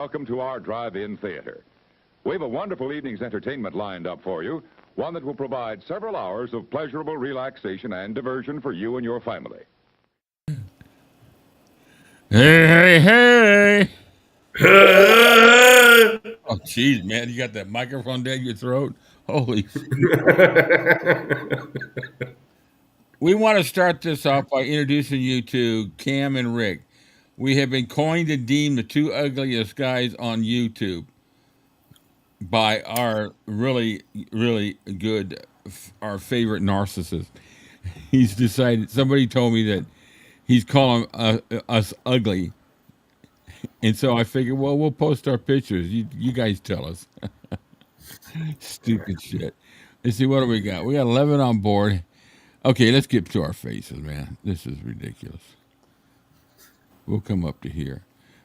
Welcome to our drive-in theater. We have a wonderful evening's entertainment lined up for you, one that will provide several hours of pleasurable relaxation and diversion for you and your family. Hey, hey, hey. Oh, jeez, man. You got that microphone down your throat? Holy. We want to start this off by introducing you to Cam and Rick. We have been coined and deemed the two ugliest guys on YouTube by our really, really good, our favorite narcissist. He's decided, somebody told me that he's calling us ugly. And so I figured, well, we'll post our pictures. You guys tell us. Stupid shit. Let's see, what do we got? We got 11 on board. Okay, let's get to our faces, man. This is ridiculous. We'll come up to here.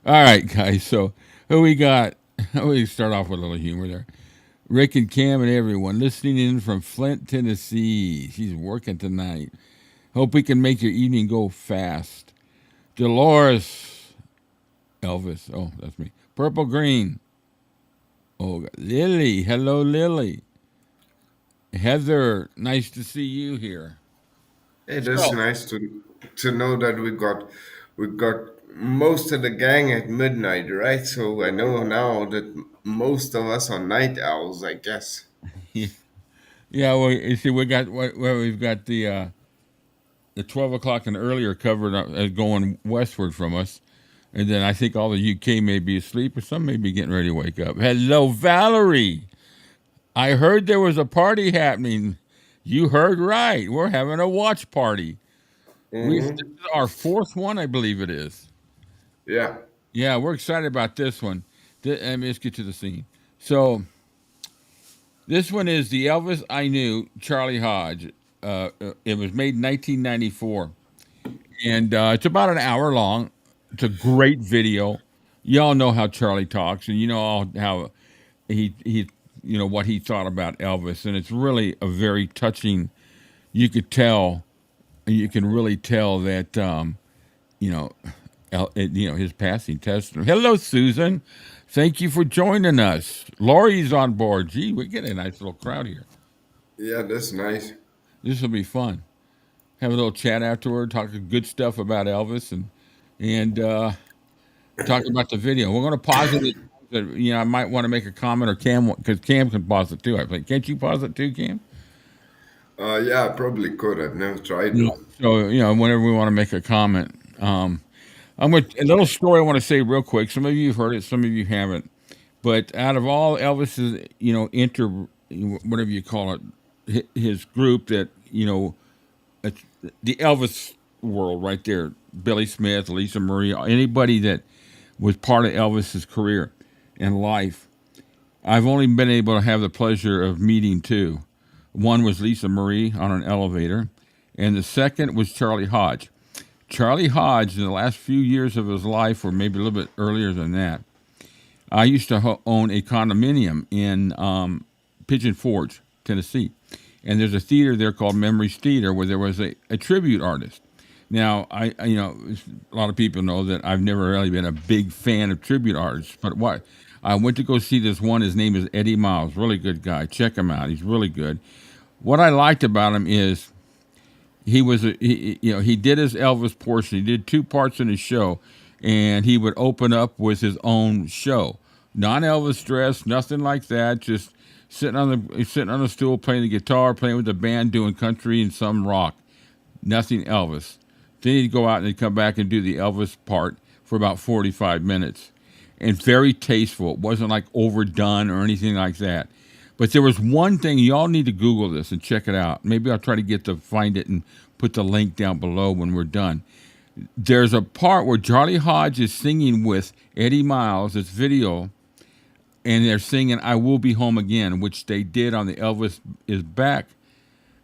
All right, guys. So who we got? We start off with a little humor there. Rick and Cam and everyone listening in from Flint, Tennessee. She's working tonight. Hope we can make your evening go fast. Dolores, Elvis. Oh, that's me. Purple Green. Oh, Lily. Hello, Lily. Heather, nice to see you here. It is So, nice to know that we got most of the gang at midnight, right? So I know now that most of us are night owls, I guess. yeah, yeah. Well, you see, we've got the 12 o'clock and earlier covered up, going westward from us, and then I think all the UK may be asleep, or some may be getting ready to wake up. Hello, Valerie. I heard there was a party happening. You heard right. We're having a watch party. This is Hmm. our fourth one, I believe it is. Yeah. Yeah, we're excited about this one. Let me just get to the scene. So this one is the Elvis I Knew, Charlie Hodge. It was made in 1994, and it's about an hour long. It's a great video. Y'all know how Charlie talks, and you know how he what he thought about Elvis, and it's really a very touching. You could tell, you can really tell that you know his passing testimony. Hello, Susan. Thank you for joining us. Lori's on board. Gee, we get a nice little crowd here. Yeah, that's nice. This will be fun. Have a little chat afterward, talk good stuff about Elvis, and talk about the video. We're going to pause it. I might want to make a comment, or Cam, because Cam can pause it too. I think. Can't you pause it too, Cam? Yeah, I probably could. I've never tried No. though. So whenever we want to make a comment, I'm going a little story I want to say real quick. Some of you have heard it, some of you haven't. But out of all Elvis's, whatever you call it, his group that it's the Elvis world right there. Billy Smith, Lisa Marie, anybody that was part of Elvis's career and life. I've only been able to have the pleasure of meeting two. One was Lisa Marie on an elevator, and the second was Charlie Hodge. Charlie Hodge, in the last few years of his life, or maybe a little bit earlier than that, I used to own a condominium in Pigeon Forge, Tennessee. And there's a theater there called Memories Theater where there was a tribute artist. Now, a lot of people know that I've never really been a big fan of tribute artists, but what? I went to go see this one. His name is Eddie Miles, really good guy. Check him out. He's really good. What I liked about him is he did his Elvis portion. He did two parts in his show, and he would open up with his own show. Non Elvis dress, nothing like that. Just sitting on the stool, playing the guitar, playing with the band, doing country and some rock. Nothing Elvis. Then he'd go out and he'd come back and do the Elvis part for about 45 minutes, and very tasteful. It wasn't like overdone or anything like that. But there was one thing, y'all need to Google this and check it out. Maybe I'll try to get to find it and put the link down below when we're done. There's a part where Charlie Hodge is singing with Eddie Miles, this video, and they're singing I Will Be Home Again, which they did on the Elvis Is Back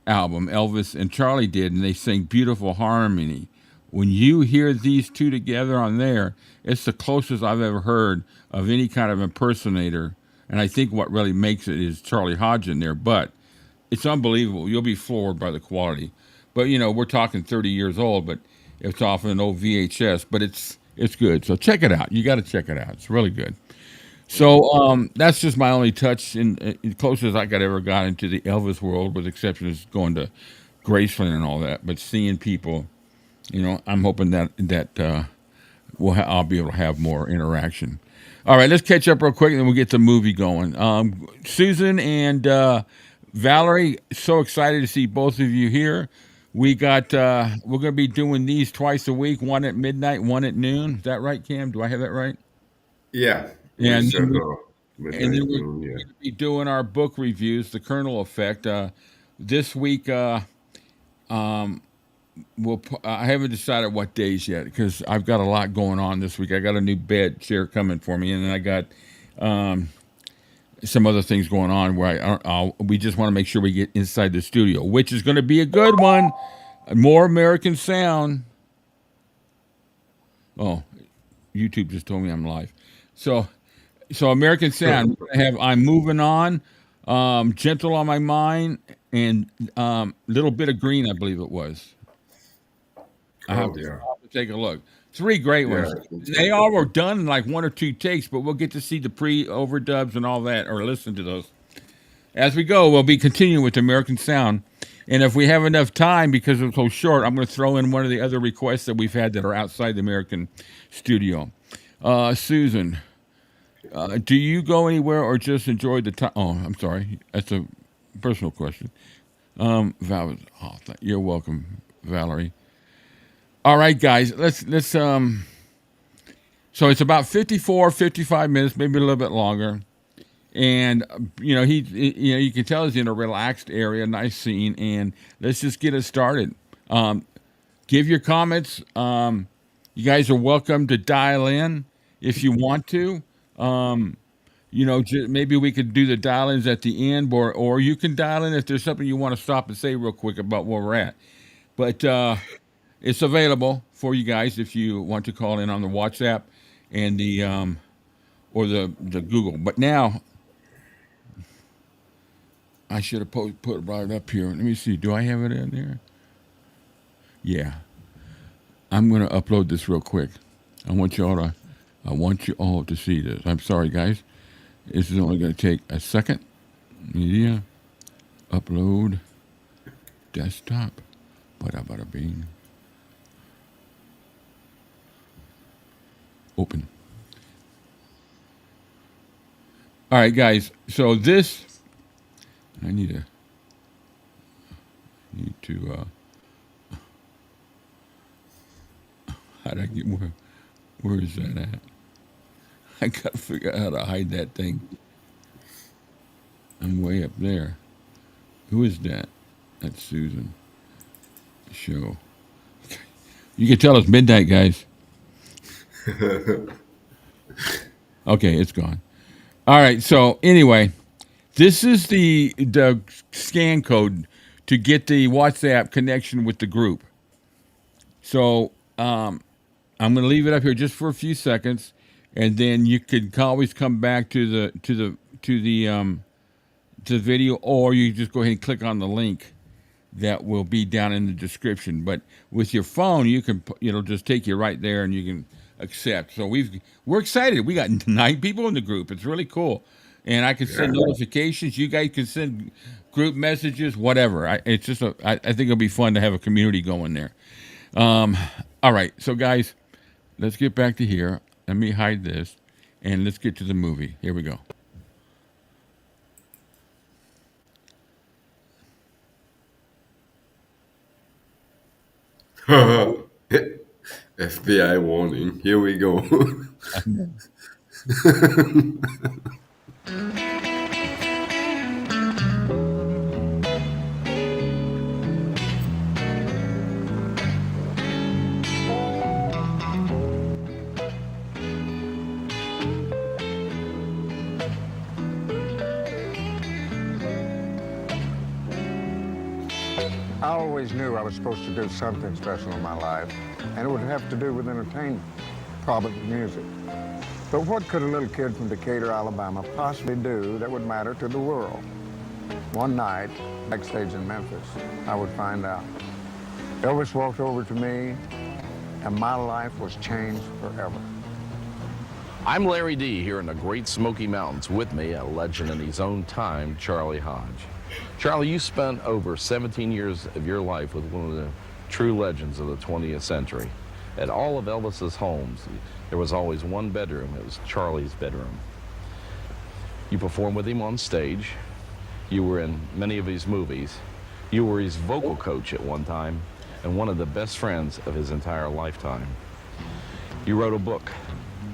album. Elvis and Charlie did, and they sing beautiful harmony. When you hear these two together on there, it's the closest I've ever heard of any kind of impersonator. And I think what really makes it is Charlie Hodge in there. But it's unbelievable. You'll be floored by the quality. But we're talking 30 years old, but it's off an old VHS. But it's good. So check it out. You got to check it out. It's really good. So that's just my only touch in closest I got ever got into the Elvis world, with the exception of going to Graceland and all that. But seeing people, I'm hoping that I'll be able to have more interaction. All right, let's catch up real quick, and then we'll get the movie going. Susan and Valerie, so excited to see both of you here. We're going to be doing these twice a week, one at midnight, one at noon. Is that right, Cam? Do I have that right? Yeah, we And sure then go. and then Midnight we're noon, going to be doing our book reviews, The Colonel Effect. This week, I haven't decided what days yet because I've got a lot going on this week. I got a new bed chair coming for me, and then I got some other things going on where we just want to make sure we get inside the studio, which is going to be a good one. More American sound. Oh, YouTube just told me I'm live. So American Sound. We're gonna have I'm Moving On, Gentle on My Mind, and Little Bit of Green, I believe it was. I have Oh, to yeah. stop and take a look. Three great Yeah. ones. They all were done in like one or two takes, but we'll get to see the pre-overdubs and all that, or listen to those. As we go, we'll be continuing with American Sound. And if we have enough time, because it's so short, I'm going to throw in one of the other requests that we've had that are outside the American studio. Susan, do you go anywhere or just enjoy the time? Oh, I'm sorry. That's a personal question. You're welcome, Valerie. All right, guys, let's so it's about 55 minutes, maybe a little bit longer. And you can tell he's in a relaxed area, nice scene, and let's just get it started. Give your comments. You guys are welcome to dial in if you want to. Maybe we could do the dial-ins at the end, or you can dial in if there's something you want to stop and say real quick about where we're at. But it's available for you guys if you want to call in on the WhatsApp and the or the Google. But now I should have brought it up here. Let me see. Do I have it in there? Yeah. I'm going to upload this real quick. I want you all to see this. I'm sorry, guys. This is only going to take a second. Media. Upload. Desktop. Bada bada bing. Open. All right, guys. So this, I need to. How do I get where is that at? I gotta figure out how to hide that thing. I'm way up there. Who is that? That's Susan. Show. You can tell it's midnight, guys. Okay, it's gone. All right. So anyway, this is the scan code to get the WhatsApp connection with the group. So I'm going to leave it up here just for a few seconds, and then you could always come back to the video, or you just go ahead and click on the link that will be down in the description. But with your phone, you can just take you right there, and you can accept. So we're excited. We got 9 people in the group. It's really cool, and I can send notifications. You guys can send group messages, whatever. I think it'll be fun to have a community going there. All right, so guys, let's get back to here. Let me hide this, and let's get to the movie. Here we go. FBI warning. Here we go. I always knew I was supposed to do something special in my life, and it would have to do with entertainment, probably music. But what could a little kid from Decatur, Alabama possibly do that would matter to the world? One night, backstage in Memphis, I would find out. Elvis walked over to me, and my life was changed forever. I'm Larry D. here in the Great Smoky Mountains. With me, a legend in his own time, Charlie Hodge. Charlie, you spent over 17 years of your life with one of the true legends of the 20th century. At all of Elvis's homes, there was always one bedroom. It was Charlie's bedroom. You performed with him on stage. You were in many of his movies. You were his vocal coach at one time and one of the best friends of his entire lifetime. You wrote a book,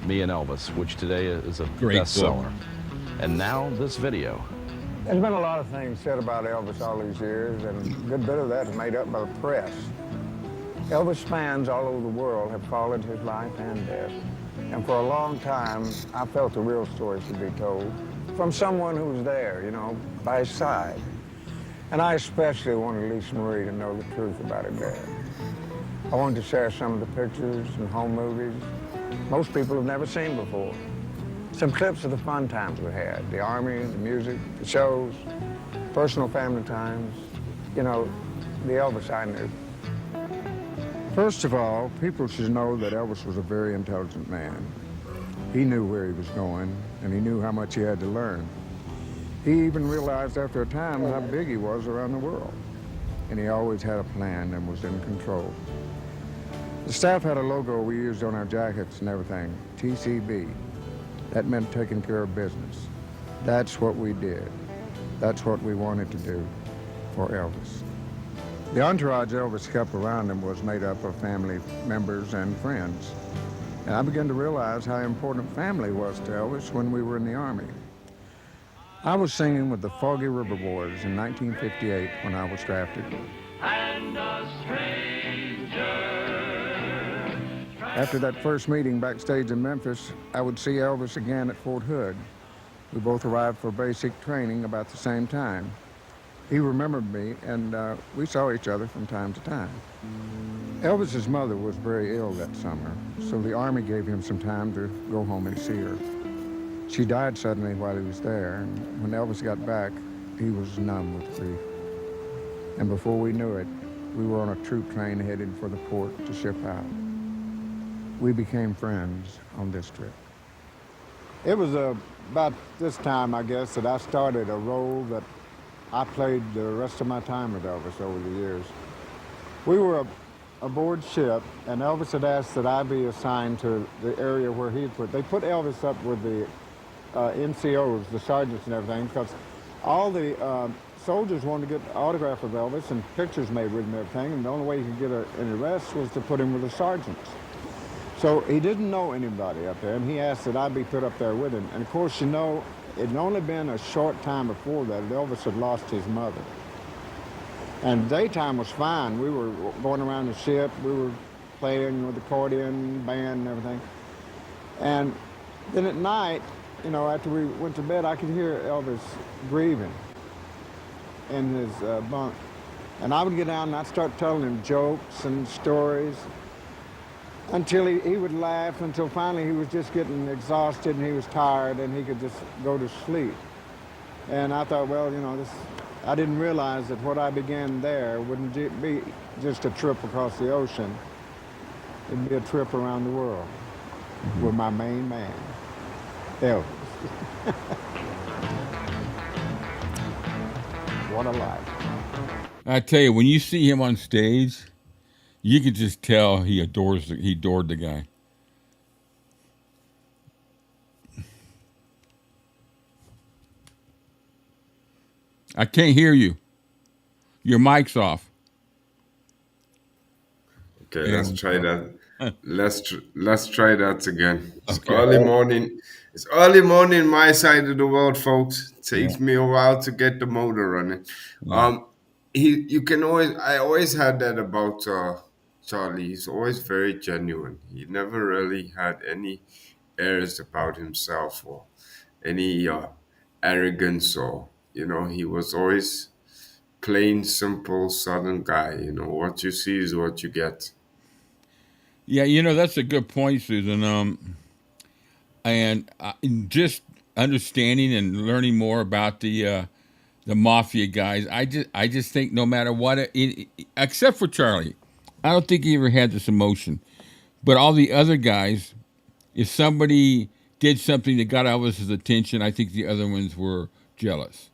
Me and Elvis, which today is a Great bestseller. book. And now this video. There's been a lot of things said about Elvis all these years, and a good bit of that is made up by the press. Elvis fans all over the world have followed his life and death. And for a long time, I felt the real story should be told from someone who was there, you know, by his side. And I especially wanted Lisa Marie to know the truth about her death. I wanted to share some of the pictures and home movies most people have never seen before. Some clips of the fun times we had, the Army, the music, the shows, personal family times, you know, the Elvis I knew. First of all, people should know that Elvis was a very intelligent man. He knew where he was going, and he knew how much he had to learn. He even realized after a time how big he was around the world. And he always had a plan and was in control. The staff had a logo we used on our jackets and everything, TCB. That meant taking care of business. That's what we did. That's what we wanted to do for Elvis. The entourage Elvis kept around him was made up of family members and friends. And I began to realize how important family was to Elvis when we were in the Army. I was singing with the Foggy River Boys in 1958 when I was drafted. And a stranger. After that first meeting backstage in Memphis, I would see Elvis again at Fort Hood. We both arrived for basic training about the same time. He remembered me, and we saw each other from time to time. Elvis's mother was very ill that summer, so the Army gave him some time to go home and see her. She died suddenly while he was there, and when Elvis got back, he was numb with grief. And before we knew it, we were on a troop train headed for the port to ship out. We became friends on this trip. It was about this time, I guess, that I started a role that I played the rest of my time with Elvis over the years. We were aboard ship, and Elvis had asked that I be assigned to the area where he put. They put Elvis up with the NCOs, the sergeants and everything, because all the soldiers wanted to get autograph of Elvis and pictures made with him and everything, and the only way you could get an arrest was to put him with the sergeants. So he didn't know anybody up there, and he asked that I be put up there with him. And of course, you know, it had only been a short time before that Elvis had lost his mother. And daytime was fine. We were going around the ship. We were playing with the accordion, band, and everything. And then at night, you know, after we went to bed, I could hear Elvis grieving in his bunk. And I would get down and I'd start telling him jokes and stories until he would laugh, until finally he was just getting exhausted and he was tired and he could just go to sleep. And I thought, well, you know, I didn't realize that what I began there wouldn't be just a trip across the ocean. It'd be a trip around the world with my main man, Elvis. What a life. I tell you, when you see him on stage, you can just tell he adored the guy. I can't hear you. Your mic's off. Okay, let's try that. Let's try that again. It's Okay. early morning. It's early morning my side of the world, folks. It takes me a while to get the motor running. Yeah. I always had that about Charlie. He's always very genuine. He never really had any airs about himself or any arrogance, or he was always plain, simple Southern guy. What you see is what you get. Yeah, that's a good point, Susan. And just understanding and learning more about the mafia guys, I just think no matter what, except for Charlie, I don't think he ever had this emotion. But all the other guys, if somebody did something that got Elvis's attention, I think the other ones were jealous,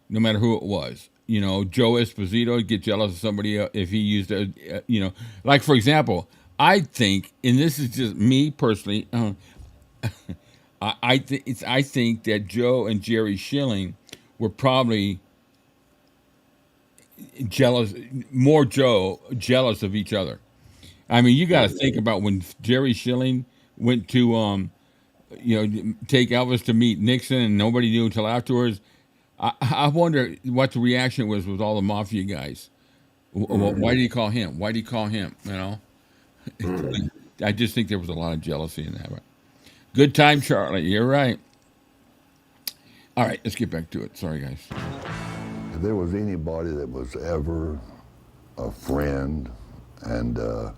no matter who it was. You know, Joe Esposito would get jealous of somebody else if he used a, like for example, I think, and this is just me personally, I think that Joe and Jerry Schilling were probably jealous, more jealous of each other. I mean, you got to think about when Jerry Schilling went to, take Elvis to meet Nixon, and nobody knew until afterwards. I wonder what the reaction was with all the mafia guys. Why did he call him? Why did he call him? You know, I just think there was a lot of jealousy in that. Right? Good time, Charlie. You're right. All right, let's get back to it. Sorry, guys. If there was anybody that was ever a friend and to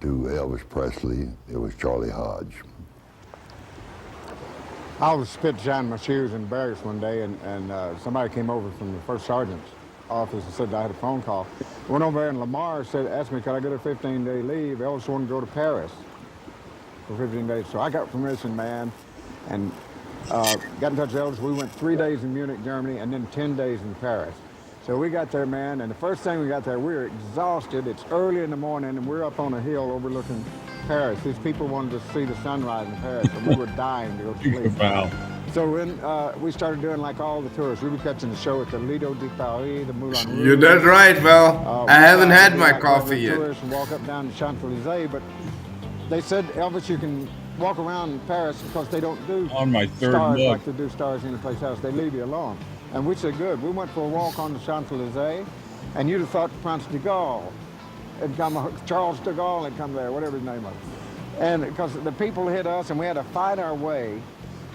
Elvis Presley, it was Charlie Hodge. I was spit shining my shoes in barracks one day, and somebody came over from the first sergeant's office and said I had a phone call. Went over there, and Lamar asked me, could I get a 15-day leave? Elvis wanted to go to Paris for 15 days. So I got permission, man, and got in touch with Elvis. We went 3 days in Munich, Germany, and then 10 days in Paris. So we got there, man, and the first thing we got there, we were exhausted. It's early in the morning, and we're up on a hill overlooking Paris. These people wanted to see the sunrise in Paris, and we were dying to go to sleep. Wow. So when we started doing like all the tourists, we were catching the show at the Lido de Paris, the Moulin Rouge. You're dead right, Val. I haven't had my coffee yet. Tourists and walk up down the Champs-Elysees, but they said, Elvis, you can walk around Paris because they don't do On my third stars look. like they do stars in a place else. They leave you alone. And we said, good. We went for a walk on the Champs-Elysees, and you'd have thought Prince de Gaulle had come, Charles de Gaulle had come there, whatever his name was. And because the people hit us, and we had to fight our way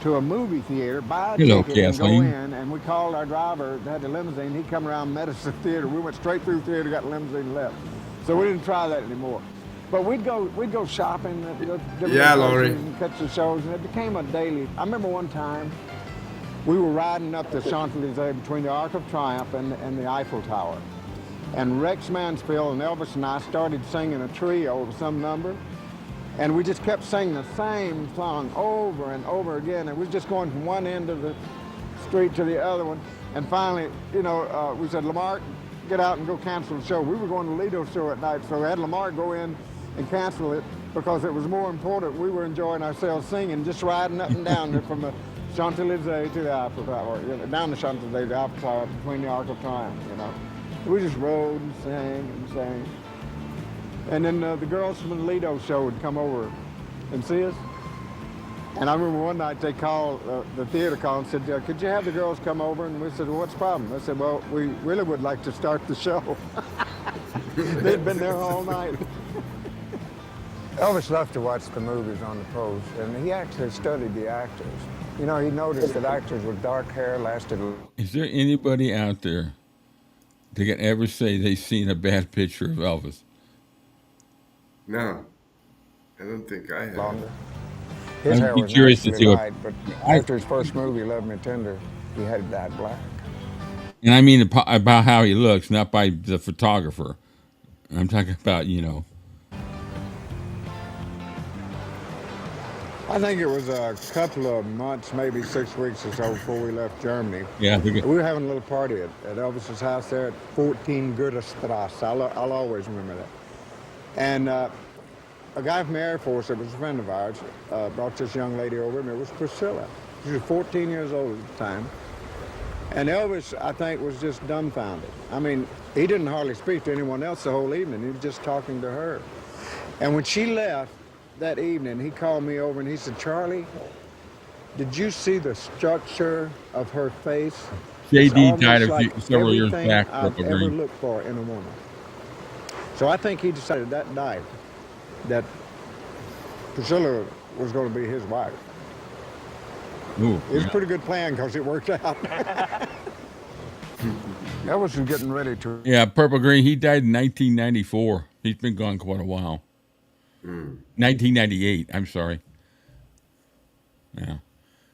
to a movie theater, buy a ticket, and go in. And we called our driver that had the limousine. He come around, met us at the theater. We went straight through the theater, got the limousine, left. So we didn't try that anymore. But we'd go shopping at different places and catch the shows, and it became a daily. I remember one time we were riding up the Champs-Elysees between the Arc of Triumph and the Eiffel Tower. And Rex Mansfield and Elvis and I started singing a trio of some number. And we just kept singing the same song over and over again. And we were just going from one end of the street to the other one. And finally, we said, Lamar, get out and go cancel the show. We were going to Lido show at night, so we had Lamar go in and cancel it because it was more important. We were enjoying ourselves singing, just riding up and down from the Champs-Elysees to the Eiffel Tower, down the Champs-Elysees, the Eiffel Tower, between the Arc of Triumph, We just rode and sang and sang. And then the girls from the Lido show would come over and see us. And I remember one night they called, the theater called and said, could you have the girls come over? And we said, well, what's the problem? I said, well, we really would like to start the show. They'd been there all night. Elvis loved to watch the movies on the post, and he actually studied the actors. He noticed that actors with dark hair lasted. Is there anybody out there that can ever say they've seen a bad picture of Elvis? No, I don't think I have. Longer. His hair was naturally light, but after his first movie, Love Me Tender, he had it dyed black. And I mean about how he looks, not by the photographer. I'm talking about, I think it was a couple of months, maybe 6 weeks or so before we left Germany. Yeah. We were having a little party at Elvis's house there at 14 Goethestrasse. I'll always remember that. And a guy from the Air Force that was a friend of ours brought this young lady over, and it was Priscilla. She was 14 years old at the time. And Elvis, I think, was just dumbfounded. I mean, he didn't hardly speak to anyone else the whole evening. He was just talking to her. And when she left that evening, he called me over and he said, Charlie, did you see the structure of her face? JD died several years back. I've ever looked for in a woman. So I think he decided that night that Priscilla was going to be his wife. Ooh, it was a pretty good plan because it worked out. Elvis was getting ready to. Yeah, Purple Green, he died in 1994. He's been gone quite a while. 1998, I'm sorry. Yeah,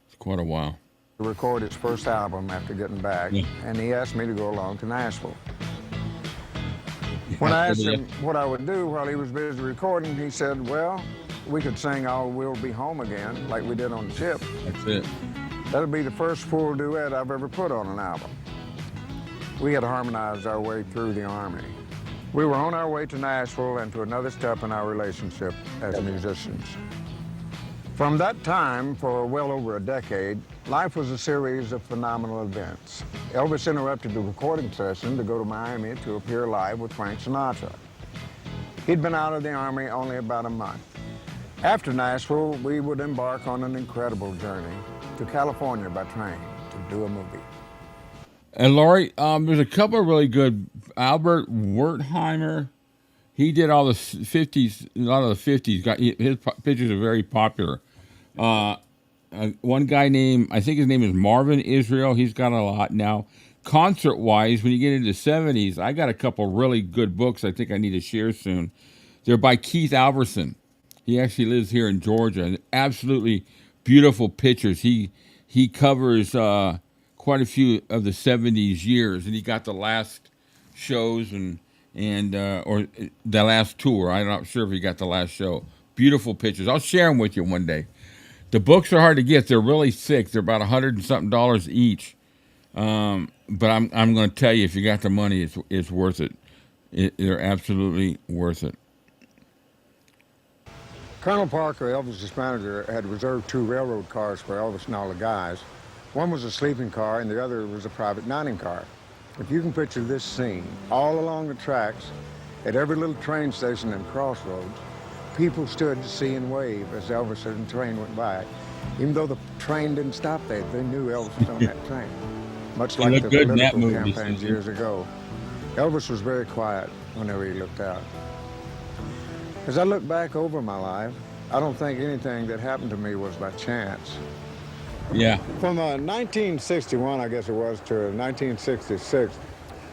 it's quite a while. To record his first album after getting back, and he asked me to go along to Nashville. When I asked him what I would do while he was busy recording, he said, well, we could sing "Oh, We'll Be Home Again" like we did on the ship. That's it. That'll be the first full duet I've ever put on an album. We had harmonized our way through the Army. We were on our way to Nashville and to another step in our relationship as musicians. From that time, for well over a decade, life was a series of phenomenal events. Elvis interrupted the recording session to go to Miami to appear live with Frank Sinatra. He'd been out of the Army only about a month. After Nashville, we would embark on an incredible journey to California by train to do a movie. And Laurie, there's a couple of really good. Albert Wertheimer, he did all the 50s, a lot of the 50s. His pictures are very popular. One guy named, I think his name is Marvin Israel, he's got a lot now. Concert-wise, when you get into the 70s, I got a couple really good books I think I need to share soon. They're by Keith Alverson. He actually lives here in Georgia. And absolutely beautiful pictures. He covers quite a few of the 70s years, and he got the last shows or the last tour. I'm not sure if he got the last show. Beautiful pictures. I'll share them with you one day. The books are hard to get. They're really thick. They're about $100 and something each. But I'm going to tell you, if you got the money, it's worth it. They're absolutely worth it. Colonel Parker, Elvis's manager, had reserved 2 railroad cars for Elvis and all the guys. One was a sleeping car and the other was a private dining car. If you can picture this scene, all along the tracks, at every little train station and crossroads, people stood to see and wave as Elvis and the train went by. Even though the train didn't stop there, they knew Elvis was on that train. Much like the political campaigns years ago. Elvis was very quiet whenever he looked out. As I look back over my life, I don't think anything that happened to me was by chance. Yeah. From 1961, I guess it was, to 1966,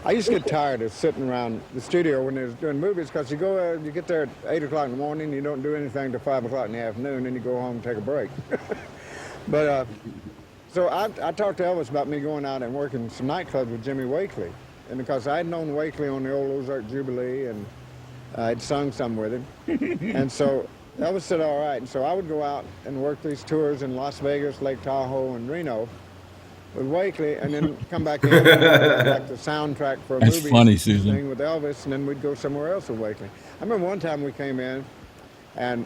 I used to get tired of sitting around the studio when they was doing movies, because you get there at 8 o'clock in the morning, you don't do anything till 5 o'clock in the afternoon, then you go home and take a break. But so I talked to Elvis about me going out and working some nightclubs with Jimmy Wakely, and because I had known Wakely on the old Ozark Jubilee, and I'd sung some with him, and so Elvis said, all right. And so I would go out and work these tours in Las Vegas, Lake Tahoe, and Reno with Wakely, and then come back in and like the soundtrack for a movie. That's funny, Susan. Thing with Elvis, and then we'd go somewhere else with Wakely. I remember one time we came in, and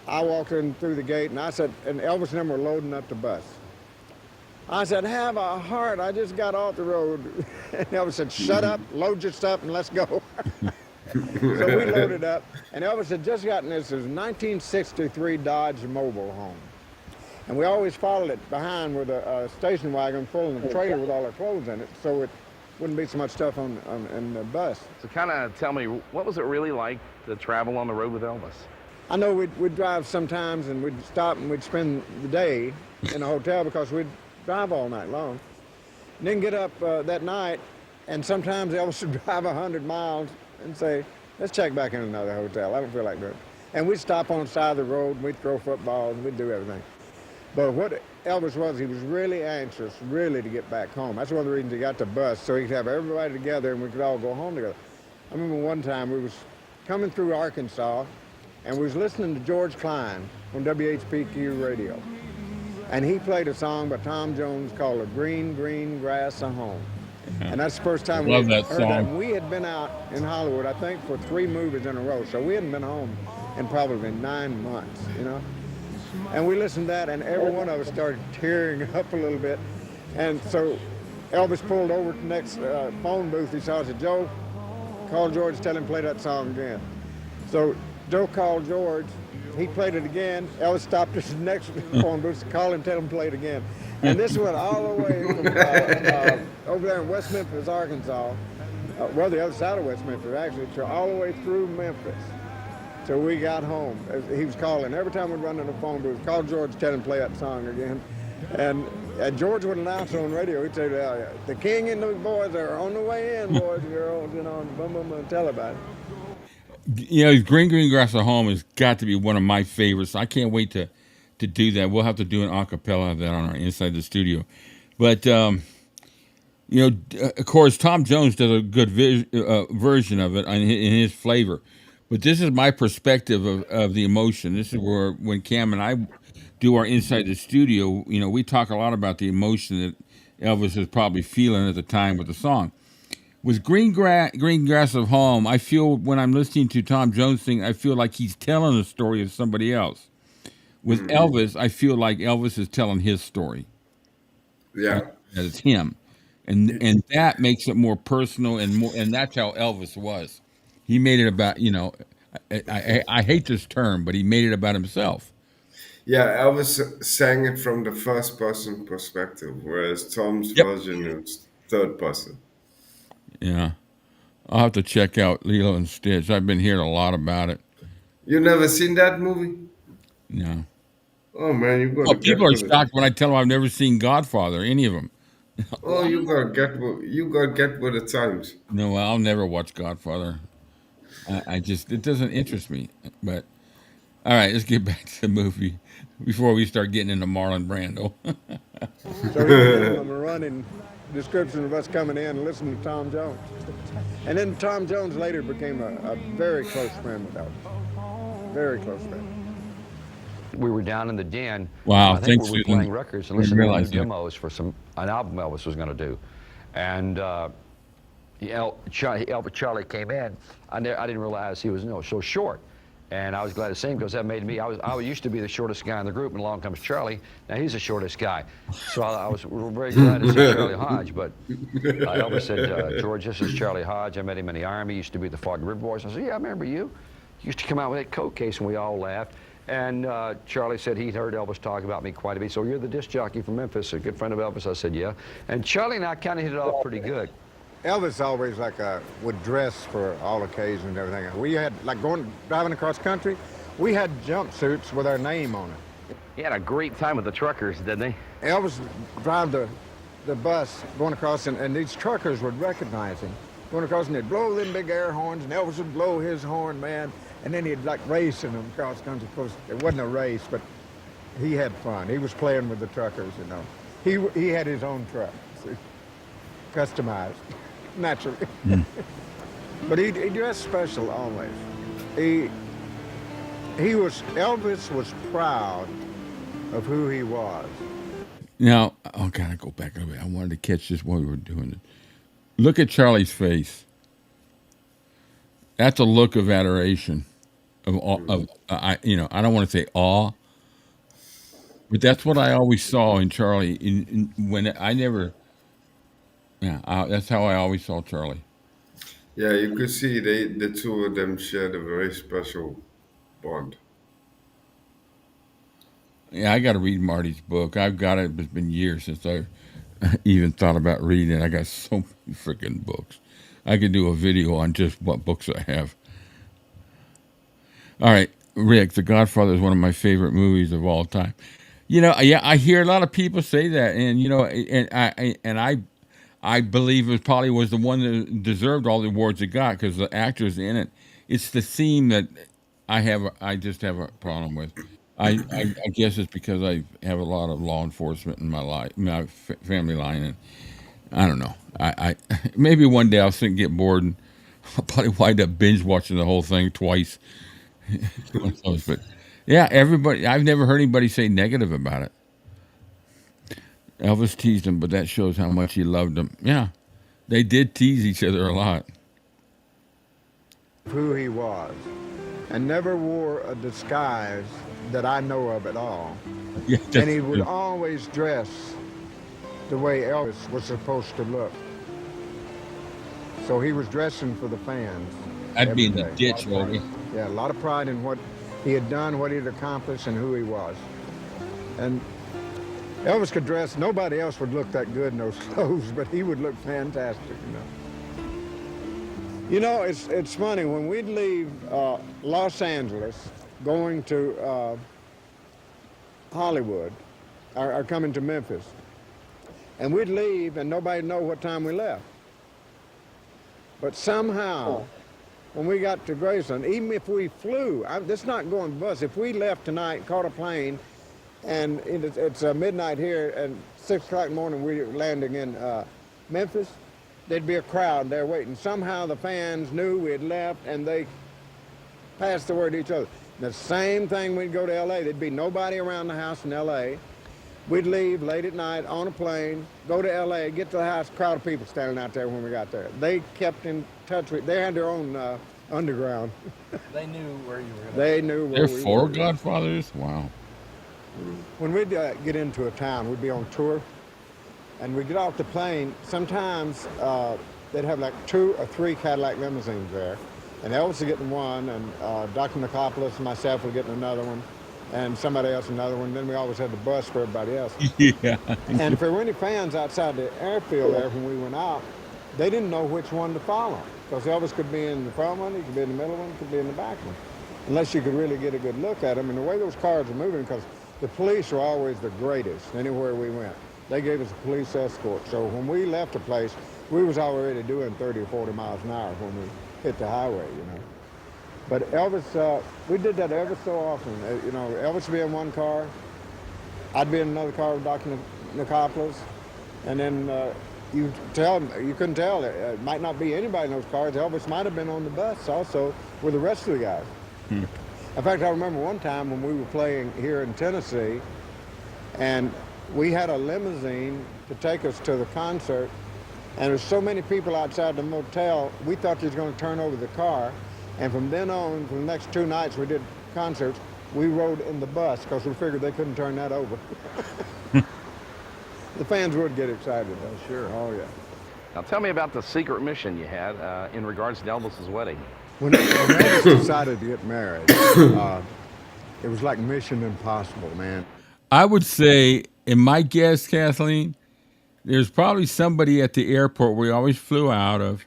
I walked in through the gate, and I said, and Elvis and them were loading up the bus. I said, have a heart, I just got off the road. And Elvis said, shut up, load your stuff, and let's go. So we loaded up, and Elvis had just gotten this 1963 Dodge Mobile home. And we always followed it behind with a station wagon full of a trailer with all our clothes in it, so it wouldn't be so much stuff in the bus. So kind of tell me, what was it really like to travel on the road with Elvis? I know we'd drive sometimes, and we'd stop and we'd spend the day in a hotel because we'd drive all night long. And then get up that night, and sometimes Elvis would drive 100 miles and say, let's check back in another hotel. I don't feel like doing it. And we'd stop on the side of the road, and we'd throw footballs, and we'd do everything. But what Elvis was, he was really anxious, really, to get back home. That's one of the reasons he got the bus, so he could have everybody together and we could all go home together. I remember one time we was coming through Arkansas, and we was listening to George Klein on WHPQ radio. And he played a song by Tom Jones called "A Green, Green Grass of Home." And that's the first time we heard that. We had been out in Hollywood, I think, for 3 movies in a row. So we hadn't been home in probably 9 months, you know. And we listened to that, and every one of us started tearing up a little bit. And so Elvis pulled over to the next phone booth. He saw, I said, Joe, call George, tell him to play that song again. So Joe called George. He played it again. Elvis stopped at the next phone booth, called him, tell him to play it again. And this went all the way from over there in West Memphis, Arkansas, well, the other side of West Memphis, actually, to all the way through Memphis. So we got home. He was calling. Every time we'd run to the phone booth, call George, tell him to play that song again. And George would announce on the radio, he'd say, the king and the boys are on the way in, boys and girls, you know, and boom, boom, boom, tell about it. You know, Green Green Grass at Home has got to be one of my favorites. I can't wait to do that. We'll have to do an a cappella of that on our Inside the Studio. But, you know, of course, Tom Jones does a good version of it in his flavor. But this is my perspective of the emotion. This is where when Cam and I do our inside the studio, we talk a lot about the emotion that Elvis was probably feeling at the time with the song. With Green Grass of Home, I feel when I'm listening to Tom Jones sing, I feel like he's telling the story of somebody else. With Elvis, I feel like Elvis is telling his story. Yeah. That it's him, and that makes it more personal and that's how Elvis was. He made it about I hate this term, but he made it about himself. Yeah, Elvis sang it from the first person perspective, whereas Tom's Yep. version is third person. Yeah, I'll have to check out Lilo and Stitch. I've been hearing a lot about it. You never seen that movie? No. Oh man, you Oh, gotta people get are with it. shocked when I tell them I've never seen Godfather, any of them. Oh, you gotta get with the times. No, I'll never watch Godfather. I just it doesn't interest me. But all right, let's get back to the movie before we start getting into Marlon Brando. So he was giving them a running description of us coming in and listening to Tom Jones. And then Tom Jones later became a very close friend with Elvis. Very close friend. We were down in the den. Wow, I think thanks, we were Susan. playing records and I listening to new realized that. demos for an album Elvis was going to do. And Charlie came in. I didn't realize he was so short. And I was glad to see him because that made me, I used to be the shortest guy in the group, and along comes Charlie. Now he's the shortest guy. So I was very glad to see Charlie Hodge. But Elvis said, George, this is Charlie Hodge. I met him in the Army. He used to be the Fog River Boys. I said, yeah, I remember you. He used to come out with that coat case, and we all laughed. And Charlie said he'd heard Elvis talk about me quite a bit. So you're the disc jockey from Memphis, a good friend of Elvis? I said, yeah. And Charlie and I kind of hit it off pretty good. Elvis always would dress for all occasions and everything. We had, driving across country, we had jumpsuits with our name on it. He had a great time with the truckers, didn't he? Elvis drive the bus going across, and these truckers would recognize him. Going across, and they'd blow them big air horns, and Elvis would blow his horn, man. And then he'd racing them across country. Of course, it wasn't a race, but he had fun. He was playing with the truckers, He had his own truck, see? Customized, naturally. But he dressed special always. Elvis was proud of who he was. Now, I gotta go back a little bit. I wanted to catch this while we were doing it. Look at Charlie's face. That's a look of adoration, I don't want to say awe, but that's what I always saw in Charlie. That's how I always saw Charlie. Yeah, you could see the two of them shared a very special bond. Yeah, I got to read Marty's book. I've got it. It's been years since I even thought about reading it. I got so many freaking books. I could do a video on just what books I have. All right, Rick, The Godfather is one of my favorite movies of all time. Yeah, I hear a lot of people say that, and I believe it probably was the one that deserved all the awards it got because the actors in it. It's the theme that I just have a problem with. I guess it's because I have a lot of law enforcement in my life, my family line, and I don't know. I maybe one day I'll sit and get bored, and I'll probably wind up binge watching the whole thing twice. But yeah, everybody. I've never heard anybody say negative about it. Elvis teased him, but that shows how much he loved him. Yeah, they did tease each other a lot. Who he was, and never wore a disguise that I know of at all. Yeah, And he would always dress the way Elvis was supposed to look. So he was dressing for the fans. I'd be in the every day. ditch, Oldie. Yeah, a lot of pride in what he had done, what he had accomplished, and who he was. And Elvis could dress, nobody else would look that good in those clothes, but he would look fantastic, it's funny, when we'd leave Los Angeles, going to Hollywood, or coming to Memphis, and we'd leave and nobody'd know what time we left. But somehow, when we got to Graceland, even if we flew, this is not going bus, if we left tonight, caught a plane, and it's midnight here, and 6 o'clock in the morning we're landing in Memphis, there'd be a crowd there waiting. Somehow the fans knew we had left, and they pass the word to each other. The same thing, we'd go to L.A. There'd be nobody around the house in L.A. We'd leave late at night on a plane, go to L.A., get to the house, crowd of people standing out there when we got there. They kept in touch with, they had their own underground. They knew where you were going. They knew where They're we four were. Godfathers? Wow. When we'd get into a town, we'd be on tour, and we'd get off the plane. Sometimes they'd have like 2 or 3 Cadillac limousines there, and Elvis would get in one, and Dr. Nicopoulos and myself would get in another one, and somebody else another one. Then we always had the bus for everybody else. Yeah. And if there were any fans outside the airfield there when we went out, they didn't know which one to follow, because Elvis could be in the front one, he could be in the middle one, he could be in the back one, unless you could really get a good look at him. And the way those cars were moving, because the police were always the greatest anywhere we went. They gave us a police escort. So when we left a place, we was already doing 30 or 40 miles an hour when we hit the highway, you know. But Elvis, we did that ever so often. You know, Elvis would be in one car, I'd be in another car with Dr. Nicopoulos, and then you couldn't tell. It might not be anybody in those cars. Elvis might have been on the bus also with the rest of the guys. In fact, I remember one time when we were playing here in Tennessee, and we had a limousine to take us to the concert, and there was so many people outside the motel, we thought they was going to turn over the car. And from then on, for the next 2 nights we did concerts, we rode in the bus because we figured they couldn't turn that over. The fans would get excited, though. Sure. Oh, yeah. Now tell me about the secret mission you had in regards to Elvis's wedding. When Elvis decided to get married, it was like Mission Impossible, man. I would say, in my guess, Kathleen, there's probably somebody at the airport where he always flew out of,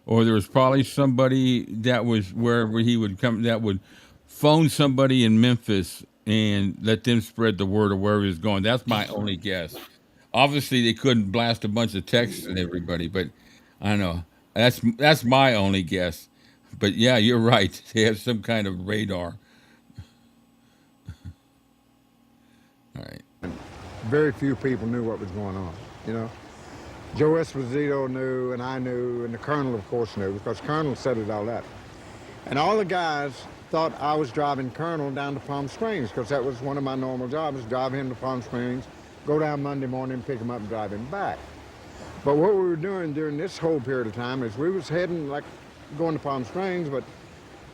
or there was probably somebody that was wherever he would come that would phone somebody in Memphis and let them spread the word of where he was going. That's my only guess. Obviously, they couldn't blast a bunch of texts at everybody, but I don't know. That's my only guess. But yeah, you're right. They have some kind of radar. All right. Very few people knew what was going on, you know. Joe Esposito knew, and I knew, and the Colonel, of course, knew, because Colonel set it all up. And all the guys thought I was driving Colonel down to Palm Springs, because that was one of my normal jobs, drive him to Palm Springs, go down Monday morning, pick him up, and drive him back. But what we were doing during this whole period of time is we was heading, like, going to Palm Springs, but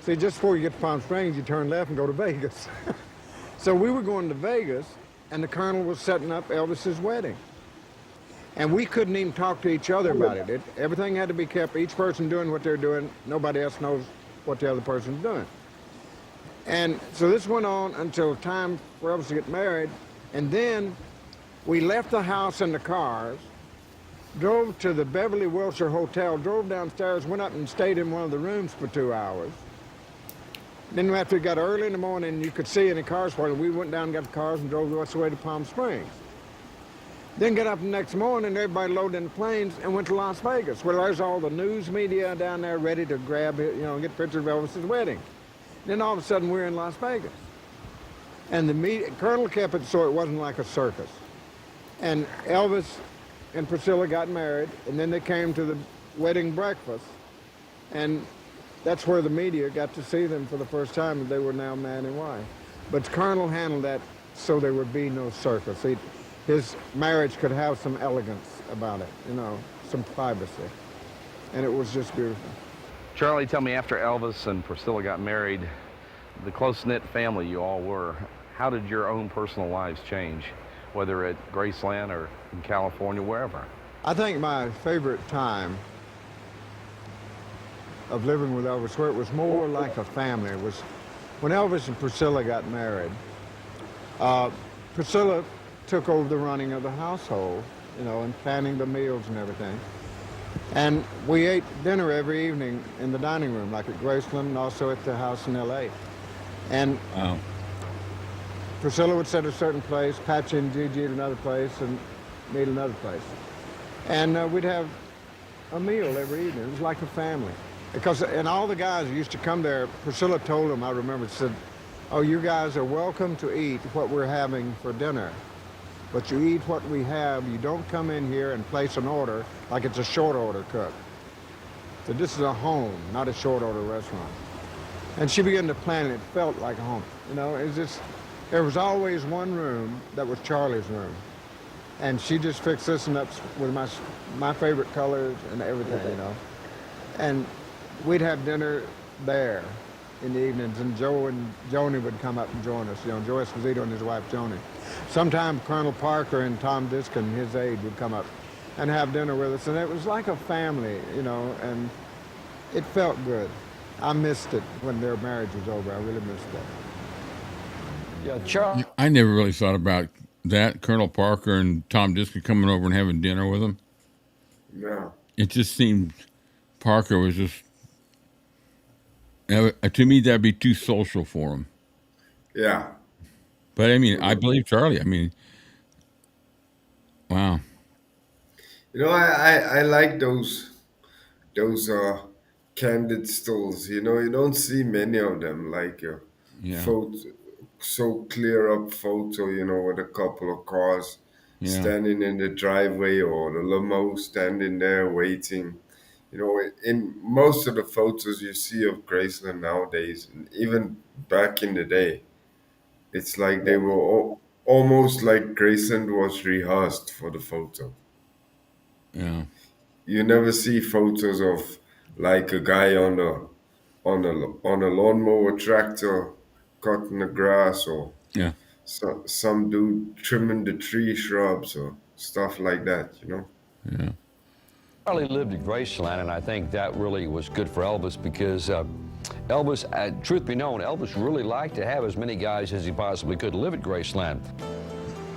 see, just before you get to Palm Springs, you turn left and go to Vegas. So we were going to Vegas, and the Colonel was setting up Elvis's wedding. And we couldn't even talk to each other about it. Everything had to be kept, each person doing what they're doing. Nobody else knows what the other person's doing. And so this went on until time for Elvis to get married. And then we left the house in the cars, drove to the Beverly Wilshire Hotel, drove downstairs, went up and stayed in one of the rooms for 2 hours. Then after we got early in the morning, you could see any cars for it. We went down and got the cars and drove the rest of the way to Palm Springs. Then got up the next morning, everybody loaded in the planes and went to Las Vegas, where there's all the news media down there ready to grab it, you know, get pictures of Elvis's wedding. Then all of a sudden we're in Las Vegas. And the media, Colonel kept it so it wasn't like a circus. And Elvis and Priscilla got married, and then they came to the wedding breakfast. And that's where the media got to see them for the first time, and they were now man and wife. But Colonel handled that so there would be no circus. His marriage could have some elegance about it, you know, some privacy. And it was just beautiful. Charlie, tell me, after Elvis and Priscilla got married, the close-knit family you all were, how did your own personal lives change, whether at Graceland or in California, wherever? I think my favorite time of living with Elvis, where it was more like a family, was when Elvis and Priscilla got married. Priscilla took over the running of the household, you know, and planning the meals and everything. And we ate dinner every evening in the dining room, like at Graceland and also at the house in L.A. And Wow. Priscilla would sit at a certain place, Patsy and Gigi at another place, and me at another place. And we'd have a meal every evening. It was like a family. And all the guys who used to come there, Priscilla told them, I remember, said, "Oh, you guys are welcome to eat what we're having for dinner. But you eat what we have. You don't come in here and place an order like it's a short order cook." So this is a home, not a short order restaurant. And she began to plan it. It felt like a home. You know, it's just, there was always one room that was Charlie's room. And she just fixed this one up with my favorite colors and everything, you know. And we'd have dinner there in the evenings, and Joe and Joni would come up and join us. You know, Joe Esposito and his wife Joni. Sometimes Colonel Parker and Tom Diskin, his aide, would come up and have dinner with us, and it was like a family, you know, and it felt good. I missed it when their marriage was over. I really missed that. Yeah, Charlie. I never really thought about that, Colonel Parker and Tom Diskin coming over and having dinner with him. Yeah. It just seemed Parker was just, to me, that'd be too social for him. Yeah. But I mean, I believe Charlie. I mean, wow. You know, I like those candid stills. You know, you don't see many of them, like Yeah. photo, so clear up photo, you know, with a couple of cars Yeah. standing in the driveway or the limo standing there waiting. You know, in most of the photos you see of Graceland nowadays, and even back in the day, it's like they were almost like Graceland was rehearsed for the photo. Yeah. You never see photos of like a guy on a lawnmower tractor cutting the grass, or Yeah. some dude trimming the tree shrubs or stuff like that, you know? Yeah. Charlie lived at Graceland, and I think that really was good for Elvis because Elvis, truth be known, Elvis really liked to have as many guys as he possibly could live at Graceland.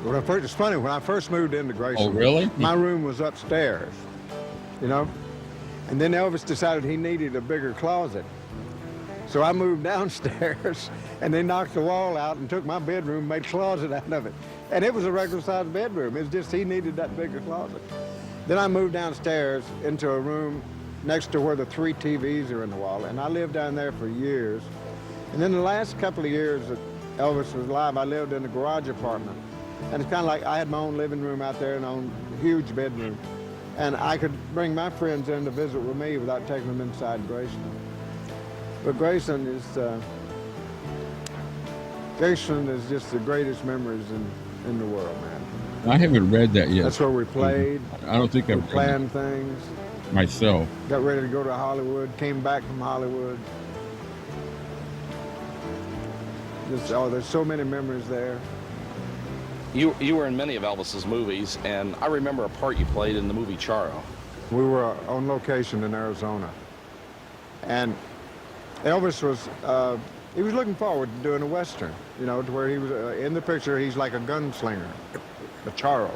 It's funny, when I first moved into Graceland, Oh, really? my room was upstairs, you know? And then Elvis decided he needed a bigger closet. So I moved downstairs, and they knocked the wall out and took my bedroom and made a closet out of it. And it was a regular-sized bedroom. It was just he needed that bigger closet. Then I moved downstairs into a room next to where the 3 TVs are in the wall, and I lived down there for years. And then the last couple of years that Elvis was alive, I lived in a garage apartment. And it's kind of like I had my own living room out there and own huge bedroom. And I could bring my friends in to visit with me without taking them inside Graceland. But Graceland is just the greatest memories in the world, man. I haven't read that yet. That's where we played. I don't think We I've planned things. myself. Got ready to go to Hollywood, came back from Hollywood. There's so many memories there. You were in many of Elvis's movies, and I remember a part you played in the movie Charro. We were on location in Arizona. And Elvis he was looking forward to doing a Western, you know, to where he was, in the picture, he's like a gunslinger, a Charro.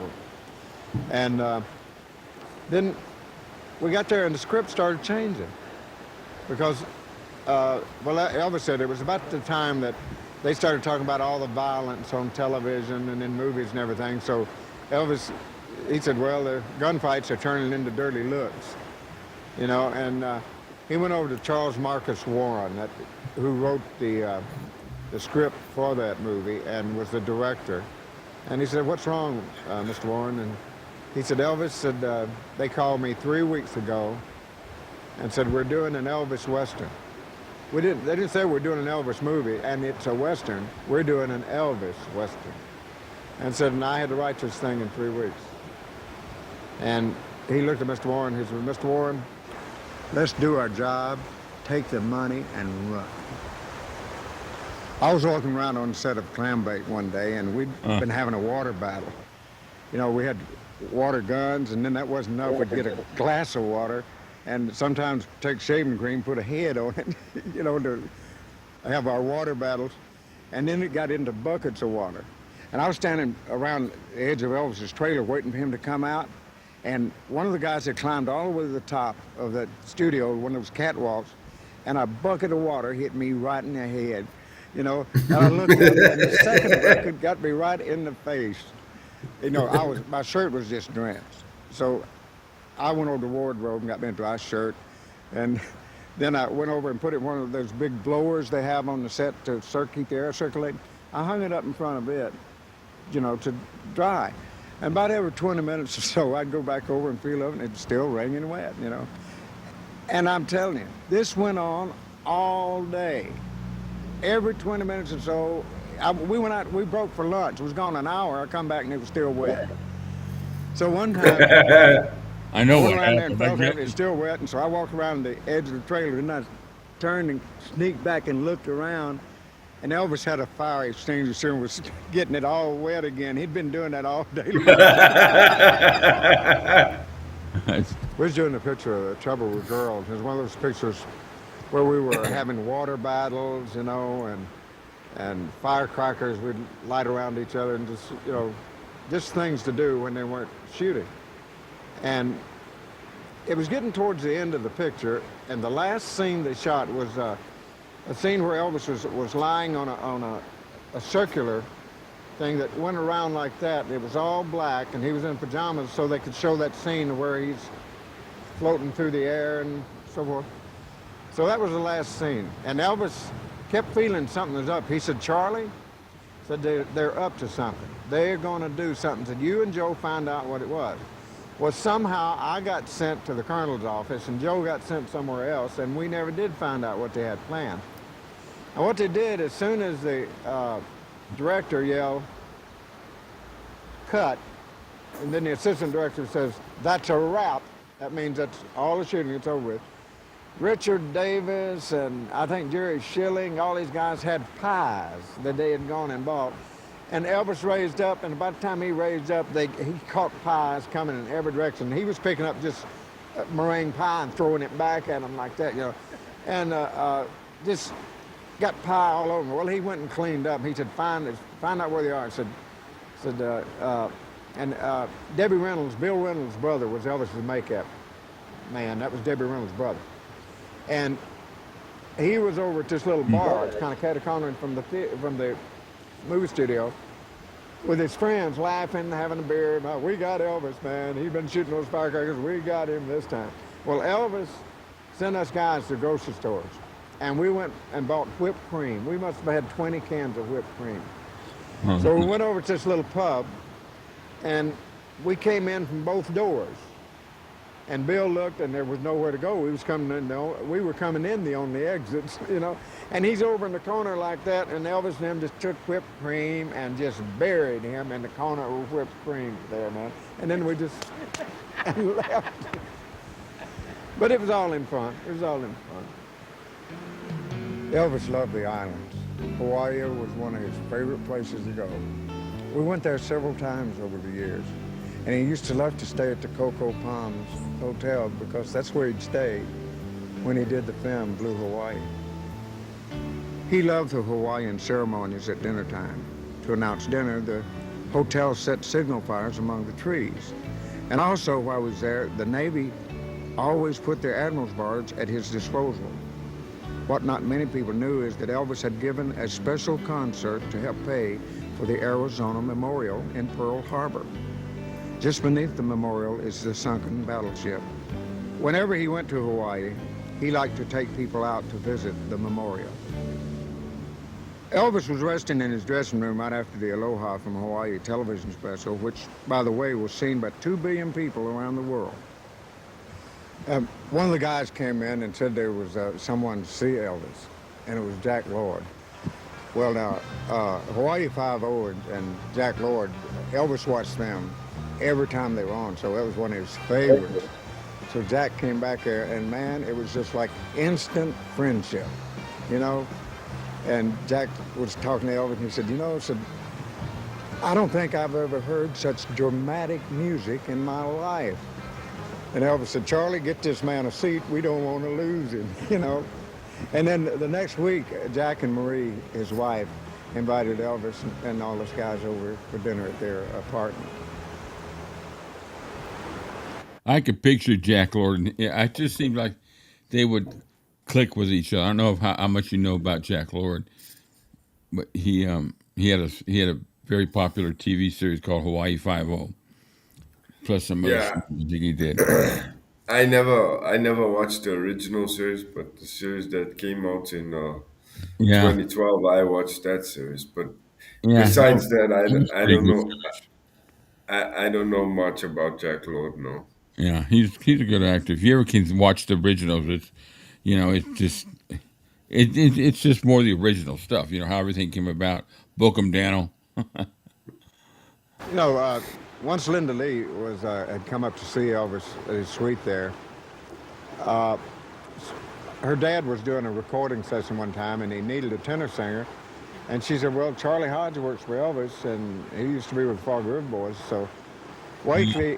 And then we got there and the script started changing because, Elvis said it was about the time that they started talking about all the violence on television and in movies and everything. So Elvis, he said, well, the gunfights are turning into dirty looks, you know, and he went over to Charles Marcus Warren, who wrote the script for that movie and was the director. And he said, what's wrong, Mr. Warren? And he said, Elvis said, they called me 3 weeks ago and said, we're doing an Elvis Western. They didn't say we're doing an Elvis movie and it's a Western. We're doing an Elvis Western. And said, and I had to write this thing in 3 weeks. And he looked at Mr. Warren, he said, Mr. Warren, let's do our job, take the money, and run. I was walking around on the set of Clambake one day, and we'd been having a water battle. You know, we had water guns, and then that wasn't enough. We'd get a glass of water, and sometimes take shaving cream, put a head on it, you know, to have our water battles. And then it got into buckets of water. And I was standing around the edge of Elvis's trailer waiting for him to come out. And one of the guys had climbed all the way to the top of that studio, one of those catwalks, and a bucket of water hit me right in the head, you know. And I looked up, and the second bucket got me right in the face. You know, my shirt was just drenched. So I went over to the wardrobe and got me a dry shirt. And then I went over and put it in one of those big blowers they have on the set to keep the air circulating. I hung it up in front of it, you know, to dry. And about every 20 minutes or so, I'd go back over and feel it, and it's still raining wet, you know. And I'm telling you, this went on all day. every 20 minutes or so, we went out, we broke for lunch. It was gone an hour. I come back and it was still wet. So one time, I I know went what around there and happened. I felt get it was still wet, and so I walked around the edge of the trailer, and I turned and sneaked back and looked around, and Elvis had a fire extinguisher and was getting it all wet again. He'd been doing that all day long. We was doing a picture of the Trouble with Girls. It was one of those pictures where we were having water battles, you know, and firecrackers would light around each other, and just, you know, just things to do when they weren't shooting. And it was getting towards the end of the picture, and the last scene they shot was a scene where Elvis was lying on a circular thing that went around like that. It was all black, and he was in pajamas, so they could show that scene where he's floating through the air and so forth. So that was the last scene, and Elvis kept feeling something was up. He said, "Charlie," said, they're up to something. They're going to do something. Said, "You and Joe find out what it was." Well, somehow I got sent to the colonel's office, and Joe got sent somewhere else, and we never did find out what they had planned. And what they did, as soon as the director yelled, "Cut," and then the assistant director says, "That's a wrap," that means that's all the shooting, it's over with. Richard Davis and I think Jerry Schilling, all these guys had pies that they had gone and bought. And Elvis raised up, and by the time he raised up, he caught pies coming in every direction. He was picking up just meringue pie and throwing it back at them like that, you know, and just got pie all over. Well, he went and cleaned up. He said, find out where they are. Debbie Reynolds, Bill Reynolds' brother, was Elvis's makeup man. That was Debbie Reynolds' brother. And he was over at this little bar. It's kind of catty-cornered from the movie studio with his friends, laughing, having a beer. "We got Elvis, man. He's been shooting those firecrackers. We got him this time." Well, Elvis sent us guys to grocery stores, and we went and bought whipped cream. We must have had 20 cans of whipped cream. So we went over to this little pub, and we came in from both doors. And Bill looked, and there was nowhere to go. We were coming in the only exits, you know. And he's over in the corner like that, and Elvis and them just took whipped cream and just buried him in the corner with whipped cream there, man. And then we just left. But it was all in fun. It was all in fun. Elvis loved the islands. Hawaii was one of his favorite places to go. We went there several times over the years. And he used to love to stay at the Cocoa Palms Hotel because that's where he'd stay when he did the film Blue Hawaii. He loved the Hawaiian ceremonies at dinner time. To announce dinner, the hotel set signal fires among the trees. And also, while he was there, the Navy always put their admiral's barge at his disposal. What not many people knew is that Elvis had given a special concert to help pay for the Arizona Memorial in Pearl Harbor. Just beneath the memorial is the sunken battleship. Whenever he went to Hawaii, he liked to take people out to visit the memorial. Elvis was resting in his dressing room right after the Aloha from Hawaii television special, which, by the way, was seen by 2 billion people around the world. One of the guys came in and said there was someone to see Elvis, and it was Jack Lord. Well, now, Hawaii Five-0 and Jack Lord, Elvis watched them every time they were on, so that was one of his favorites. So Jack came back there, and man, it was just like instant friendship, you know? And Jack was talking to Elvis, and he said, "I don't think I've ever heard such dramatic music in my life." And Elvis said, "Charlie, get this man a seat. We don't want to lose him," you know? And then the next week, Jack and Marie, his wife, invited Elvis and all those guys over for dinner at their apartment. I could picture Jack Lord. It just seemed like they would click with each other. I don't know how much you know about Jack Lord, but he had a very popular TV series called Hawaii Five-0, plus some other music he did. I never watched the original series, but the series that came out in 2012, I watched that series. But besides that, I don't know. I don't know much about Jack Lord, no. Yeah, he's a good actor. If you ever can watch the originals, it's just It's just more the original stuff. You know how everything came about. Book 'em, Daniel. You know, once Linda Lee was had come up to see Elvis at his suite there, her dad was doing a recording session one time, and he needed a tenor singer. And she said, well, Charlie Hodge works for Elvis, and he used to be with the Fog River Boys. So Wakely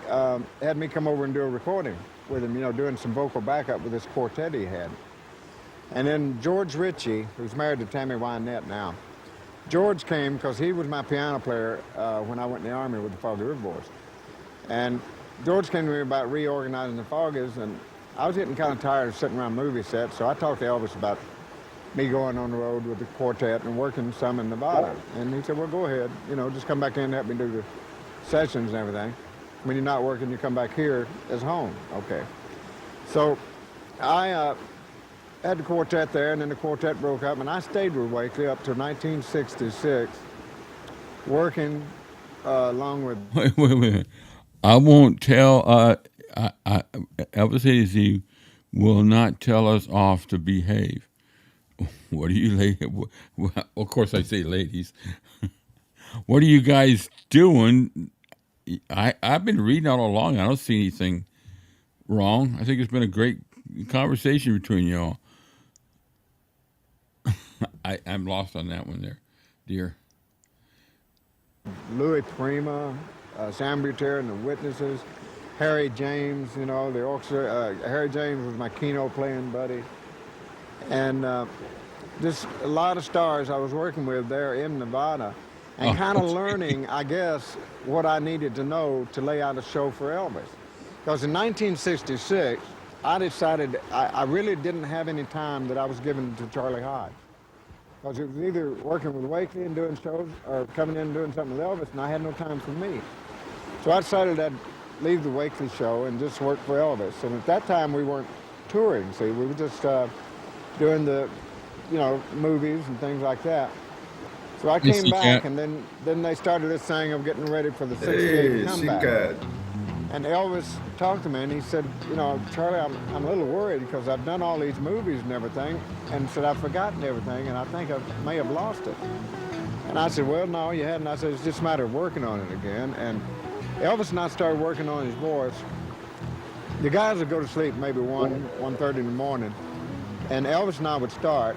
had me come over and do a recording with him, you know, doing some vocal backup with this quartet he had. And then George Ritchie, who's married to Tammy Wynette now, George came because he was my piano player when I went in the Army with the Fog River Boys. And George came to me about reorganizing the Foggies, and I was getting kind of tired of sitting around movie sets, so I talked to Elvis about me going on the road with the quartet and working some in Nevada. And he said, well, go ahead, you know, just come back in and help me do the sessions and everything. When you're not working, you come back here as home. Okay. So I had the quartet there, and then the quartet broke up, and I stayed with Wakely up to 1966, working along with... Wait. I won't tell, Elvis-A-Z will not tell us off to behave. What are you ladies? Well, of course I say ladies. What are you guys doing? I've been reading all along. I don't see anything wrong. I think it's been a great conversation between y'all. I'm lost on that one there, dear. Louis Prima, Sam Butera and the Witnesses, Harry James, you know, the orchestra. Harry James was my keyno playing buddy. And just a lot of stars I was working with there in Nevada, and kind of learning, I guess, what I needed to know to lay out a show for Elvis. Because in 1966, I decided I really didn't have any time that I was giving to Charlie Hodge. Because it was either working with Wakely and doing shows or coming in and doing something with Elvis, and I had no time for me. So I decided I'd leave the Wakely show and just work for Elvis. And at that time, we weren't touring, see, we were just doing the, you know, movies and things like that. So I came back, and then they started this thing of getting ready for the 68 comeback. And Elvis talked to me, and he said, you know, Charlie, I'm a little worried because I've done all these movies and everything, and said I've forgotten everything, and I think I may have lost it. And I said, well, no, you hadn't. I said, it's just a matter of working on it again. And Elvis and I started working on his voice. The guys would go to sleep maybe 1:30 in the morning, and Elvis and I would start,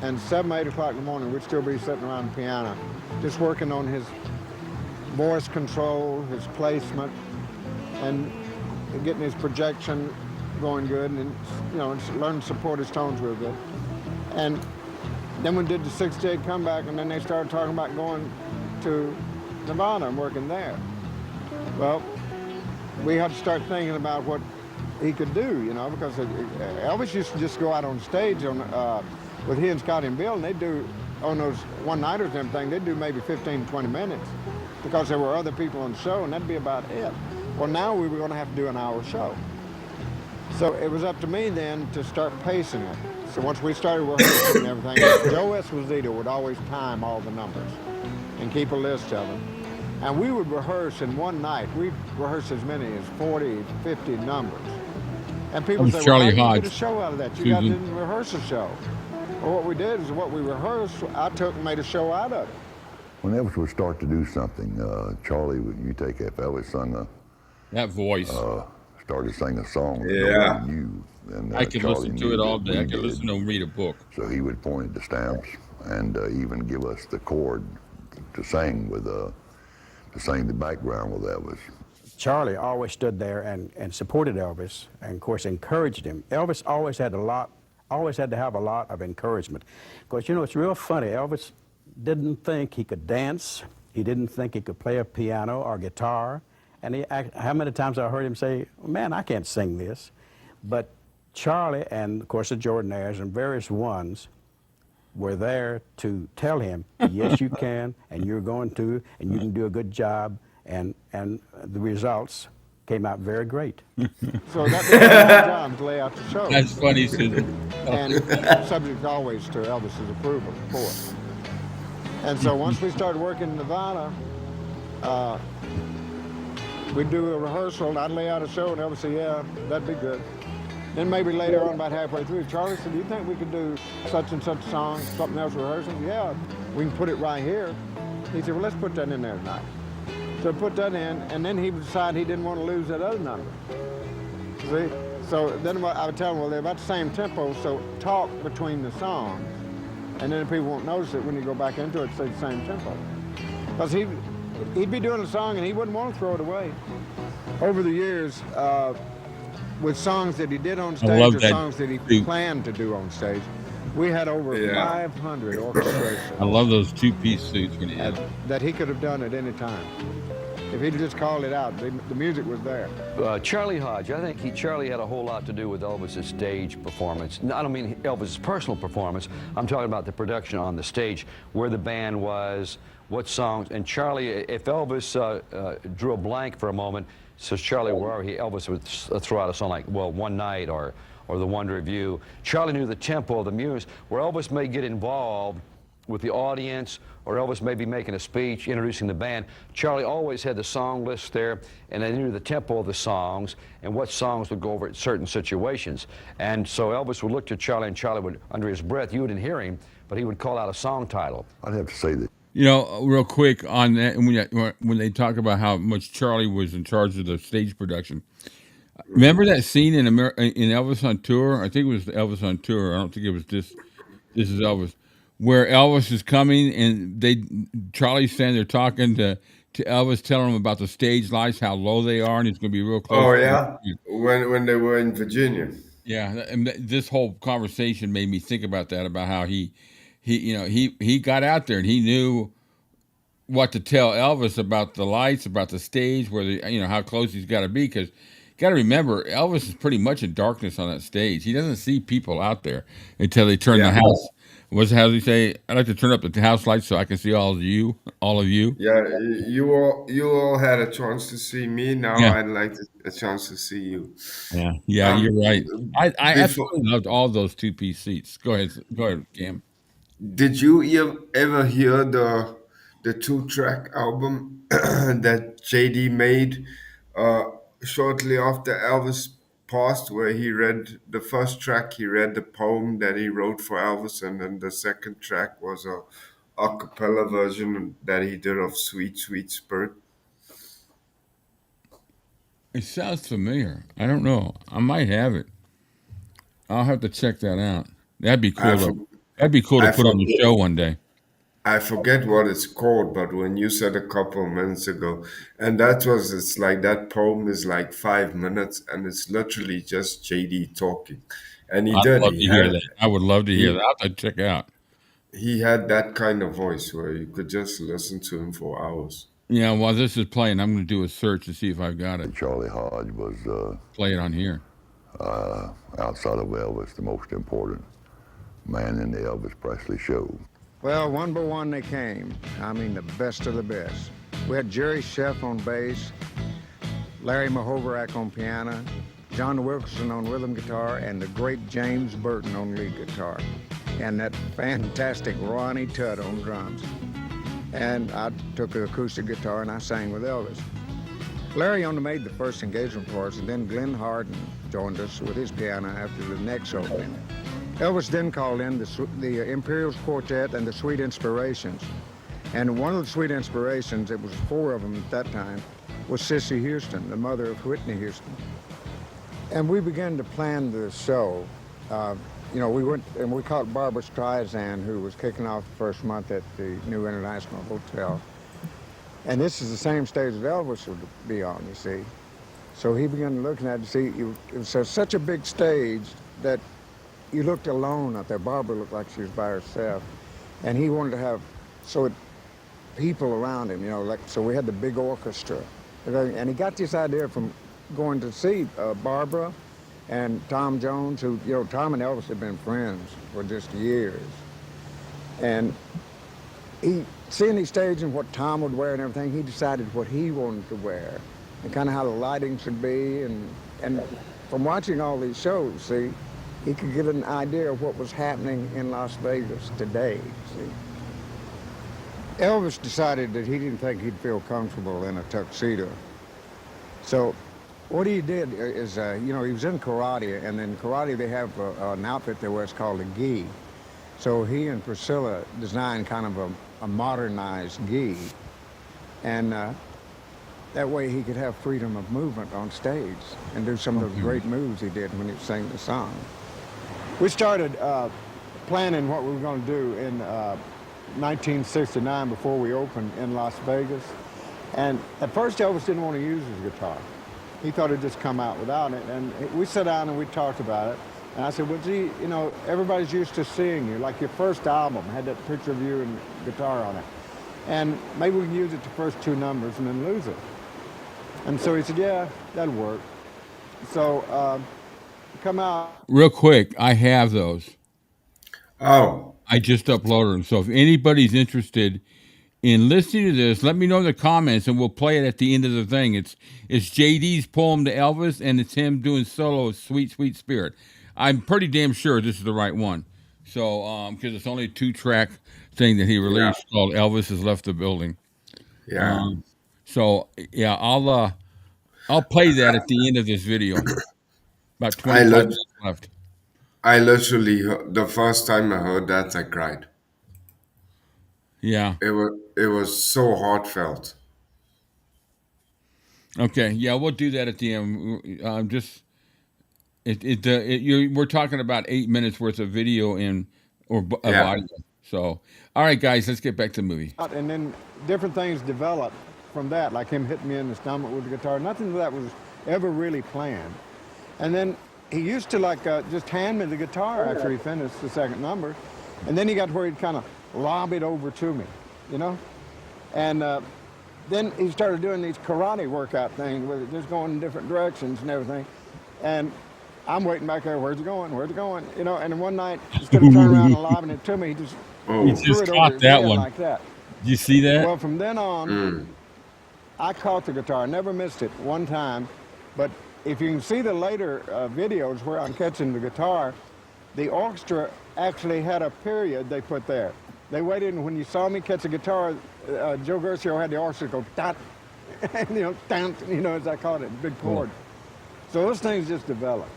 and 7, 8 o'clock in the morning, we'd still be sitting around the piano, just working on his voice control, his placement, and getting his projection going good, and you know, learning to support his tones real good. And then we did the 68 comeback, and then they started talking about going to Nevada and working there. Well, we had to start thinking about what he could do, you know, because Elvis used to just go out on stage on, with he and Scotty and Bill, and they'd do, on those one-nighters and everything, they'd do maybe 15, 20 minutes because there were other people on the show, and that'd be about it. Well, now we were going to have to do an hour show. So it was up to me then to start pacing it. So once we started rehearsing and everything, Joe Esposito would always time all the numbers and keep a list of them. And we would rehearse in one night. We'd rehearse as many as 40, 50 numbers. And people say, well, how did you get a show out of that? You guys didn't rehearse a show. Well, what we did is what we rehearsed, I took and made a show out of it. When Elvis would start to do something, Charlie, you take if Elvis sung that voice. Started singing a song that nobody knew. And, I could Charlie listen to it all day. I could listen to him read a book. So he would point at the stamps and even give us the chord to sing with, to sing the background with Elvis. Charlie always stood there and supported Elvis, and of course encouraged him. Elvis always had to have a lot of encouragement. Because, you know, it's real funny. Elvis didn't think he could dance. He didn't think he could play a piano or guitar. And how many times I heard him say, man, I can't sing this. But Charlie and, of course, the Jordanaires and various ones were there to tell him, yes, you can, and you're going to, and you can do a good job, and the results came out very great. So that was my job to lay out the show. That's funny, Susan. And subject always to Elvis's approval, of course. And so once we started working in Nevada, we'd do a rehearsal, and I'd lay out a show, and Elvis would say, yeah, that'd be good. Then maybe later on, about halfway through, Charlie said, do you think we could do such and such song, something else rehearsal? Yeah, we can put it right here. He said, well, let's put that in there tonight. So put that in, and then he decided he didn't want to lose that other number. See? So then I would tell him, well, they're about the same tempo, so talk between the songs. And then people won't notice it when you go back into it, say the same tempo. Because he'd be doing a song and he wouldn't want to throw it away. Over the years, with songs that he did on stage or songs that he planned to do on stage, we had over 500 orchestrations. I love those two-piece suits when he had that he could have done at any time. If he'd just called it out, the music was there. Charlie Hodge, I think Charlie had a whole lot to do with Elvis's stage performance. I don't mean Elvis's personal performance. I'm talking about the production on the stage, where the band was, what songs. And Charlie, if Elvis drew a blank for a moment, says, Charlie, where are he? Elvis would throw out a song like, well, One Night or The Wonder of You. Charlie knew the tempo of the music, where Elvis may get involved with the audience, or Elvis may be making a speech, introducing the band. Charlie always had the song list there, and they knew the tempo of the songs and what songs would go over at certain situations. And so Elvis would look to Charlie, and Charlie would, under his breath, you wouldn't hear him, but he would call out a song title. I'd have to say that. You know, real quick on that, when they talk about how much Charlie was in charge of the stage production, remember that scene in Elvis on Tour? I think it was Elvis on Tour. I don't think it was This Is Elvis, where Elvis is coming and Charlie's standing there talking to Elvis, telling him about the stage lights, how low they are, and it's going to be real close. Oh yeah, when they were in Virginia. Yeah, and this whole conversation made me think about that, about how he got out there and he knew what to tell Elvis about the lights, about the stage, where how close he's got to be, because you got to remember Elvis is pretty much in darkness on that stage. He doesn't see people out there until they turn the house. How does he say? I'd like to turn up the house lights so I can see all of you. Yeah, you all had a chance to see me. Now I'd like a chance to see you. Yeah, you're right. I absolutely loved all those two-piece seats. Go ahead, Cam. Did you ever hear the 2-track album that JD made shortly after Elvis passed, where he read the first track, he read the poem that he wrote for Elvis, and then the second track was a cappella version that he did of Sweet Sweet Spirit? It sounds familiar. I don't know. I might have it. I'll have to check that out. That'd be cool. That'd be cool to put on the show one day. I forget what it's called, but when you said a couple of minutes ago, and it's like that poem is like 5 minutes, and it's literally just JD talking. And I'd love to hear that. I would love to hear that. I'll have to check out. He had that kind of voice where you could just listen to him for hours. Yeah, while this is playing, I'm going to do a search to see if I've got it. Charlie Hodge was play it on here. Outside of Elvis, the most important man in the Elvis Presley show. Well, one by one they came. I mean, the best of the best. We had Jerry Sheff on bass, Larry Mahoverak on piano, John Wilkerson on rhythm guitar, and the great James Burton on lead guitar, and that fantastic Ronnie Tutt on drums. And I took an acoustic guitar and I sang with Elvis. Larry only made the first engagement for us, and then Glenn Hardin joined us with his piano after the next opening. Elvis then called in the Imperials Quartet and the Sweet Inspirations. And one of the Sweet Inspirations, it was 4 of them at that time, was Cissy Houston, the mother of Whitney Houston. And we began to plan the show. We went and we caught Barbara Streisand, who was kicking off the first month at the New International Hotel. And this is the same stage that Elvis would be on, you see. So he began looking at it to see, it was such a big stage that you looked alone out there. Barbara looked like she was by herself. And he wanted to have people around him, so we had the big orchestra. And he got this idea from going to see Barbara and Tom Jones, who, Tom and Elvis had been friends for just years. And seeing the stage and what Tom would wear and everything, he decided what he wanted to wear and kind of how the lighting should be. And from watching all these shows, see, he could get an idea of what was happening in Las Vegas today, see. Elvis decided that he didn't think he'd feel comfortable in a tuxedo. So What he did is, you know, he was in karate, and in karate they have an outfit there where it's called a gi. So he and Priscilla designed kind of a modernized gi, and that way he could have freedom of movement on stage and do some of those great moves he did when he sang the song. We started planning what we were going to do in 1969 before we opened in Las Vegas. And at first Elvis didn't want to use his guitar. He thought it'd just come out without it. And we sat down and we talked about it. And I said, well, gee, you know, everybody's used to seeing you. Like your first album had that picture of you and guitar on it. And maybe we can use it the first 2 numbers and then lose it. And so he said, yeah, that'll work. So come out. Real quick, I have those. Oh, I just uploaded them. So if anybody's interested in listening to this, let me know in the comments, and we'll play it at the end of the thing. It's JD's poem to Elvis, and it's him doing solo "Sweet Sweet Spirit." I'm pretty damn sure this is the right one. So because it's only a 2-track thing that he released called "Elvis Has Left the Building." yeah. So yeah, I'll play that at the end of this video. About 25 minutes left. I literally, the first time I heard that, I cried. Yeah. It was so heartfelt. Okay. Yeah, we'll do that at the end. We're talking about 8 minutes worth of video of audio. So, all right, guys, let's get back to the movie. And then different things developed from that, like him hitting me in the stomach with the guitar. Nothing of that was ever really planned. And then he used to just hand me the guitar after he finished the second number. And then he got to where he'd kind of lob it over to me, you know? And then he started doing these karate workout things with it, just going in different directions and everything. And I'm waiting back there, where's it going, where's it going? You know, and then one night, instead of turning around and lobbing it to me, he just threw it over his head like that. Did you see that? Well, from then on, I caught the guitar. I never missed it one time. But if you can see the later videos where I'm catching the guitar, the orchestra actually had a period they put there. They waited, and when you saw me catch the guitar, Joe Gercio had the orchestra go, dot, and, you know, dun, you know, as I called it, big chord. So those things just developed.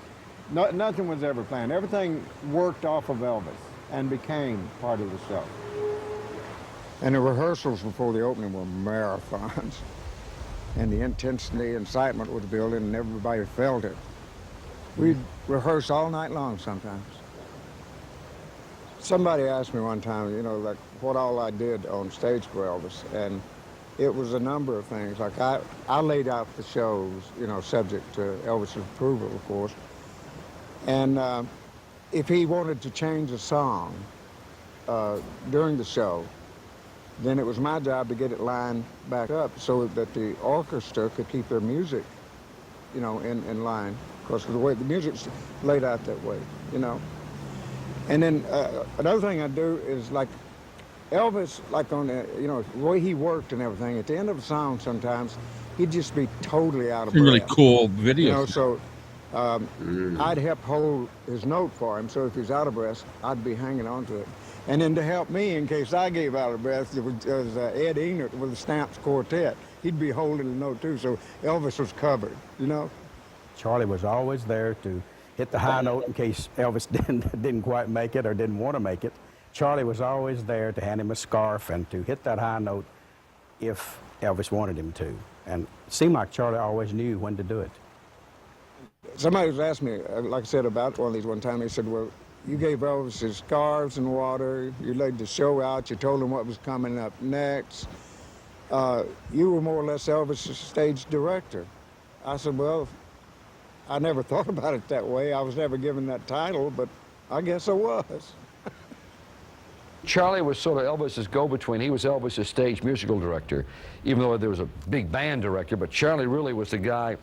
Nothing was ever planned. Everything worked off of Elvis and became part of the show. And the rehearsals before the opening were marathons. And the intensity and excitement was building, and everybody felt it. We'd rehearse all night long sometimes. Somebody asked me one time, you know, like what all I did on stage for Elvis, and it was a number of things. Like I laid out the shows, you know, subject to Elvis's approval, of course. And if he wanted to change a song during the show, then it was my job to get it lined back up so that the orchestra could keep their music, you know, in line. Because the way the music's laid out that way, you know. And then another thing I do is like Elvis, like on the, you know, the way he worked and everything, at the end of a song sometimes, he'd just be totally out of breath. Really cool video. You know, so I'd help hold his note for him, so if he's out of breath, I'd be hanging on to it. And then to help me, in case I gave out of breath, it was Ed Enert with the Stamps Quartet. He'd be holding the note too, so Elvis was covered, you know? Charlie was always there to hit the high note in case Elvis didn't quite make it or didn't want to make it. Charlie was always there to hand him a scarf and to hit that high note if Elvis wanted him to. And it seemed like Charlie always knew when to do it. Somebody was asking me, like I said, about one of these one time. He said, well, you gave Elvis his scarves and water. You laid the show out. You told him what was coming up next. You were more or less Elvis's stage director. I said, well, I never thought about it that way. I was never given that title, but I guess I was. Charlie was sort of Elvis's go-between. He was Elvis's stage musical director, even though there was a big band director, but Charlie really was the guy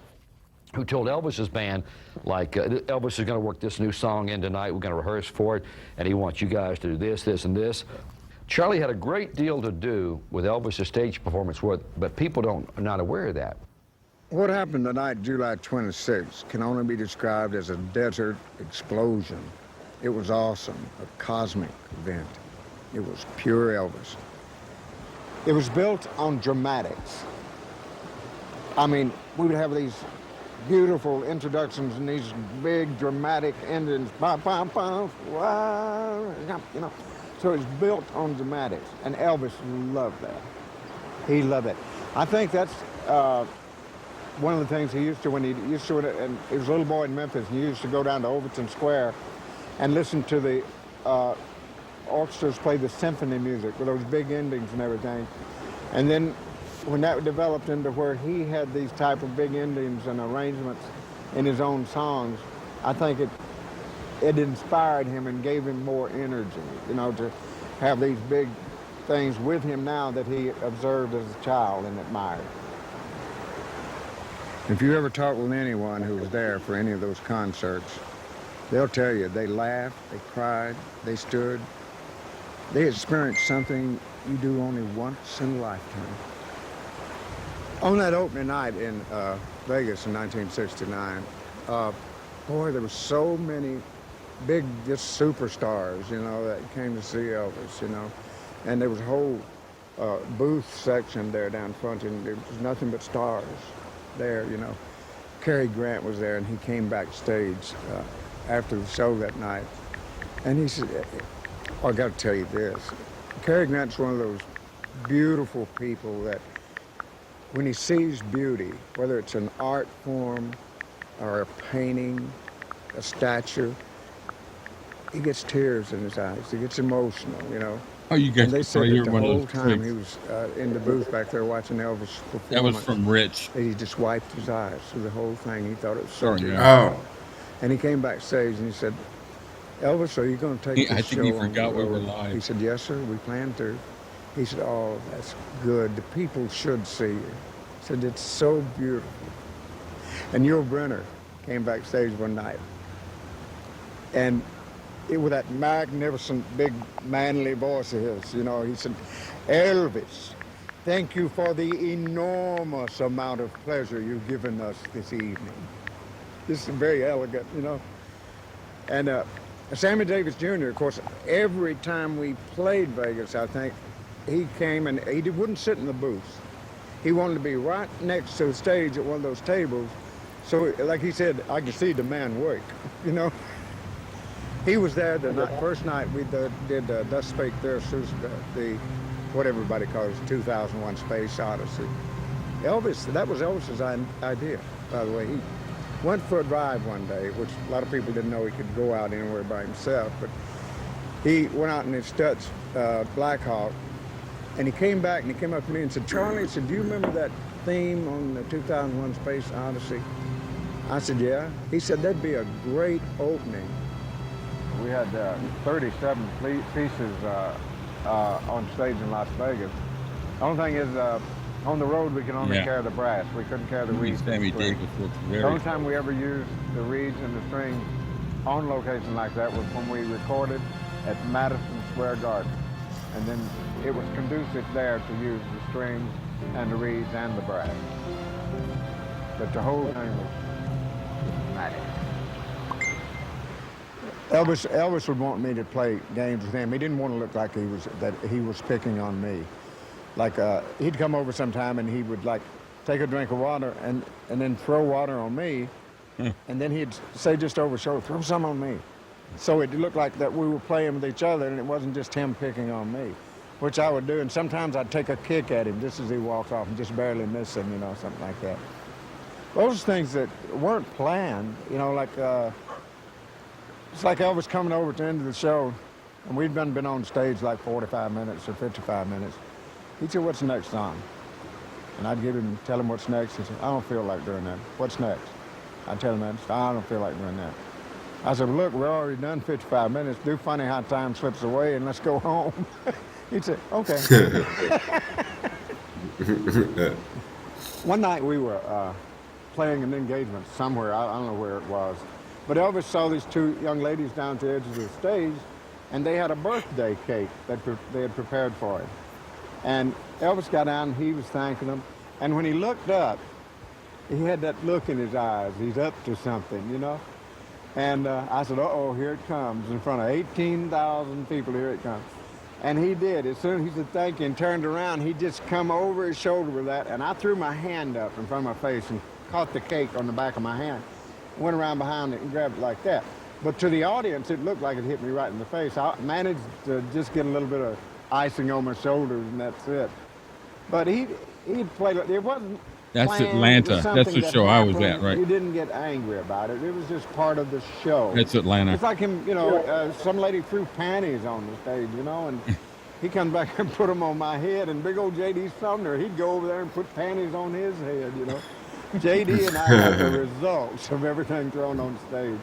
who told Elvis's band, like, Elvis is going to work this new song in tonight, we're going to rehearse for it, and he wants you guys to do this, this, and this. Charlie had a great deal to do with Elvis's stage performance, but people are not aware of that. What happened tonight, July 26th, can only be described as a desert explosion. It was awesome, a cosmic event. It was pure Elvis. It was built on dramatics. I mean, we would have these beautiful introductions and these big dramatic endings. Bum, bum, bum, wah, you know. So it's built on dramatics, and Elvis loved that. He loved it. I think that's one of the things he used to when he used to, and he was a little boy in Memphis, and he used to go down to Overton Square and listen to the orchestras play the symphony music with those big endings and everything. And then when that developed into where he had these type of big endings and arrangements in his own songs, I think it inspired him and gave him more energy, you know, to have these big things with him now that he observed as a child and admired. If you ever talk with anyone who was there for any of those concerts, they'll tell you they laughed, they cried, they stood. They experienced something you do only once in a lifetime. On that opening night in Vegas in 1969, boy, there were so many big just superstars, you know, that came to see Elvis, you know. And there was a whole booth section there down front, and there was nothing but stars there, you know. Cary Grant was there, and he came backstage after the show that night. And he said, oh, I got to tell you this. Cary Grant's one of those beautiful people that when he sees beauty, whether it's an art form or a painting, a statue, he gets tears in his eyes. He gets emotional, you know. Oh, you guys and they said that the one whole of those time clips. he was in the booth back there watching Elvis perform. That was from Rich. He just wiped his eyes through the whole thing. He thought it was so beautiful. Yeah. Oh. And he came backstage and he said, Elvis, are you going to take I this think show he on forgot the we were road? live. He said, yes, sir, we plan to. He said, oh, that's good. The people should see you. He said, it's so beautiful. And Yul Brynner came backstage one night. And with that magnificent, big, manly voice of his, you know, he said, Elvis, thank you for the enormous amount of pleasure you've given us this evening. This is very elegant, you know. And Sammy Davis Jr., of course, every time we played Vegas, I think, he came and he wouldn't sit in the booth. He wanted to be right next to the stage at one of those tables. So, like he said, I could see the man work, you know. He was there the first night we did Thus Spake Zarathustra, the what everybody calls 2001 Space Odyssey. Elvis, that was Elvis's idea, by the way. He went for a drive one day, which a lot of people didn't know he could go out anywhere by himself, but he went out in his Stutz Blackhawk, and he came back and he came up to me and said, Charlie, he said, do you remember that theme on the 2001 Space Odyssey? I said, yeah. He said, that'd be a great opening. We had 37 pieces on stage in Las Vegas. The only thing is, on the road, we can only carry the brass. We couldn't carry the reeds. The only time we ever used the reeds and the strings on location like that was when we recorded at Madison Square Garden. And then it was conducive there to use the strings and the reeds and the brass. But the whole thing was dramatic. Elvis would want me to play games with him. He didn't want to look like he was picking on me. Like he'd come over sometime and he would like take a drink of water and then throw water on me, and then he'd say just over his shoulder, throw some on me. So it looked like that we were playing with each other and it wasn't just him picking on me, which I would do. And sometimes I'd take a kick at him just as he walked off and just barely miss him, you know, something like that. Those things that weren't planned, you know, like it's like Elvis coming over at the end of the show, and we'd been on stage like 45 minutes or 55 minutes. He'd say, what's the next song? And I'd tell him what's next. He'd say, I don't feel like doing that. What's next? I'd tell him that. I don't feel like doing that. I said, look, we're already done 55 minutes. Do funny how time slips away, and let's go home. He'd say, okay. One night we were playing an engagement somewhere. I don't know where it was. But Elvis saw these two young ladies down at the edge of the stage, and they had a birthday cake that they had prepared for him. And Elvis got down, and he was thanking them. And when he looked up, he had that look in his eyes. He's up to something, you know? And I said, uh-oh, here it comes. In front of 18,000 people, here it comes. And he did. As soon as he said thank you and turned around, he just come over his shoulder with that. And I threw my hand up in front of my face and caught the cake on the back of my hand, went around behind it and grabbed it like that. But to the audience, it looked like it hit me right in the face. I managed to just get a little bit of icing on my shoulders, and that's it. But he'd played, it wasn't That's planned. Atlanta. It was That's the something that show I was happened. at, right? You didn't get angry about it. It was just part of the show. That's Atlanta. It's like him, you know, some lady threw panties on the stage, you know, and he comes back and put them on my head, and big old J.D. Sumner, he'd go over there and put panties on his head, you know. J.D. and I had the results of everything thrown on stage.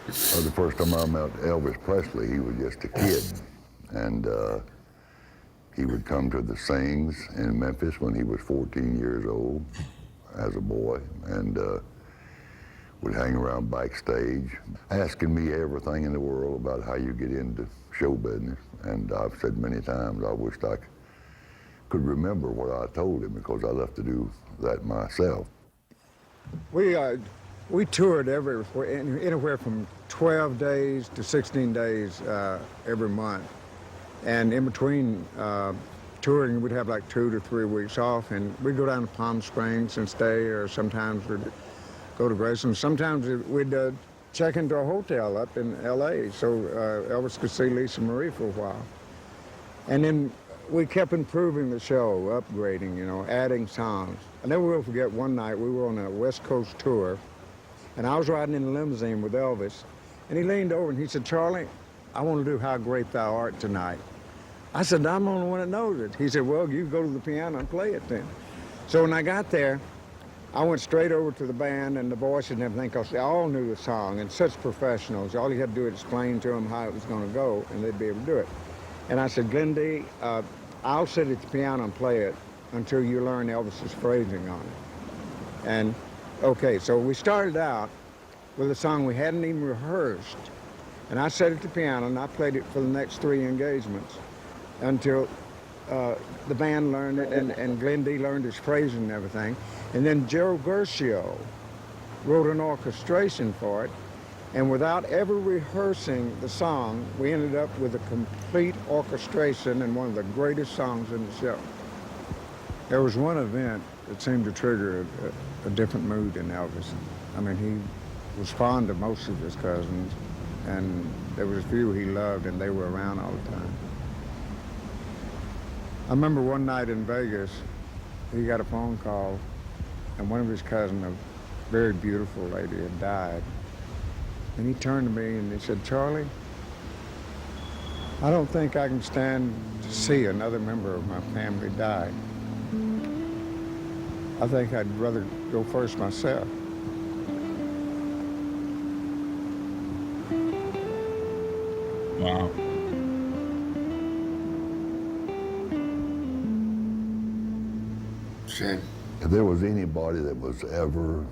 The first time I met Elvis Presley, he was just a kid. And he would come to the Sings in Memphis when he was 14 years old as a boy, and would hang around backstage, asking me everything in the world about how you get into show business. And I've said many times, I wished I could remember what I told him, because I left to do that myself. We toured anywhere from 12 days to 16 days every month. And in between touring, we'd have like 2 to 3 weeks off, and we'd go down to Palm Springs and stay, or sometimes we'd go to Graceland. Sometimes we'd check into a hotel up in L.A. so Elvis could see Lisa Marie for a while. And then we kept improving the show, upgrading, you know, adding songs. I never will forget one night we were on a West Coast tour, and I was riding in a limousine with Elvis, and he leaned over and he said, "Charlie, I want to do How Great Thou Art tonight." I said, "I'm the only one that knows it." He said, "Well, you go to the piano and play it then." So when I got there, I went straight over to the band and the voices and everything, because they all knew the song, and such professionals. All you had to do is explain to them how it was going to go, and they'd be able to do it. And I said, "Glendy, I'll sit at the piano and play it until you learn Elvis's phrasing on it." And okay, so we started out with a song we hadn't even rehearsed. And I sat at the piano and I played it for the next 3 engagements until the band learned it, and Glenn D learned his phrasing and everything. And then Gerald Gershio wrote an orchestration for it. And without ever rehearsing the song, we ended up with a complete orchestration and one of the greatest songs in the show. There was one event that seemed to trigger a different mood in Elvis. I mean, he was fond of most of his cousins, and there was a few he loved, and they were around all the time. I remember one night in Vegas, he got a phone call, and one of his cousins, a very beautiful lady, had died. And he turned to me and he said, "Charlie, I don't think I can stand to see another member of my family die. I think I'd rather go first myself." Wow. Shame. If there was anybody that was ever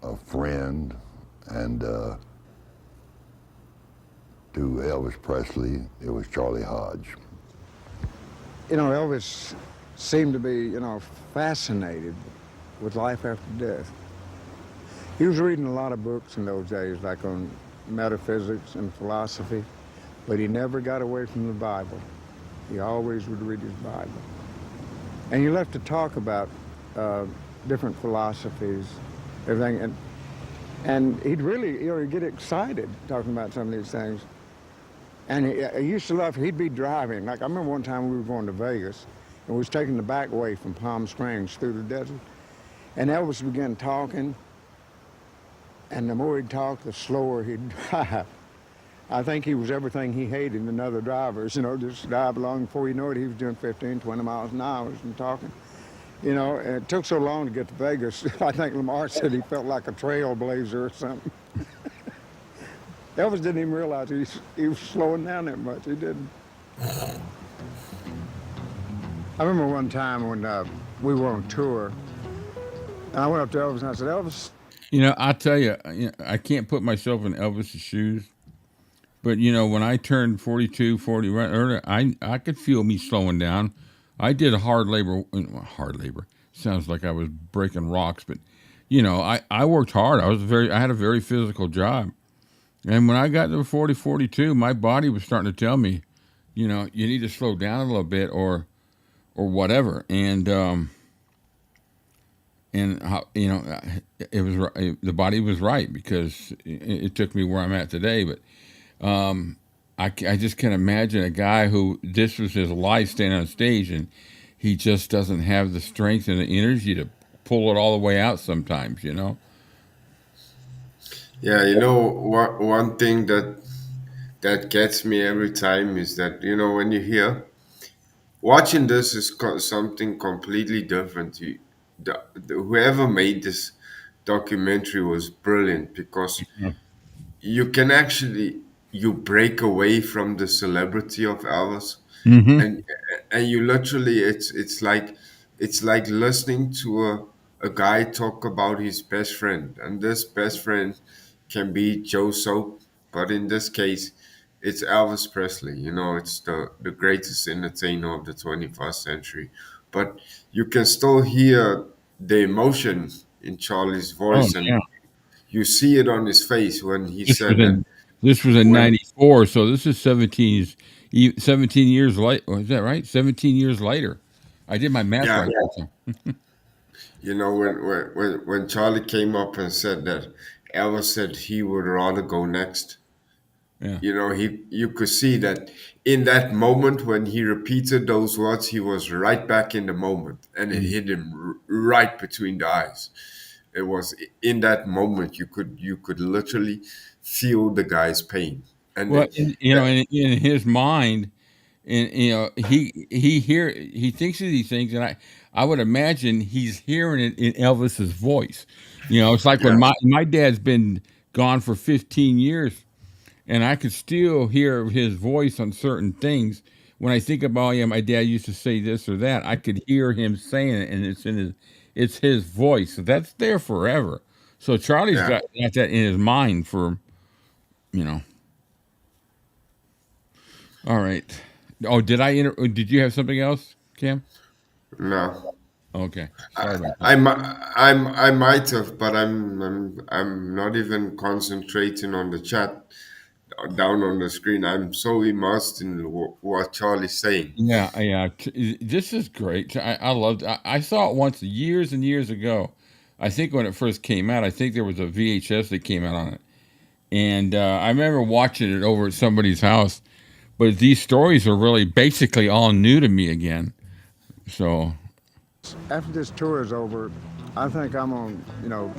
a friend and to Elvis Presley, it was Charlie Hodge. You know, Elvis seemed to be, you know, fascinated with life after death. He was reading a lot of books in those days, like on metaphysics and philosophy, but he never got away from the Bible. He always would read his Bible. And you left to talk about different philosophies, everything, and he'd really, you know, he'd get excited talking about some of these things. And he used to love, he'd be driving. Like, I remember one time we were going to Vegas, and we was taking the back way from Palm Springs through the desert, and Elvis began talking, and the more he'd talk, the slower he'd drive. I think he was everything he hated in other drivers, you know, just drive along. Before you know it, he was doing 15, 20 miles an hour and talking. You know, and it took so long to get to Vegas, I think Lamar said he felt like a trailblazer or something. Elvis didn't even realize he was slowing down that much. He didn't. I remember one time when we were on tour, and I went up to Elvis and I said, "Elvis." You know, I tell you, I can't put myself in Elvis's shoes. But, you know, when I turned 42, 40, right earlier, I could feel me slowing down. I did hard labor. Sounds like I was breaking rocks, but, you know, I worked hard. I had a very physical job. And when I got to 40, 42, my body was starting to tell me, you know, you need to slow down a little bit or whatever. And and how it was the body was right because it took me where I'm at today. But I just can't imagine a guy who this was his life standing on stage and he just doesn't have the strength and the energy to pull it all the way out sometimes, Yeah, one thing that gets me every time is that when you hear watching this is something completely different. Whoever made this documentary was brilliant because you can actually you break away from the celebrity of Elvis, Mm-hmm. and you literally it's like listening to a guy talk about his best friend, and this best friend can be Joe Soap, but in this case it's Elvis Presley. It's the greatest entertainer of the 21st century, but you can still hear the emotion in Charlie's Oh voice, and yeah. you see it on his face when he This was said that in this was in when '94, so this is 17 years late. Is that right? 17 years later. I did my math yeah right. when Charlie came up and said that Elvis said he would rather go next. Yeah. You could see that in that moment when he repeated those words, he was right back in the moment, and it hit him right between the eyes. It was in that moment you could literally feel the guy's pain, and Well, that, in his mind, and he thinks of these things, and I would imagine he's hearing it in Elvis's voice. It's like when yeah, my dad's been gone for 15 years, and I could still hear his voice on certain things. When I think about, yeah, my dad used to say this or that, I could hear him saying it, and it's his voice. So that's there forever. So Charlie's yeah. got that in his mind for, you know. All right. Oh, did you have something else, Cam? No, Okay. Sorry about that. I might have, but I'm not even concentrating on the chat down on the screen. I'm so immersed in what Charlie's saying. Yeah, yeah. This is great. I loved. I saw it once years and years ago. I think when it first came out, I think there was a VHS that came out on it, and I remember watching it over at somebody's house. But these stories are really basically all new to me again. So After this tour is over, I think I'm going to,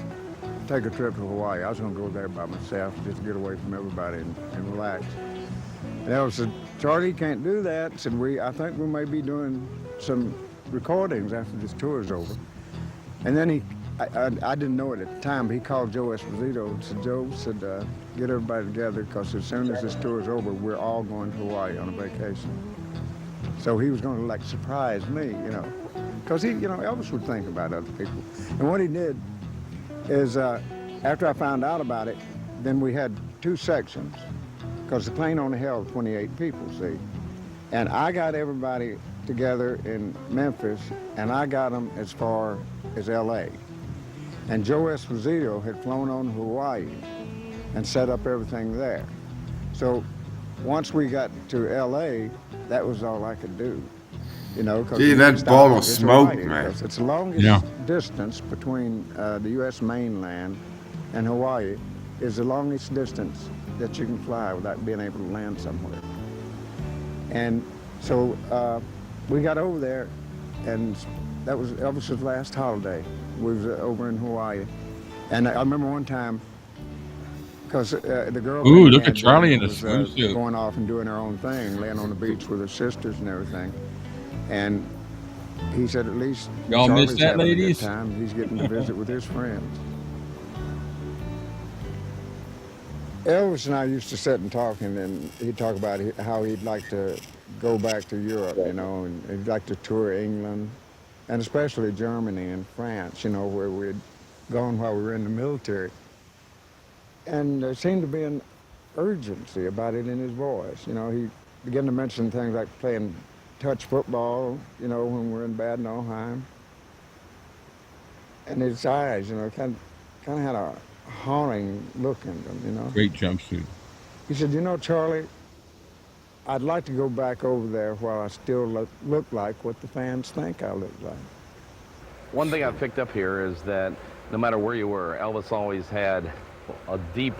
take a trip to Hawaii. I was going to go there by myself just to get away from everybody and relax. And Elvis said, Charlie, you can't do that. Said, I think we may be doing some recordings after this tour is over. And then I didn't know it at the time, but he called Joe Esposito and said, Joe, get everybody together because as soon as this tour is over, we're all going to Hawaii on a vacation. So he was going to surprise me, because Elvis would think about other people. And what he did is after I found out about it, then we had two sections because the plane only held 28 people, see. And I got everybody together in Memphis, and I got them as far as L.A. And Joe Esposito had flown on Hawaii and set up everything there. So once we got to L.A., that was all I could do. Gee, that ball of smoke, man. It's the longest distance between the U.S. mainland and Hawaii is the longest distance that you can fly without being able to land somewhere. And so we got over there, and that was Elvis's last holiday. We was over in Hawaii. And I remember one time, because the girl look at Charlie in a was swimsuit. going off and doing her own thing, laying on the beach with her sisters and everything. And he said, at least Y'all Charlie's miss that, having ladies? a good time. He's getting to visit with his friends. Elvis and I used to sit and talk, and he'd talk about how he'd like to go back to Europe, and he'd like to tour England, and especially Germany and France, where we'd gone while we were in the military. And there seemed to be an urgency about it in his voice. He began to mention things like playing touch football, when we're in Bad Nauheim. And his eyes, kind of had a haunting look in them, Great jumpsuit. He said, Charlie, I'd like to go back over there while I still look like what the fans think I look like. One thing I've picked up here is that no matter where you were, Elvis always had a deep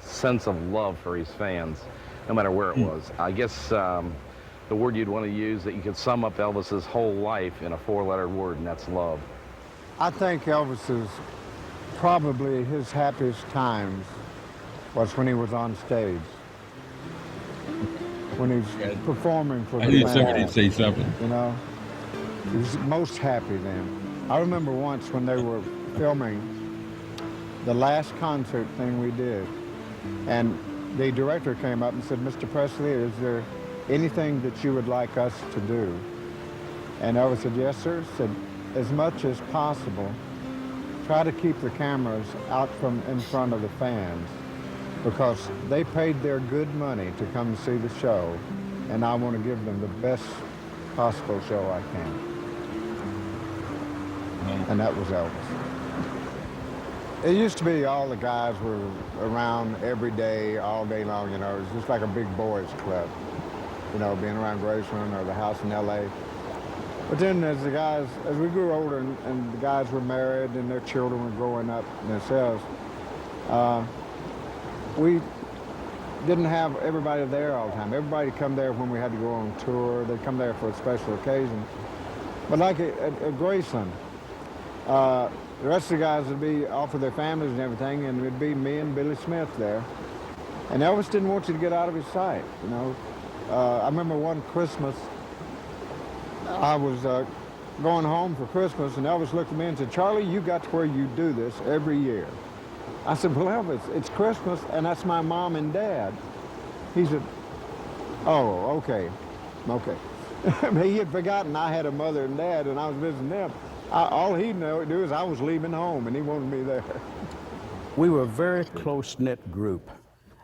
sense of love for his fans, no matter where it was. I guess the word you'd want to use that you could sum up Elvis's whole life in a 4-letter word, and that's love. I think Elvis's, probably his happiest times was when he was on stage. When he was performing for the I need somebody to fans, say something. you know? He was most happy then. I remember once when they were filming the last concert thing we did, and the director came up and said, "Mr. Presley, is there anything that you would like us to do?" And Elvis said, "Yes, sir." Said, "As much as possible, try to keep the cameras out from in front of the fans, because they paid their good money to come see the show, and I want to give them the best possible show I can." And that was Elvis. It used to be all the guys were around every day, all day long, you know. It was just like a big boys club, you know, being around Graceland or the house in L.A. But then as we grew older and the guys were married and their children were growing up themselves, we didn't have everybody there all the time. Everybody come there when we had to go on tour. They'd come there for a special occasion. But like at Graceland, the rest of the guys would be off with their families and everything, and it'd be me and Billy Smith there. And Elvis didn't want you to get out of his sight, you know. I remember one Christmas, I was going home for Christmas, and Elvis looked at me and said, "Charlie, you got to where you do this every year." I said, "Well, Elvis, it's Christmas, and that's my mom and dad." He said, "Oh, okay, okay." He had forgotten I had a mother and dad, and I was visiting them. All he knew to do is I was leaving home, and he wanted me there. We were a very close-knit group.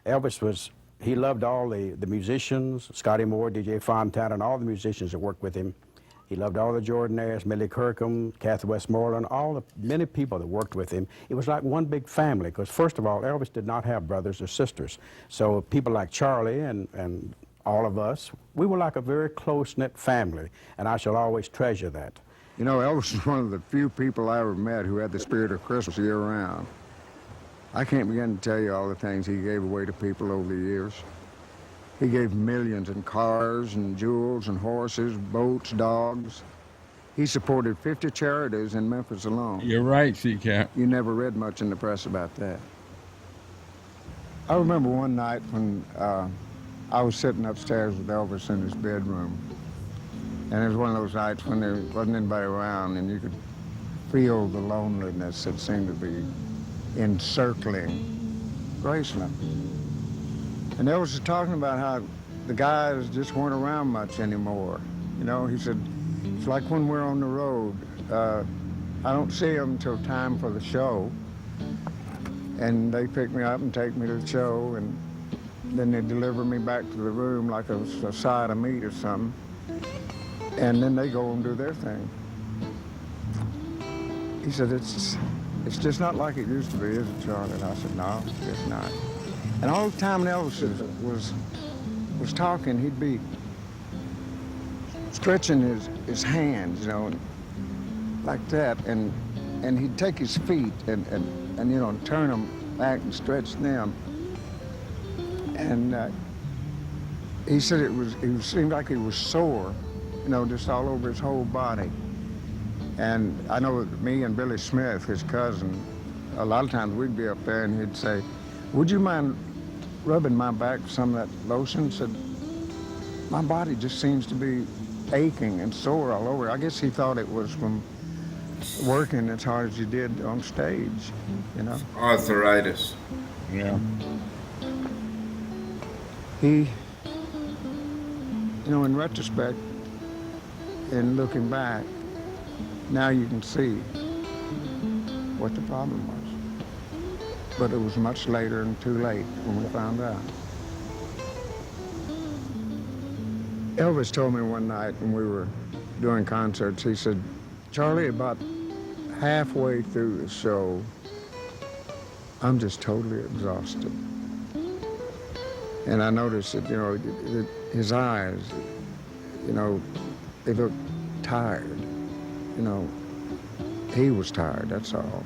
Elvis he loved all the musicians, Scotty Moore, DJ Fontana, and all the musicians that worked with him. He loved all the Jordanaires, Millie Kirkham, Kathy Westmoreland, all the many people that worked with him. It was like one big family, because first of all, Elvis did not have brothers or sisters. So people like Charlie and all of us, we were like a very close-knit family, and I shall always treasure that. You know, Elvis was one of the few people I ever met who had the spirit of Christmas year-round. I can't begin to tell you all the things he gave away to people over the years. He gave millions in cars and jewels and horses, boats, dogs. He supported 50 charities in Memphis alone. You're right, C-Cap. You never read much in the press about that. I remember one night when I was sitting upstairs with Elvis in his bedroom. And it was one of those nights when there wasn't anybody around, and you could feel the loneliness that seemed to be encircling Graceland. And Elvis was talking about how the guys just weren't around much anymore. You know, he said, it's like when we're on the road. I don't see them until time for the show. And they pick me up and take me to the show, and then they deliver me back to the room like it was a side of meat or something. And then they go and do their thing. He said, it's just not like it used to be, is it, Charlie? And I said, no, it's not. And all the time Elvis was talking, he'd be stretching his hands, you know, like that, and he'd take his feet and you know, turn them back and stretch them. And he said it seemed like he was sore, you know, just all over his whole body. And I know that me and Billy Smith, his cousin, a lot of times we'd be up there and he'd say, would you mind rubbing my back with some of that lotion? Said, my body just seems to be aching and sore all over. I guess he thought it was from working as hard as he did on stage, you know. Arthritis. Yeah. He, you know, in retrospect, and looking back, now you can see what the problem was. But it was much later and too late when we found out. Elvis told me one night when we were doing concerts, he said, Charlie, about halfway through the show, I'm just totally exhausted. And I noticed that, you know, his eyes, you know, they looked tired, you know. he was tired, that's all.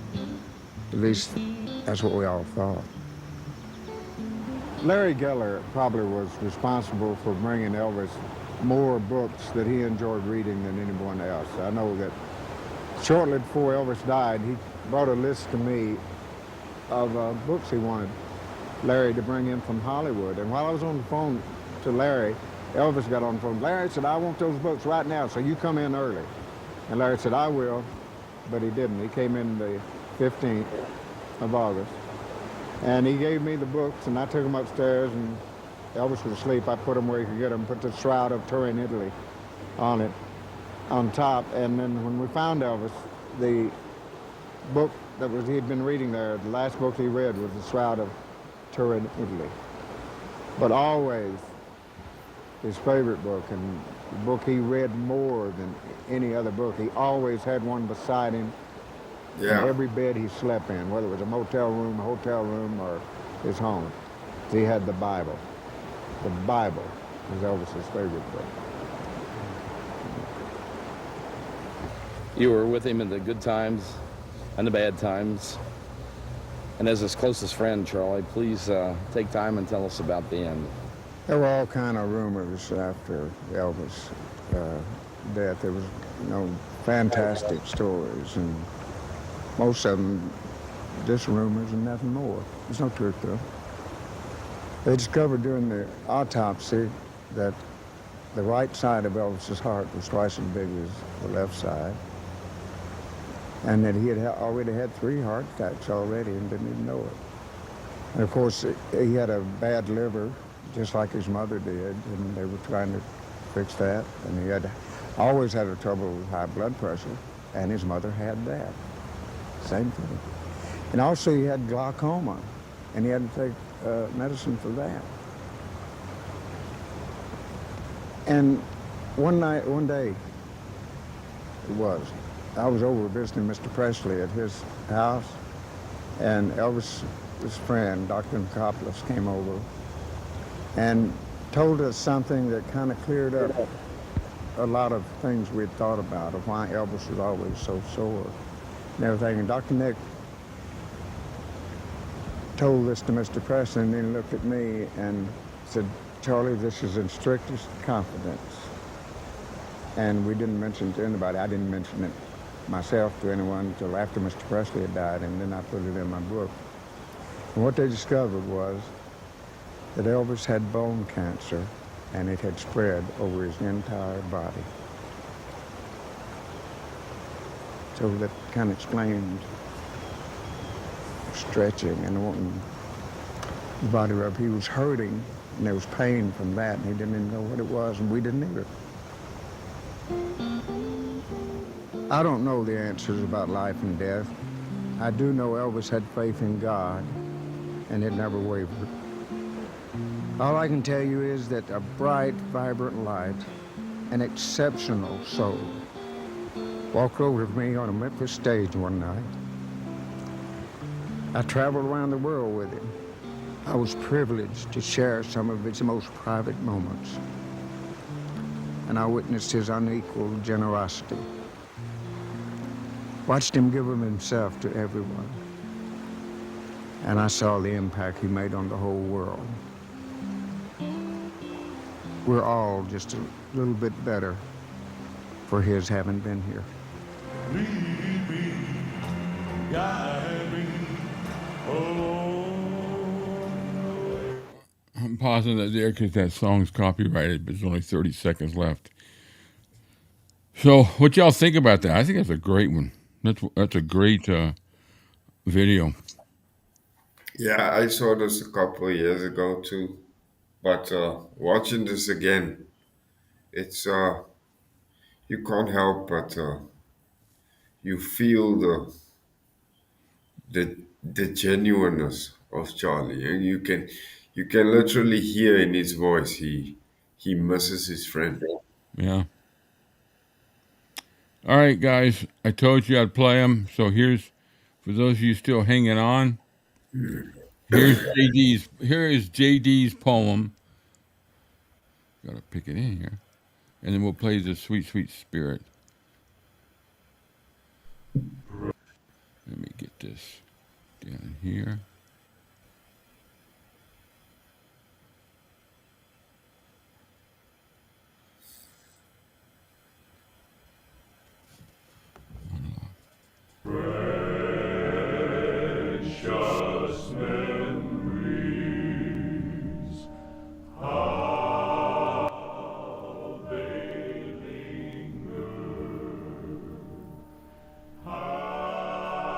At least that's what we all thought. Larry Geller probably was responsible for bringing Elvis more books that he enjoyed reading than anyone else. I know that shortly before Elvis died, he brought a list to me of books he wanted Larry to bring in from Hollywood. And while I was on the phone to Larry, Elvis got on the phone. Larry said, I want those books right now, so you come in early. And Larry said, I will, but he didn't. He came in the 15th of August. And he gave me the books, and I took them upstairs, and Elvis was asleep. I put them where he could get them, put the Shroud of Turin, Italy on it, on top. And then when we found Elvis, the book that he'd been reading there, the last book he read was the Shroud of Turin, Italy. But always his favorite book, and the book he read more than any other book, he always had one beside him in every bed he slept in, whether it was a motel room, a hotel room, or his home. He had the Bible. The Bible was Elvis's favorite book. You were with him in the good times and the bad times. And as his closest friend, Charlie, please take time and tell us about the end. There were all kind of rumors after Elvis' death. There was, fantastic stories, and most of them just rumors and nothing more. There's no truth to them. They discovered during the autopsy that the right side of Elvis's heart was twice as big as the left side, and that he had already had 3 heart attacks already and didn't even know it. And of course, he had a bad liver, just like his mother did, and they were trying to fix that. And he had always had a trouble with high blood pressure, and his mother had that. Same thing. And also he had glaucoma, and he had to take medicine for that. And one day, I was over visiting Mr. Presley at his house, and Elvis' friend, Dr. Nicopoulos, came over and told us something that kind of cleared up a lot of things we'd thought about, of why Elvis was always so sore and everything. And Dr. Nick told this to Mr. Presley, and then looked at me and said, Charlie, this is in strictest confidence. And we didn't mention it to anybody. I didn't mention it myself to anyone until after Mr. Presley had died, and then I put it in my book. And what they discovered was that Elvis had bone cancer, and it had spread over his entire body. So that kind of explained stretching and wanting the body rub. He was hurting, and there was pain from that, and he didn't even know what it was, and we didn't either. I don't know the answers about life and death. I do know Elvis had faith in God, and it never wavered. All I can tell you is that a bright, vibrant light, an exceptional soul, walked over with me on a Memphis stage one night. I traveled around the world with him. I was privileged to share some of his most private moments, and I witnessed his unequaled generosity. Watched him give of himself to everyone, and I saw the impact he made on the whole world. We're all just a little bit better for his having been here. Lead me, guide me, I'm pausing that there because that song's copyrighted, but there's only 30 seconds left. So, what y'all think about that? I think that's a great one. That's a great video. Yeah, I saw this a couple of years ago too, but watching this again, it's you can't help but you feel the genuineness of Charlie, and you can literally hear in his voice he misses his friend. Yeah. All right, guys. I told you I'd play them. So here's, for those of you still hanging on, here is JD's poem. Got to pick it in here. And then we'll play the Sweet, Sweet Spirit. Let me get this down here. Precious memories, how they linger.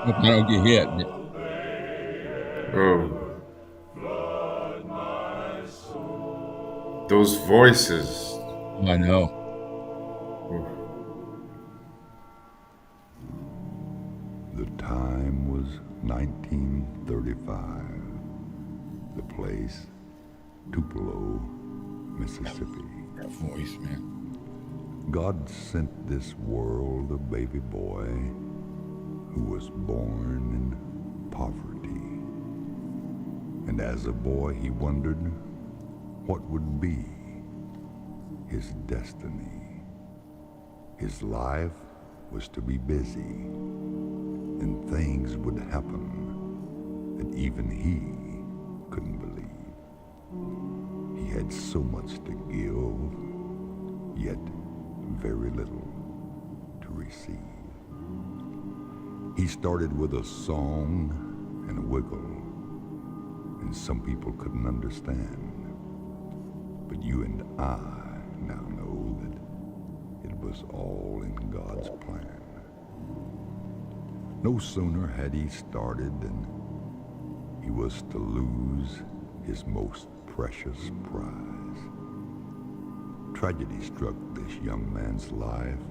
Hope I don't get hit. Oh. Those voices. I know. The time was 1935. The place, Tupelo, Mississippi. That voice, man. God sent this world a baby boy who was born in poverty. And as a boy, he wondered what would be his destiny. His life was to be busy, and things would happen that even he couldn't believe. He had so much to give, yet very little to receive. He started with a song and a wiggle, and some people couldn't understand. But you and I now know that it was all in God's plan. No sooner had he started than he was to lose his most precious prize. Tragedy struck this young man's life.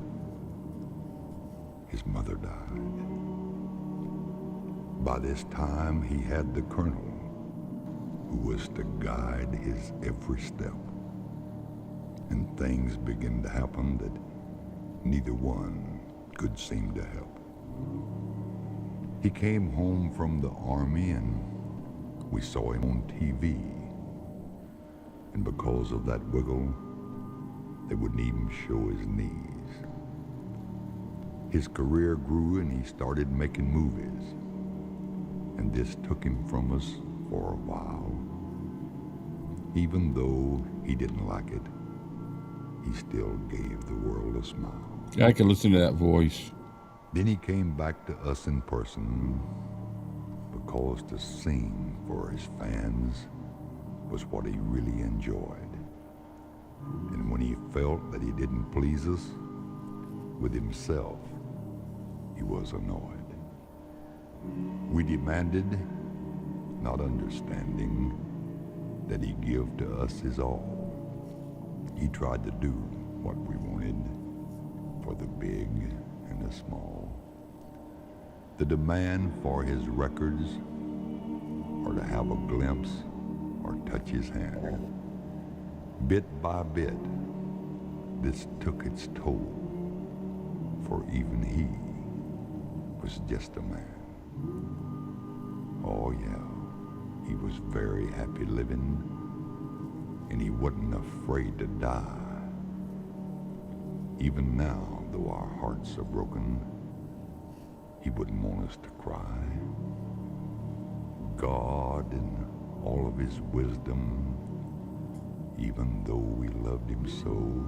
His mother died. By this time, he had the colonel who was to guide his every step. And things began to happen that neither one could seem to help. He came home from the army and we saw him on TV. And because of that wiggle, they wouldn't even show his knees. His career grew and he started making movies. And this took him from us for a while. Even though he didn't like it, he still gave the world a smile. I can listen to that voice. Then he came back to us in person because to sing for his fans was what he really enjoyed. And when he felt that he didn't please us with himself, he was annoyed. We demanded, not understanding, that he give to us his all. He tried to do what we wanted for the big and the small. The demand for his records, or to have a glimpse or touch his hand. Bit by bit, this took its toll, for even he was just a man. Oh yeah, he was very happy living, and he wasn't afraid to die. Even now, though our hearts are broken, he wouldn't want us to cry. God, in all of his wisdom, even though we loved him so,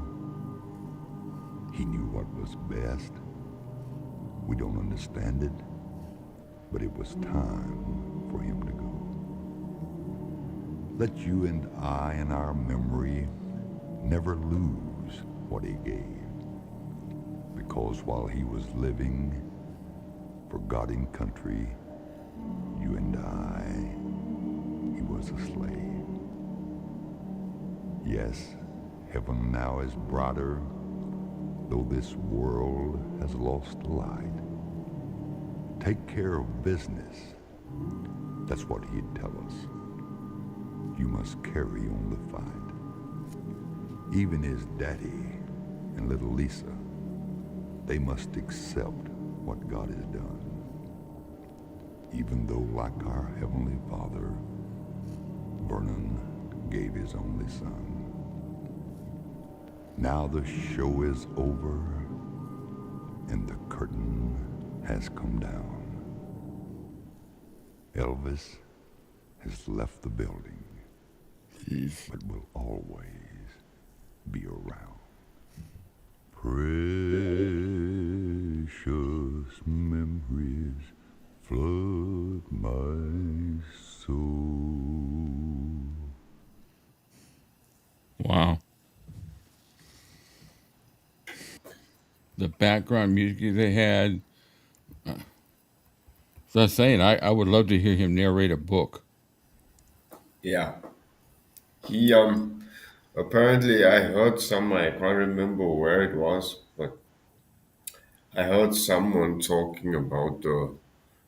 he knew what was best. We don't understand it, but it was time for him to go. Let you and I in our memory never lose what he gave, because while he was living for God and country, you and I, he was a slave. Yes, heaven now is brighter, though this world has lost the light. Take care of business, that's what he'd tell us. You must carry on the fight. Even his daddy and little Lisa, they must accept what God has done. Even though, like our Heavenly Father, Vernon gave his only son. Now the show is over and the curtain has come down. Elvis has left the building, but will always be around. Precious memories flood my soul. Wow. The background music they had. So I was saying, I would love to hear him narrate a book. Yeah. He apparently I heard some, I can't remember where it was, but I heard someone talking about the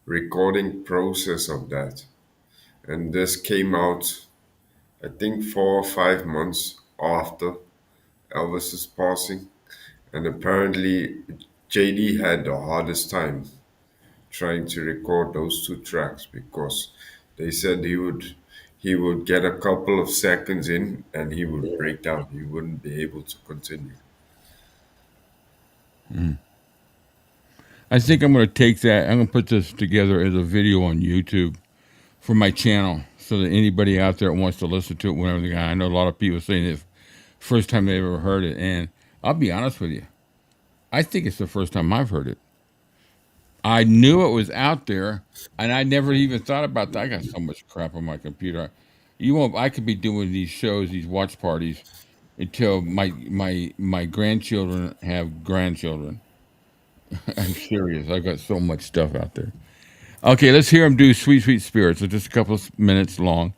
recording process of that. And this came out I think 4 or 5 months after Elvis's passing. And apparently JD had the hardest time trying to record those two tracks because they said he would get a couple of seconds in and he would break down. He wouldn't be able to continue. I think I'm going to take that. I'm going to put this together as a video on YouTube for my channel, so that anybody out there that wants to listen to it whenever they got. I know a lot of people saying it's first time they ever heard it, and I'll be honest with you, I think it's the first time I've heard it. I knew it was out there, and I never even thought about that. I got so much crap on my computer. You won't. I could be doing these shows, these watch parties, until my grandchildren have grandchildren. I'm serious. I've got so much stuff out there. Okay, let's hear him do "Sweet Sweet Spirits." It's just a couple of minutes long.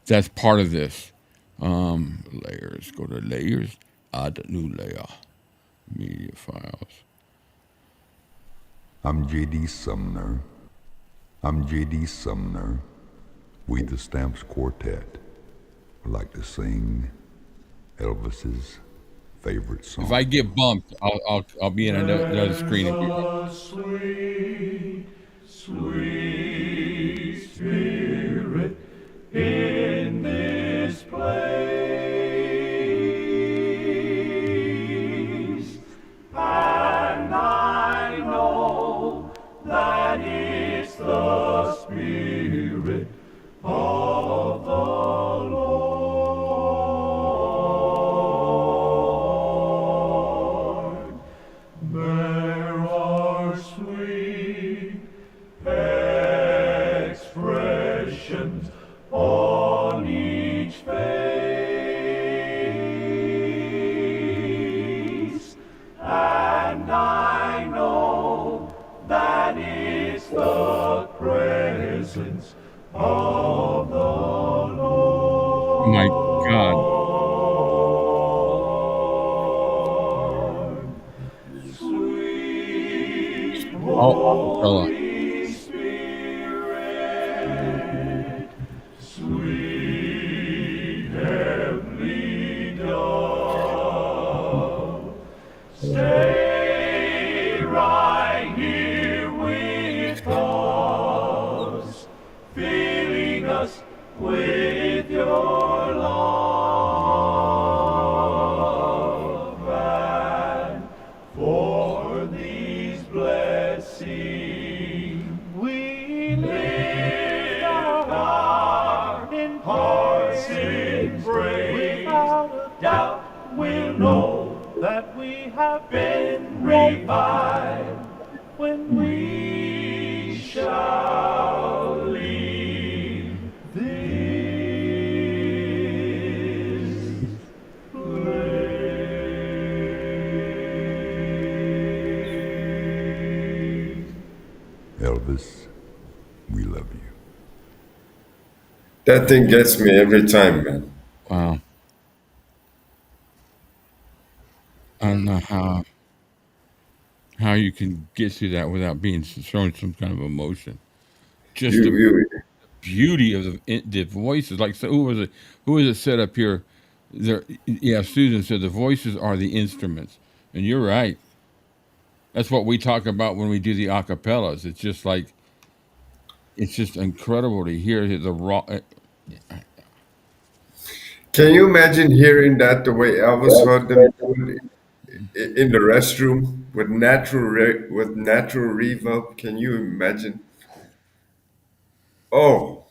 That's part of this. Layers. Go to layers. Add a new layer. Media files. I'm J.D. Sumner. I'm J.D. Sumner. We the Stamps Quartet would like to sing Elvis's favorite song. If I get bumped, I'll be in another screen. Sweet, sweet spirit in this place, and I know that it's the Spirit of the Lord. There are sweet expressions on each face, and I know that it's the presence of the Lord. My God. Sweet Oh, Holy Spirit, sweet heavenly dove, stay right here with us, filling us with your love, and for these blessings we lift our hearts in praise. Without a doubt we'll know that we have been revived when we shall leave this place. Elvis, we love you. That thing gets me every time, man. Wow. I don't know how you can get through that without being showing some kind of emotion. Just You, the you, beauty of the voices. Like, so who was it? Who was it said up here? There, yeah, Susan said the voices are the instruments, and you're right. That's what we talk about when we do the acapellas. It's just like, it's just incredible to hear the raw. can you imagine hearing that the way Elvis heard them do it in the restroom? with natural reverb. Can you imagine? Oh,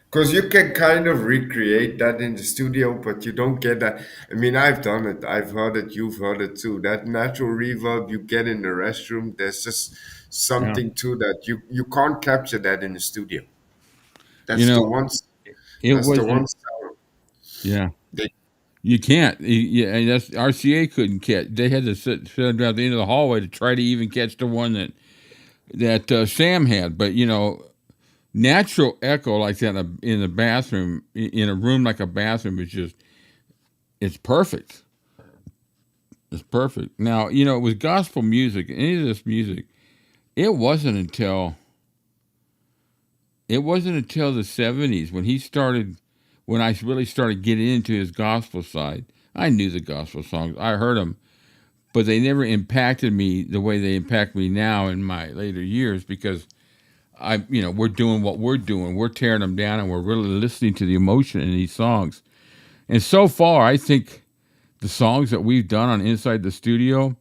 because you can kind of recreate that in the studio, but you don't get that. I mean, I've done it. I've heard it. You've heard it too. That natural reverb you get in the restroom, there's just Yeah. something to that. You can't capture that in the studio. You That's the know, one. it That's the wasn't. one sound. Yeah. They, You can't. Yeah, and that's RCA couldn't catch. They had to sit down at the end of the hallway to try to even catch the one that Sam had. But natural echo like that in a bathroom, in a room like a bathroom, is just it's perfect. It's perfect. Now with gospel music, any of this music, it wasn't until the '70s when I really started getting into his gospel side. I knew the gospel songs. I heard them, but they never impacted me the way they impact me now in my later years because we're doing what we're doing. We're tearing them down and we're really listening to the emotion in these songs. And so far, I think the songs that we've done on Inside the Studio,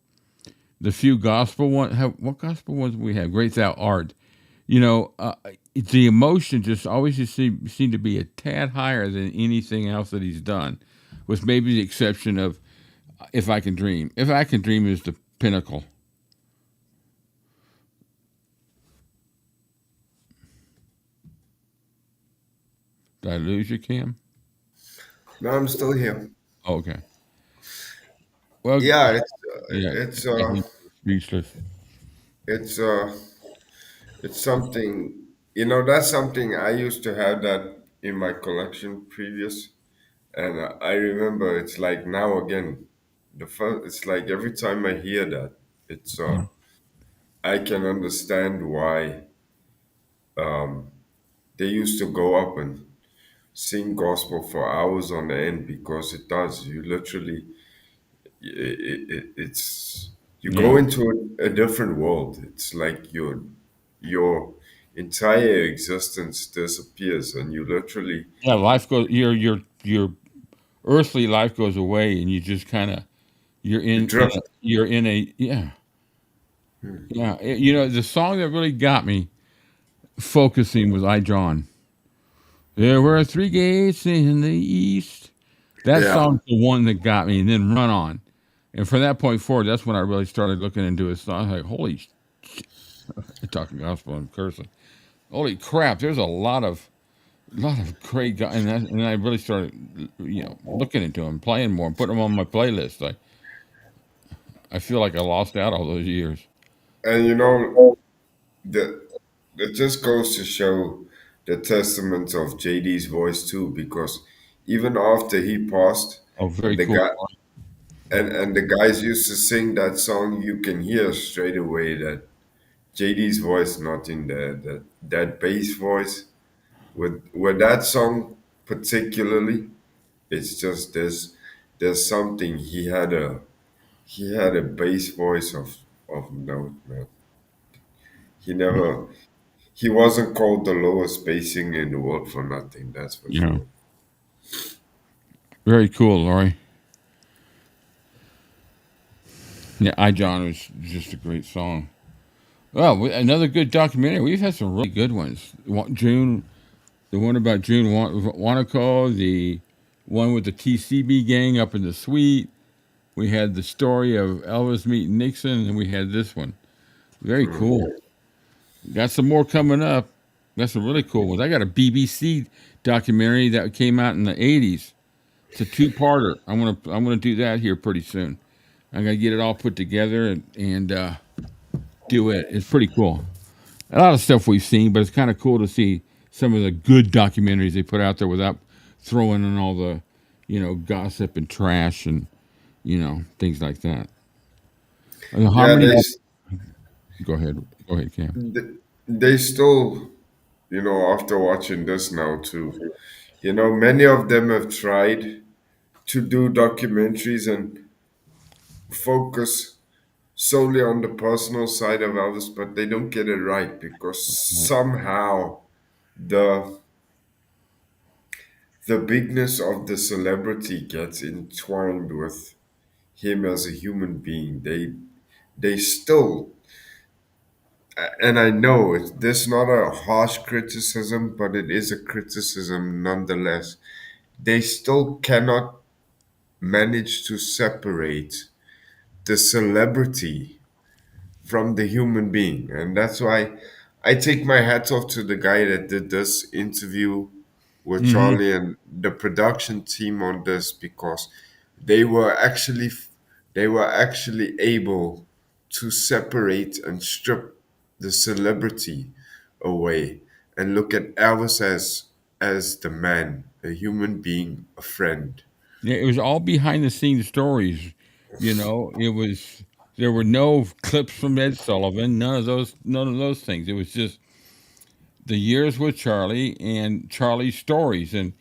the few gospel ones, what gospel ones we have? Great Thou Art. The emotion just always seemed to be a tad higher than anything else that he's done, with maybe the exception of If I Can Dream. If I Can Dream is the pinnacle. Did I lose you, Cam? no, I'm still here. Oh, okay. Well, Yeah, yeah. it's Speechless. it's uh, it's something. That's something I used to have that in my collection previous, and I remember it's like now again. The first, it's like every time I hear that, it's Yeah. I can understand why they used to go up and sing gospel for hours on end because it does. You literally, it's you go Yeah. into a different world. It's like your entire existence disappears, and you literally Yeah. Life goes. Your earthly life goes away, and you just kind of you're you drift. you're in a yeah. Yeah. The song that really got me focusing was I John. There were three gates in the east. That Yeah, song's the one that got me, and then Run On. And from that point forward, that's when I really started looking into his song. I was like, holy, talking gospel and cursing. Holy crap! There's a lot of great guys, and I really started, looking into him, playing more, and putting him on my playlist. I feel like I lost out all those years. and that it just goes to show the testament of JD's voice too, because even after he passed, Oh, and very the cool. guy and the guys used to sing that song, you can hear straight away that JD's voice not in there. That bass voice with that song particularly, it's just there's something he had a bass voice of note, man. He never he wasn't called the lowest bass singer in the world for nothing, that's for Yeah, sure. very cool, Laurie. Yeah, I John was just a great song. Well, another good documentary. We've had some really good ones. June, the one about June Wanako, the one with the TCB gang up in the suite. We had the story of Elvis meeting Nixon, and we had this one. Very cool. Got some more coming up. Got some really cool ones. I got a BBC documentary that came out in the '80s. It's a two-parter. I'm gonna do that here pretty soon. I'm gonna get it all put together and do it. It's pretty cool. A lot of stuff we've seen, but it's kind of cool to see some of the good documentaries they put out there without throwing in all the, gossip and trash and, things like that. How Yeah, many? Go ahead. Go ahead, Cam. they still, after watching this now too, many of them have tried to do documentaries and focus solely on the personal side of Elvis, but they don't get it right because somehow the the bigness of the celebrity gets entwined with him as a human being. They still, and I know this not a harsh criticism, but it is a criticism nonetheless. They still cannot manage to separate the celebrity from the human being. And that's why I take my hat off to the guy that did this interview with Hmm. Charlie and the production team on this, because they were actually they were actually able to separate and strip the celebrity away and look at Elvis as the man, a human being, a friend. Yeah, it was all behind the scenes stories. It was there were no clips from Ed Sullivan, none of those things. It was just the years with Charlie and Charlie's stories, and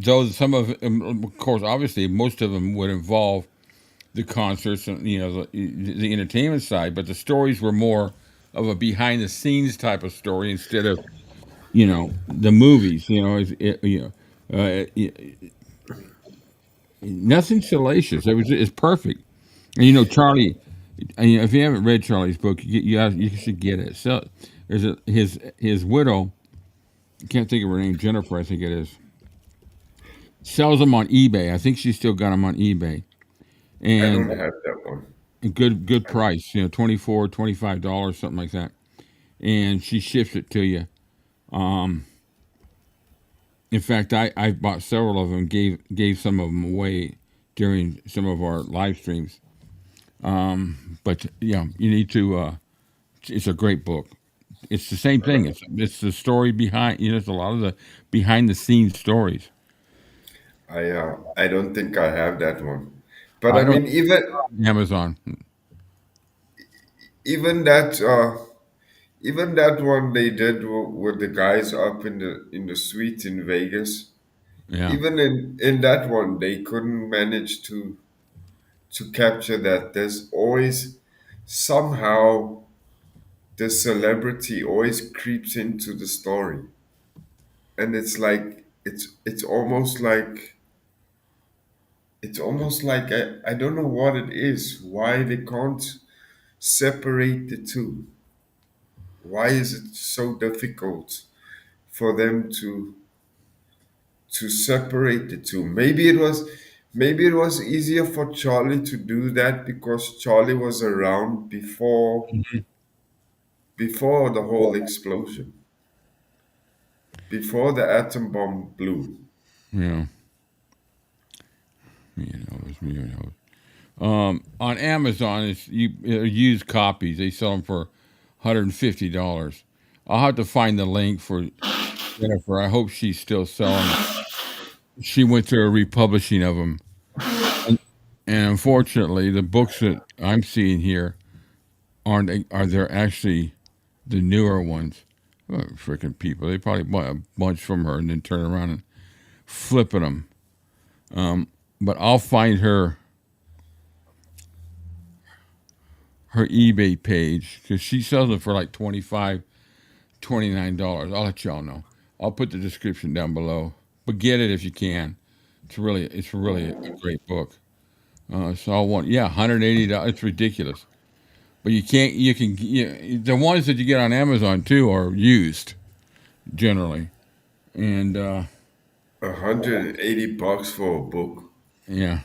though some of course, obviously, most of them would involve the concerts and the entertainment side, but the stories were more of a behind the scenes type of story instead of the movies. Nothing salacious. It's perfect. And Charlie. If you haven't read Charlie's book, you should get it. So there's his widow. I can't think of her name. Jennifer, I think it is. Sells them on eBay. I think she's still got them on eBay, I don't and have that one. a good price. $25, something like that. And she ships it to you. Um, in fact, I bought several of them. Gave some of them away during some of our live streams. But yeah, you need to. It's a great book. It's the same thing. It's the story behind. It's a lot of the behind the scenes stories. I don't think I have that one. But I I don't mean, Amazon. even that even that one they did with the guys up in the suite in Vegas. Yeah. Even in that one, they couldn't manage to capture that. There's always somehow the celebrity always creeps into the story, and it's like it's almost like I don't know what it is. Why they can't separate the two? Why is it so difficult for them to separate the two? Maybe it was easier for Charlie to do that because Charlie was around before the whole explosion, before the atom bomb blew. Yeah. On Amazon, it's used copies. They sell them for $150. I'll have to find the link for Jennifer. I hope she's still selling them. She went through a republishing of them, and unfortunately, the books that I'm seeing here aren't are they're actually the newer ones. Oh, freaking people! They probably bought a bunch from her and then turn around and flipping them. But I'll find her eBay page because she sells them for like $29. I'll let y'all know. I'll put the description down below. But get it if you can. It's really a great book. So I want $180. It's ridiculous. But the ones that you get on Amazon too are used generally, and $180 for a book. yeah.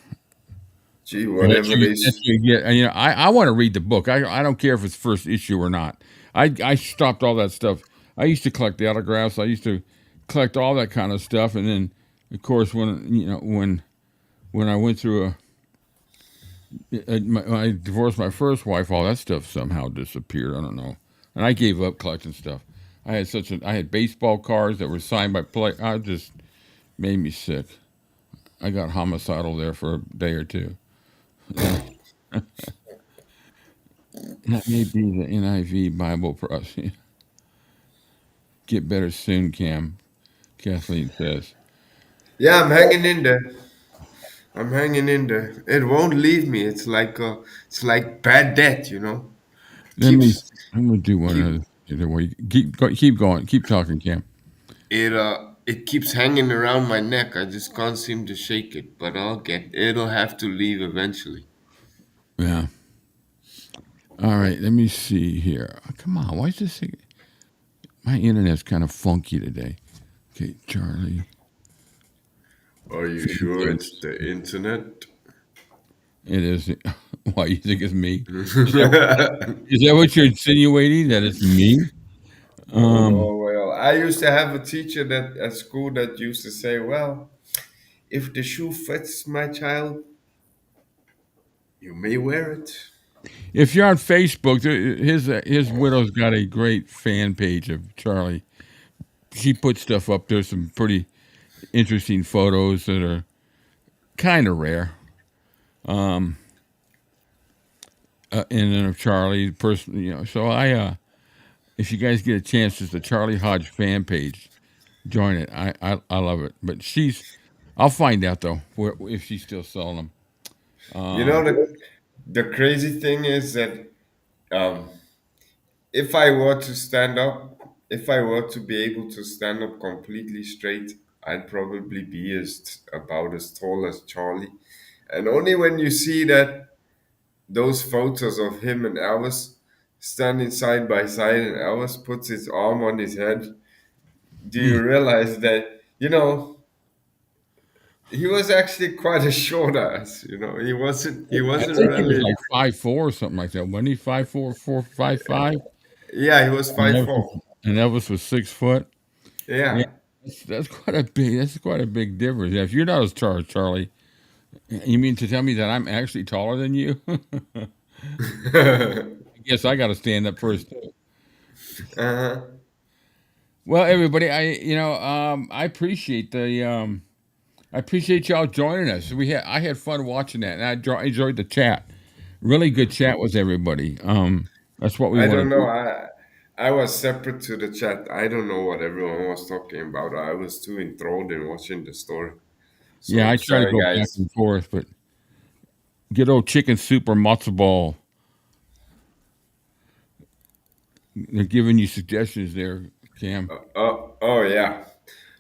Gee, And whatever they. that's what you get. And, I want to read the book. I don't care if it's first issue or not. I stopped all that stuff. I used to collect the autographs. I used to collect all that kind of stuff. And then, of course, when I went through when I divorced my first wife, all that stuff somehow disappeared. I don't know. And I gave up collecting stuff. I had baseball cards that were signed by play. I just made me sick. I got homicidal there for a day or two. That may be the NIV Bible prophecy. Get better soon, Cam. Kathleen says. Yeah, I'm hanging in there. I'm hanging in there. It won't leave me. It's like bad debt, you know. Let me. Keeps I'm gonna do one keep other way. Keep going. Keep talking, Cam. it keeps hanging around my neck. I just can't seem to shake it, but it'll have to leave eventually. Yeah. All right, let me see here. Come on, why is this thing? My internet's kind of funky today. Okay, Charlie. Are you sure it's the internet? It is. Why you think it's me? Is that what you're insinuating? That it's me? Oh no, well, I used to have a teacher that at school that used to say, "Well, if the shoe fits my child, you may wear it." If you're on Facebook, his widow's got a great fan page of Charlie. She puts stuff up there, some pretty interesting photos that are kind of rare. And then of Charlie, person, So if you guys get a chance, it's the Charlie Hodge fan page. Join it. I love it. But I'll find out though if she's still selling them. You know, the crazy thing is that um, if I were to stand up, if I were to be able to stand up completely straight, I'd probably be about as tall as Charlie. And only when you see those photos of him and Elvis standing side by side, and Elvis puts his arm on his head, do you realize that, he was actually quite a short ass. He wasn't. He I wasn't think he was really. like 5'4" or something like that. Wasn't he 5'4", 5'5"? Yeah, he was And 5'4". Elvis was 6 foot. Yeah, Yeah. that's quite a big difference. Yeah, if you're not as tall as Charlie, you mean to tell me that I'm actually taller than you? I guess I got to stand up first. Uh-huh. Well, everybody, I appreciate I appreciate y'all joining us. I had fun watching that, and I enjoyed the chat. Really good chat with everybody. That's what we I want don't to know. do. I was separate to the chat. I don't know what everyone was talking about. I was too enthralled in watching the story. Yeah, So I try to sorry, go back guys. and forth, but good old chicken soup or matzo ball. They're giving you suggestions there, Cam. Oh yeah.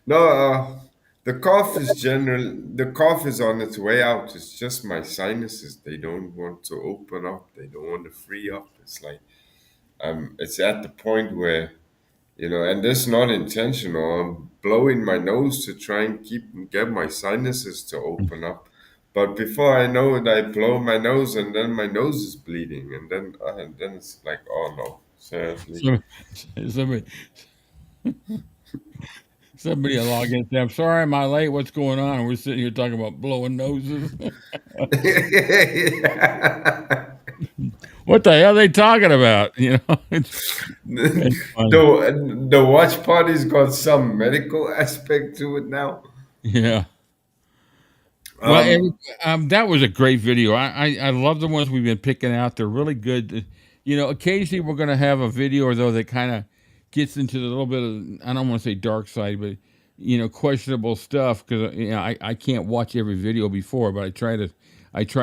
No, the cough is on its way out. It's just my sinuses. They don't want to open up. They don't want to free up. It's like it's at the point where, and this is not intentional. I'm blowing my nose to try and get my sinuses to open up. But before I know it, I blow my nose, and then my nose is bleeding, and then it's like, oh no, seriously. So, somebody, somebody will log in and say, "I'm sorry, am I late? What's going on?" And we're sitting here talking about blowing noses. What the hell are they talking about? It's funny. The watch party's got some medical aspect to it now. Yeah. Well, Um, that was a great video. I love the ones we've been picking out. They're really good. Occasionally we're going to have a video, though, that kind of gets into the little bit of, I don't want to say dark side, but questionable stuff because I can't watch every video before, but I try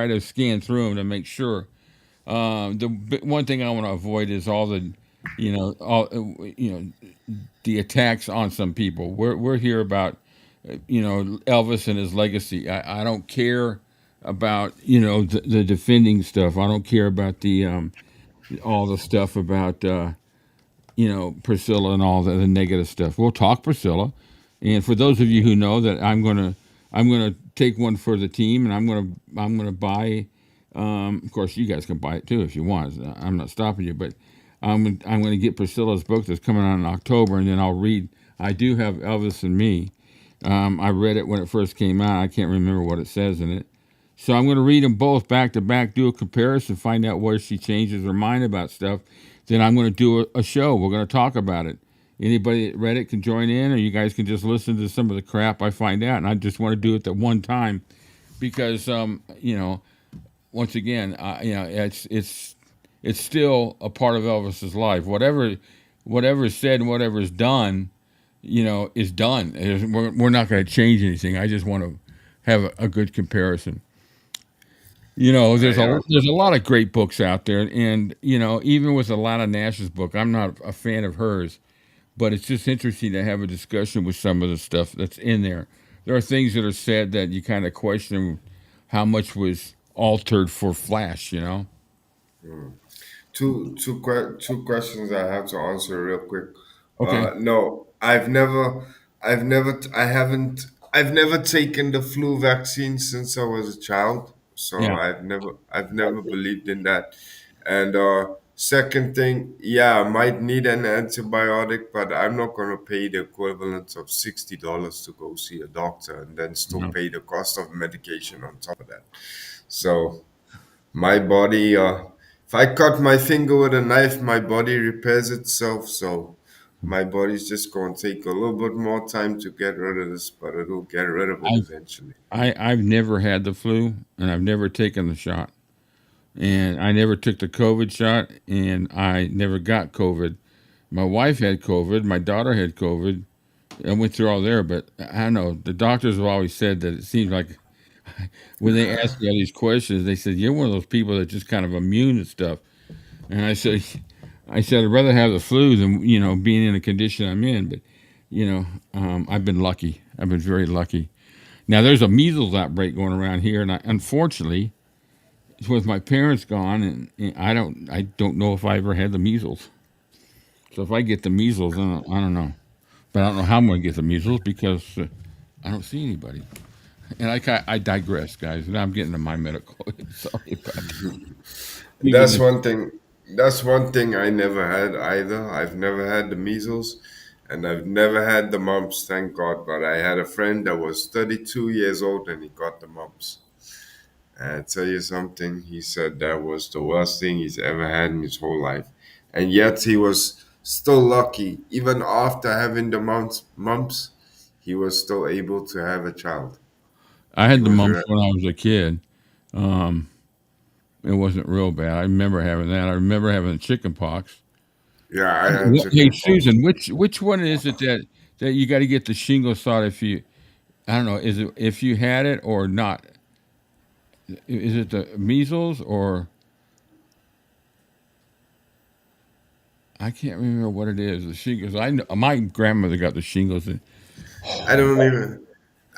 to scan through them to make sure. One thing I want to avoid is all the, the attacks on some people. We're here about Elvis and his legacy. I don't care about the defending stuff. I don't care about the all the stuff about Priscilla and all the negative stuff. We'll talk Priscilla, and for those of you who know that I'm gonna take one for the team, and I'm gonna buy. Of course, you guys can buy it too if you want. I'm not stopping you, but I'm gonna get Priscilla's book that's coming out in October, and then I'll read. I do have Elvis and Me. I read it when it first came out. I can't remember what it says in it. So I'm going to read them both back to back, do a comparison, find out where she changes her mind about stuff. Then I'm going to do a show. We're going to talk about it. Anybody that read it can join in, or you guys can just listen to some of the crap I find out. And I just want to do it at one time because, once again, it's still a part of Elvis's life. Whatever is said and whatever is done, is done. We're not going to change anything. I just want to have a good comparison. There's I, there's a lot of great books out there, and even with Alana Nash's book, I'm not a fan of hers, but it's just interesting to have a discussion with some of the stuff that's in there. There are things that are said that you kind of question how much was altered for Flash. You know. Two questions I have to answer real quick. Okay. No, I've never taken the flu vaccine since I was a child. So Yeah. I've never believed in that. And second thing, yeah, I might need an antibiotic, but I'm not gonna pay the equivalent of $60 to go see a doctor and then still No. pay the cost of medication on top of that. So my body, if I cut my finger with a knife, my body repairs itself. So my body's just going to take a little bit more time to get rid of this, but it'll get rid of it I've eventually. I've never had the flu, and I've never taken the shot, and I never took the COVID shot, and I never got COVID. My wife had COVID. My daughter had COVID. I went through all there, but I don't know. The doctors have always said that it seems like when they ask me all these questions, they said you're one of those people that's just kind of immune to stuff. And I said I'd rather have the flu than being in the condition I'm in. But I've been lucky. I've been very lucky. Now there's a measles outbreak going around here, and unfortunately, with my parents gone, and I don't know if I ever had the measles. So if I get the measles, I don't know, but I don't know how I'm going to get the measles because I don't see anybody. And I digress, guys. Now I'm getting to my medical. Sorry about that. That's one thing. That's one thing I never had either. I've never had the measles and I've never had the mumps, thank God. But I had a friend that was 32 years old and he got the mumps. And I tell you something, he said that was the worst thing he's ever had in his whole life. And yet he was still lucky. Even after having the mumps, he was still able to have a child. I He had the was, mumps re- when I was a kid. Um, it wasn't real bad. I remember having that. I remember having chicken pox. yeah, I had Hey, chicken pox. Susan, which one is it that you got to get the shingles shot if you? I don't know. Is it if you had it or not? Is it the measles or I can't remember what it is. The shingles. I know my grandmother got the shingles. And, I don't even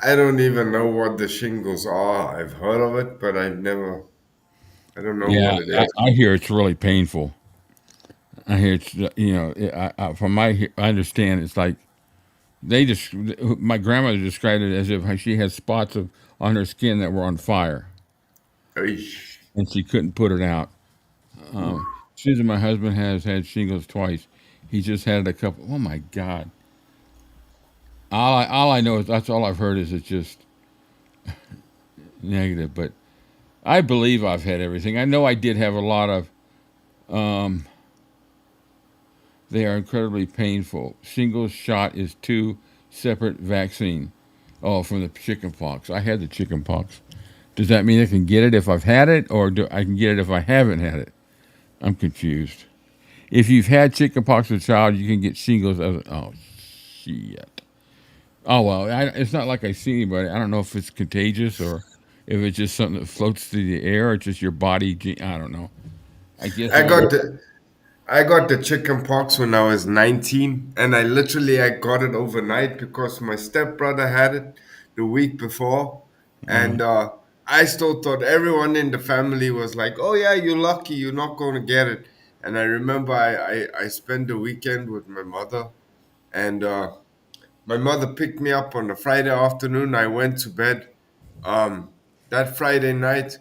I don't even know what the shingles are. I've heard of it, but I don't know yeah, what it I, is. I hear it's really painful. I hear it's from I understand it's like they just my grandmother described it as if she had spots on her skin that were on fire Eesh. and she couldn't put it out. Ooh. Susan, my husband, has had shingles twice. He just had it a couple. Oh my God! All I know is that's all I've heard is it's just negative. But I believe I've had everything. I know I did have a lot of. They are incredibly painful. Shingles shot is two separate vaccine. Oh, from the chicken pox. I had the chicken pox. Does that mean I can get it if I've had it, or do I can get it if I haven't had it? I'm confused. If you've had chicken pox as a child, you can get shingles. Oh, shit. Oh, well, it's not like I see anybody. I don't know if it's contagious or if it's just something that floats through the air or just your body. I don't know. I guess I I got the I got the chicken pox when I was 19, and I got it overnight because my stepbrother had it the week before, and I still thought everyone in the family was like, "Oh yeah, you're lucky, you're not going to get it." And I remember I spent the weekend with my mother, and my mother picked me up on a Friday afternoon. I went to bed that Friday night,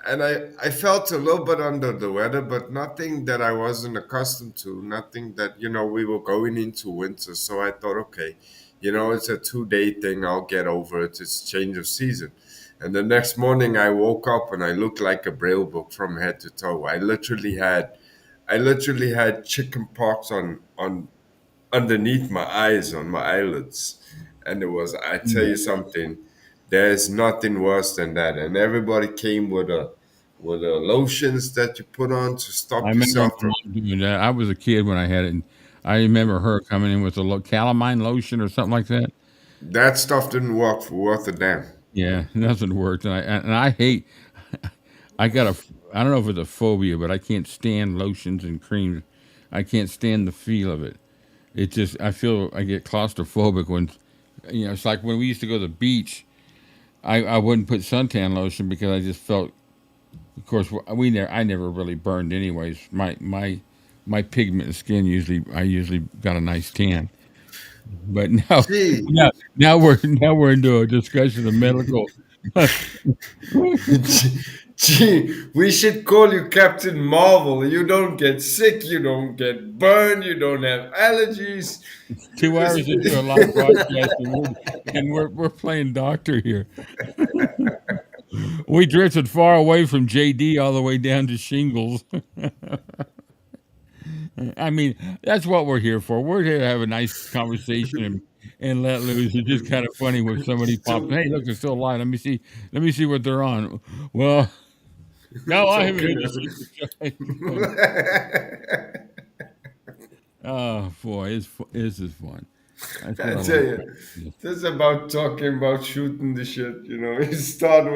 and I felt a little bit under the weather, but nothing that I wasn't accustomed to, nothing that, we were going into winter. So I thought, okay, it's a 2-day thing. I'll get over it. It's change of season. And the next morning I woke up and I looked like a braille book from head to toe. I literally had chicken pox on underneath my eyes, on my eyelids. And I tell you something, there's nothing worse than that. And everybody came with a lotions that you put on to I stop remember my yourself from. mom doing that. I was a kid when I had it. And I remember her coming in with a calamine lotion or something like that. That stuff didn't work for worth a damn. Yeah, nothing worked. And I hate. I got a. I don't know if it's a phobia, but I can't stand lotions and creams. I can't stand the feel of it. It just. I feel I get claustrophobic when. It's like when we used to go to the beach. I wouldn't put suntan lotion because I just felt Of course, I never really burned anyways. My pigment skin I usually got a nice tan. But now, Gee, now we're into a discussion of medical. we should call you Captain Marvel. You don't get sick, you don't get burned, you don't have allergies. 2 hours into a live broadcast, and we're playing doctor here. We drifted far away from JD all the way down to shingles. I mean, that's what we're here for. We're here to have a nice conversation and let loose. It's just kind of funny when somebody pops. Hey, look, they're still alive. Let me see. Let me see what they're on. Well, no, I haven't heard this. Oh boy, this is fun. That's I what tell like. you, this is about talking about shooting the shit. You start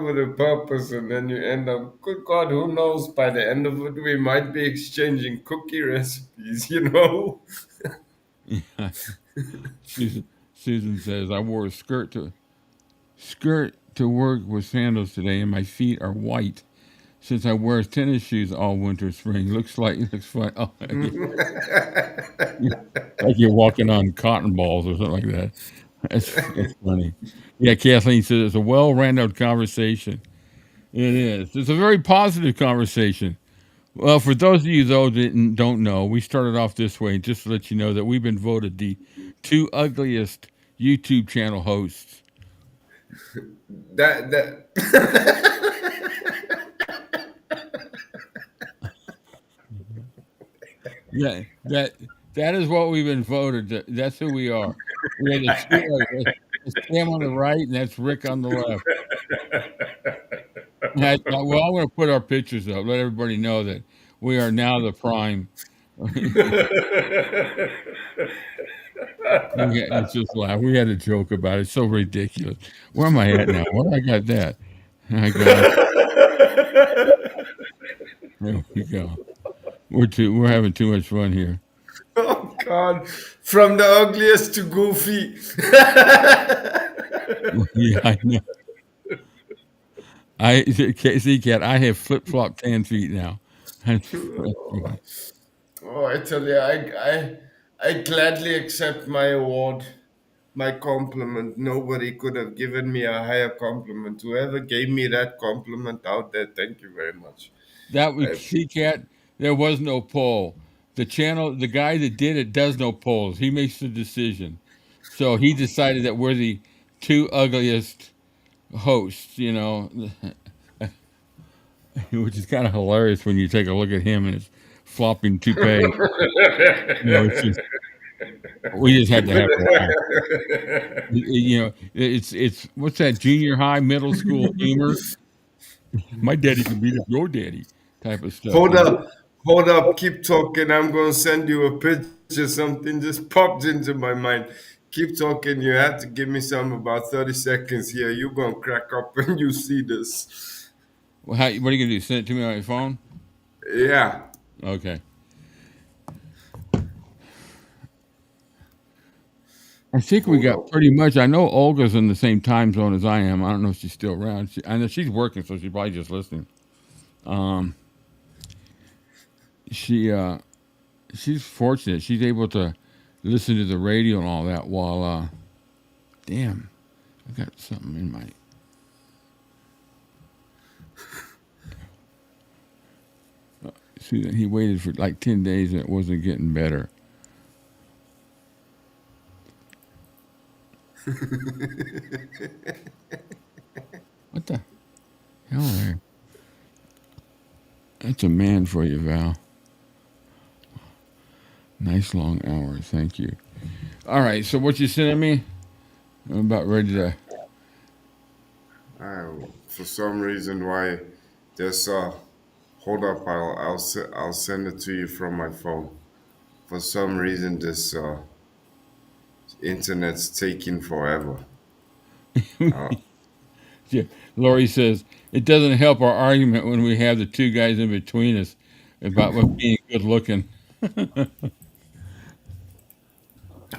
with a purpose, and then you end up. Good God, who knows? By the end of it, we might be exchanging cookie recipes. Susan says I wore a skirt to work with sandals today, and my feet are white since I wear tennis shoes all winter, spring. Looks fun. Oh, like you're walking on cotton balls or something like that. That's funny. Yeah, Kathleen says it's a well-rounded conversation. It is. It's a very positive conversation. Well, for those of you though that don't know, we started off this way just to let you know that we've been voted the two ugliest YouTube channel hosts. that Yeah, that is what we've been voted. That's who we are. We had it's Sam on the right, and that's Rick on the left. Well, I'm going to put our pictures up. Let everybody know that we are now the prime. It's just laugh. We had a joke about it. It's so ridiculous. Where am I at now? Where I got that? I got. There we go. We're having too much fun here. Oh God, from the ugliest to goofy. Yeah, I know. See, Cat. I have flip flop tan feet now. Oh, I tell you, I gladly accept my award, my compliment. Nobody could have given me a higher compliment. Whoever gave me that compliment out there, thank you very much. That was see, Cat. There was no poll. The guy that did it does no polls. He makes the decision. So he decided that we're the two ugliest hosts. Which is kind of hilarious when you take a look at him and his flopping toupee. We just had to have a laugh. It's what's that junior high, middle school humor? My daddy can beat up your daddy type of stuff. Hold up, keep talking. I'm gonna send you a picture. Something just popped into my mind. Keep talking. You have to give me some about 30 seconds here. You're gonna crack up when you see this. Well, what are you gonna do? Send it to me on your phone? Yeah. Okay. I think we got pretty much. I know Olga's in the same time zone as I am. I don't know if she's still around. I know she's working, so she's probably just listening. She's fortunate. She's able to listen to the radio and all that while. Damn, I got something in my. See, he waited for like 10 days and it wasn't getting better. What the hell there? That's a man for you, Val. Nice long hours, thank you. All right, so what you sending me? I'm about ready to. For some reason, why there's hold up, I'll send it to you from my phone. For some reason, this internet's taking forever. Yeah, Lori says it doesn't help our argument when we have the two guys in between us about what being good looking.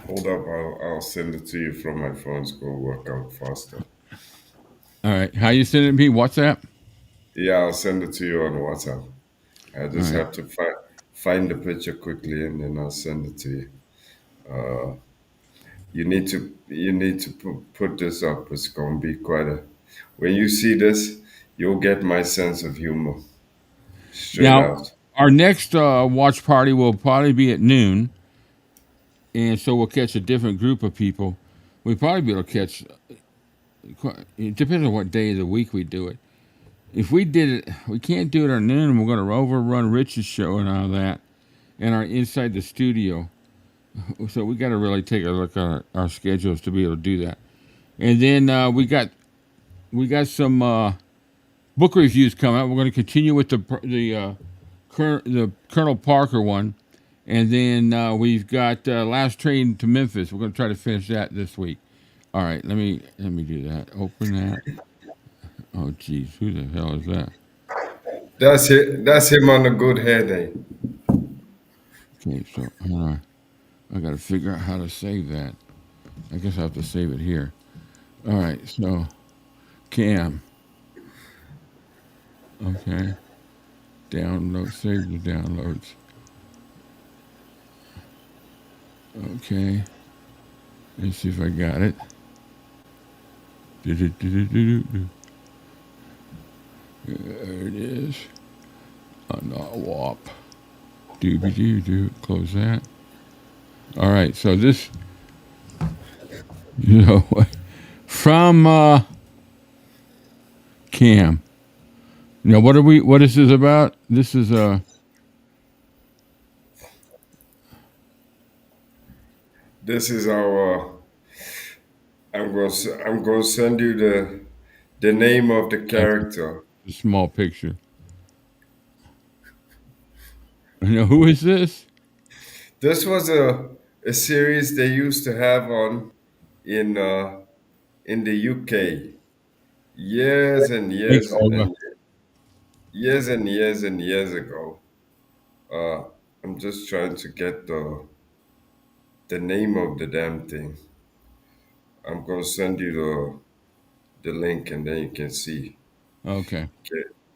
Hold up, I'll send it to you from my phone. It's gonna work out faster. All right, how you sending me? WhatsApp? Yeah, I'll send it to you on WhatsApp. I All just right. have to find the picture quickly, and then I'll send it to you. You need to put this up. It's gonna be quite a. When you see this, you'll get my sense of humor straight Now, out. our next watch party will probably be at noon, and so we'll catch a different group of people. We'll probably be able to catch. It depends on what day of the week we do it. If we did it, we can't do it at noon. We're going to overrun Rich's show and all that, and our inside the studio. So we got to really take a look at our schedules to be able to do that. And then we got some book reviews coming out. We're going to continue with the Colonel Parker one, and then we've got Last Train to Memphis. We're going to try to finish that this week. All right, let me do that. Open that. Oh, geez, who the hell is that? That's it. That's him on a good hair day. Okay, so hold on. I got to figure out how to save that. I guess I have to save it here. All right, so Cam. Okay, download. Save the downloads. Okay, let's see if I got it. Do-do-do-do-do-do. There it is. Not WAP. Doobie-doo-doo. Close that. All right, so this, from Cam. Now, what is this about? This is This is our. I'm going to send you the name of the character. a small picture. Now, who is this? This was a series they used to have on in in the UK years and Thanks, years Olga. and years and years and years ago. Uh, I'm just trying to get the name of the damn thing. I'm gonna send you the link, and then you can see. Okay.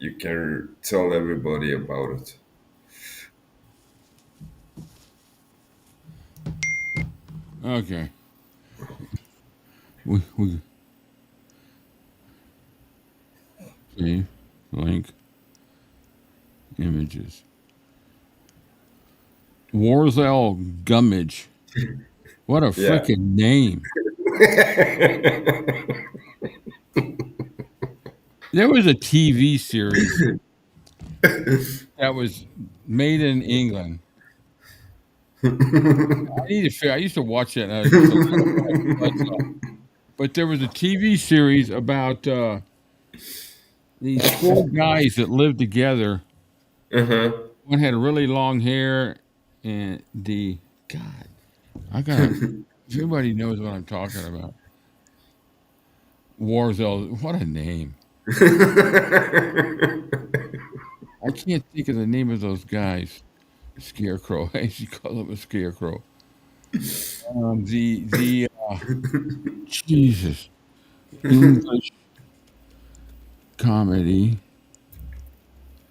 You can tell everybody about it. Okay. We save link images. Warzel Gummidge. What a Yeah. freaking name. There was a TV series that was made in England. I used to watch it. But there was a TV series about these four guys that lived together. Uh-huh. One had really long hair, and God, I got. If anybody knows what I'm talking about, Warzel. What a name! I can't think of the name of those guys. Scarecrow. I used to call him a scarecrow. The Jesus English comedy,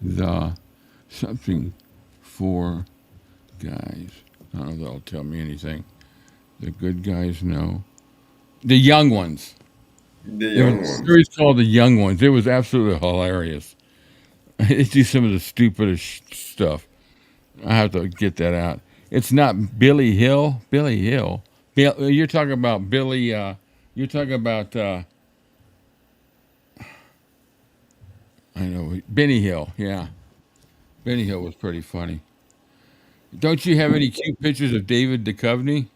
the something for guys. I don't know if that'll tell me anything. The good guys know. The young ones. The There young was a ones. series called The Young Ones. It was absolutely hilarious. They do some of the stupidest stuff. I have to get that out. It's not Billy Hill. Billy Hill. You're talking about Billy. You're talking about. I know Benny Hill. Yeah, Benny Hill was pretty funny. Don't you have any cute pictures of David Duchovny?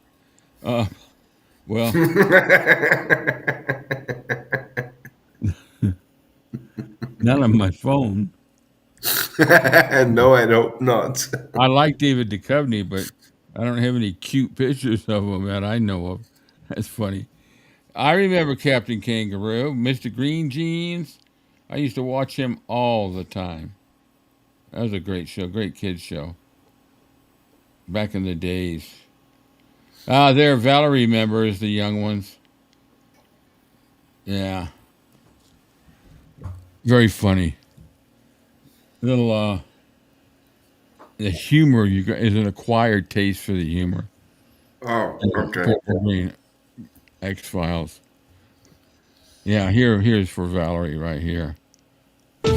Well, none on my phone. No, I hope not. I like David Duchovny, but I don't have any cute pictures of him that I know of. That's funny. I remember Captain Kangaroo, Mr. Green Jeans. I used to watch him all the time. That was a great show, great kids show. Back in the days. There, Valerie remembers the young ones. Yeah. Very funny. little the humor you got is an acquired taste for the humor. Oh, okay. Purple Green X Files. Yeah, here's for Valerie right here. Are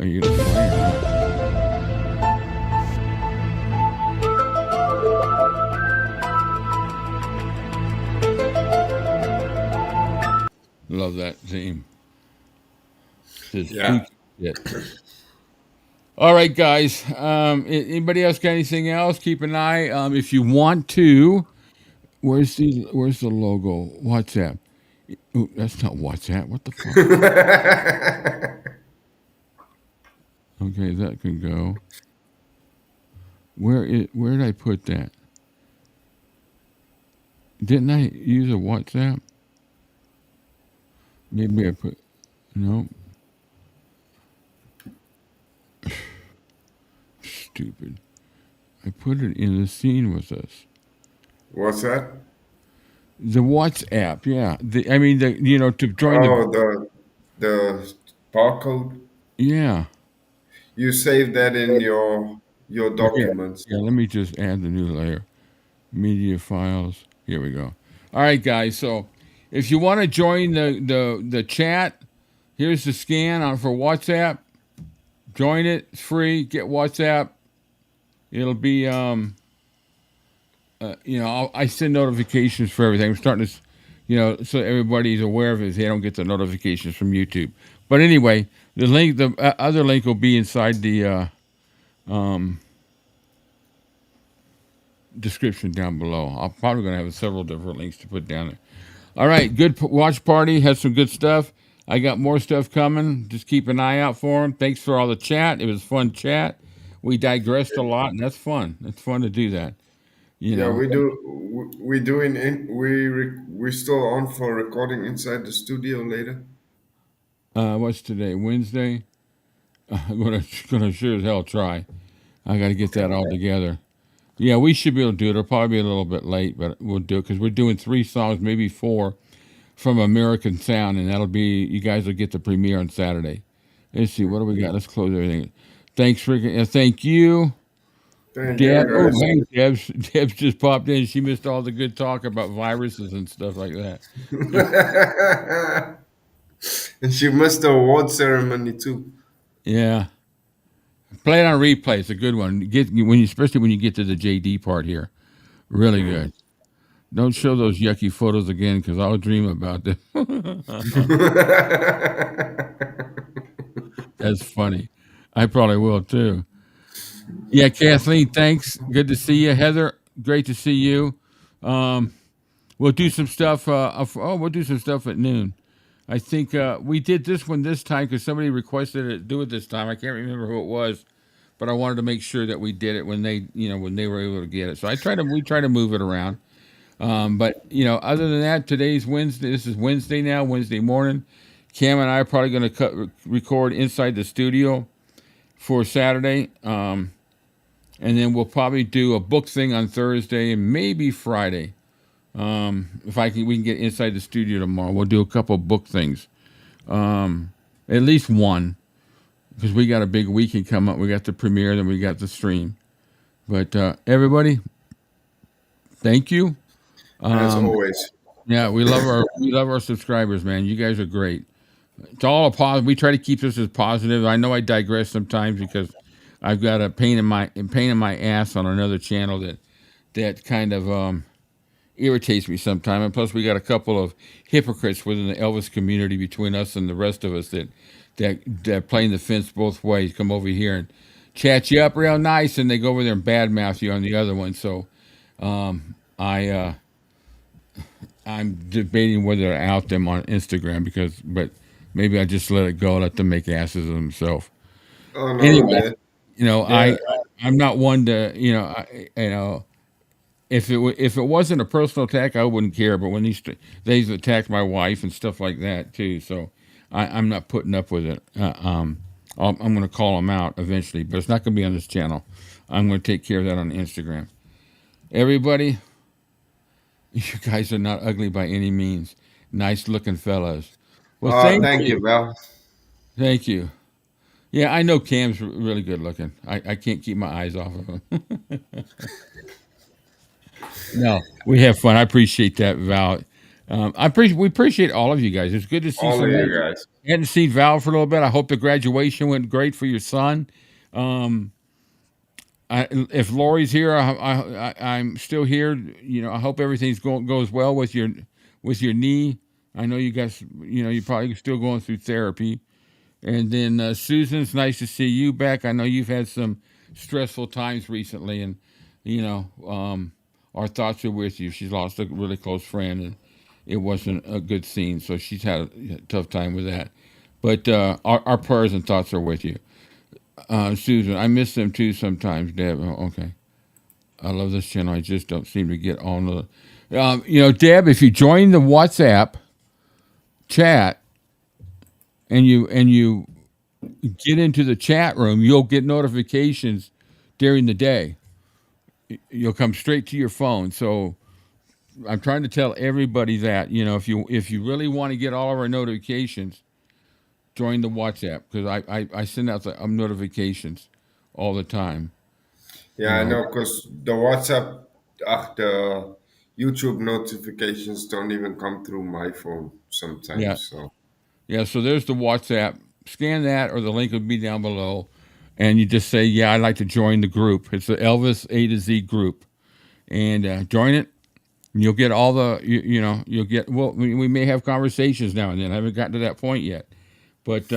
you gonna play or not? Love that theme. Says Yeah. spooky shit. All right, guys. Anybody else got anything else? Keep an eye. If you want to, where's the logo? WhatsApp. Ooh, that's not WhatsApp. What the fuck? Okay, that can go. Where did I put that? Didn't I use a WhatsApp? Maybe I put no. Stupid. I put it in the scene with us. What's that? The WhatsApp, yeah. To join Oh, the barcode. Yeah. You save that in your Yeah. documents. Yeah, let me just add the new layer. Media files. Here we go. All right, guys. So if you want to join the chat, here's the scan for WhatsApp. Join it. It's free. Get WhatsApp. It'll be I send notifications for everything. I'm starting to, so everybody's aware of it. They don't get the notifications from YouTube. But anyway, the other link will be inside the description down below. I'm probably going to have several different links to put down there. All right, good watch party. Had some good stuff. I got more stuff coming. Just keep an eye out for them. Thanks for all the chat. It was fun chat. We digressed a lot, and that's fun. It's fun to do that. Yeah, we do. We doing we still on for recording inside the studio later. What's today? Wednesday. I'm gonna sure as hell try. I got to get that all together. Yeah, we should be able to do it. It'll probably be a little bit late, but we'll do it because we're doing 3 songs, maybe 4, from American Sound, and that'll be, you guys will get the premiere on Saturday. Let's see, what do we got? Let's close everything. Thanks, Rick. Thank you. Thank Deb, you, guys. hey, Deb's just popped in. She missed all the good talk about viruses and stuff like that. And she missed the award ceremony too. Yeah. Play it on replay. It's a good one. Especially when you get to the JD part here. Really good. Don't show those yucky photos again because I'll dream about them. That's funny. I probably will too. Yeah, Kathleen, thanks. Good to see you. Heather, great to see you. We'll do some stuff. We'll do some stuff at noon. I think we did this one this time because somebody requested it. Do it this time. I can't remember who it was, but I wanted to make sure that we did it when they were able to get it. So we try to move it around. But other than that, today's Wednesday. This is Wednesday now, Wednesday morning. Cam and I are probably going to record inside the studio for Saturday, and then we'll probably do a book thing on Thursday and maybe Friday. If we can get inside the studio tomorrow, we'll do a couple book things, at least one, because we got a big weekend come up. We got the premiere, then we got the stream. But everybody, thank you. As always. Yeah, we love our subscribers, man. You guys are great. It's all a positive. We try to keep this as positive. I know I digress sometimes because I've got a pain in my ass on another channel that kind of irritates me sometimes. And plus, we got a couple of hypocrites within the Elvis community between us and the rest of us that playing the fence both ways. Come over here and chat you up real nice, and they go over there and badmouth you on the other one. So, I'm debating whether to out them on Instagram but maybe I just let it go, let them make asses of themselves. Oh, no, anyway, man. I'm not one to, if it wasn't a personal attack, I wouldn't care. But when these attacked my wife and stuff like that too, so I'm not putting up with it. I'm going to call them out eventually, but it's not going to be on this channel. I'm going to take care of that on Instagram. Everybody, you guys are not ugly by any means. Nice looking fellas. Well, same to Thank you, you. Val. Thank you. Yeah, I know Cam's really good looking. I can't keep my eyes off of him. No, we have fun. I appreciate that, Val. We appreciate all of you guys. It's good to see All of you somebody. guys. Hadn't seen Val for a little bit. I hope the graduation went great for your son. Um, if Lori's here, I'm still here. You know, I hope everything's goes well with your knee. I know you guys. You know, you're probably still going through therapy. And then Susan, it's nice to see you back. I know you've had some stressful times recently, and you know, our thoughts are with you. She's lost a really close friend, and it wasn't a good scene, so she's had a tough time with that. But our prayers and thoughts are with you, Susan. I miss them too sometimes, Deb. Oh, okay, I love this channel. I just don't seem to get on the. You know, Deb, if you join the WhatsApp chat and you get into the chat room, you'll get notifications during the day. You'll come straight to your phone. So I'm trying to tell everybody that, you know, if you really want to get all of our notifications, join the WhatsApp, because I send out the notifications all the time. Yeah, I know, because the WhatsApp, the YouTube notifications don't even come through my phone Yeah. sometimes. So Yeah, so there's the WhatsApp. Scan that, or the link will be down below, and you just say, "Yeah, I'd like to join the group." It's the Elvis-A-Z group, and join it. And you'll get all the you know you'll get. Well, we may have conversations now and then. I haven't gotten to that point yet, but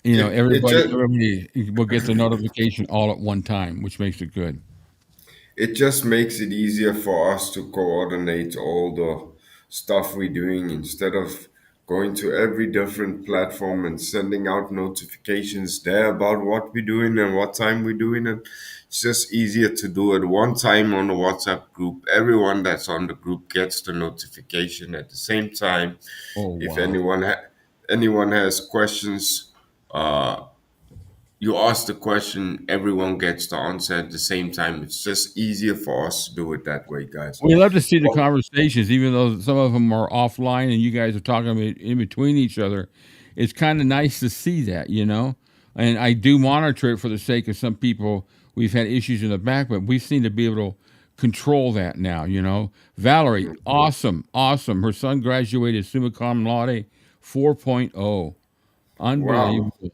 you know, it just everybody will get the notification all at one time, which makes it good. it just makes it easier for us to coordinate all the stuff we're doing instead of going to every different platform and sending out notifications there about what we're doing and what time we're doing it. It's just easier to do it one time on the WhatsApp group. Everyone that's on the group gets the notification at the same time. Oh If wow! anyone has questions, uh, you ask the question, everyone gets the answer at the same time. It's just easier for us to do it that way, guys. We love to see the Well, conversations, even though some of them are offline and you guys are talking in between each other. It's kind of nice to see that, you know. And I do monitor it for the sake of some people. We've had issues in the back, but we seem to be able to control that now, you know. Valerie, awesome, awesome. Her son graduated summa cum laude 4.0. wow. Unbelievable.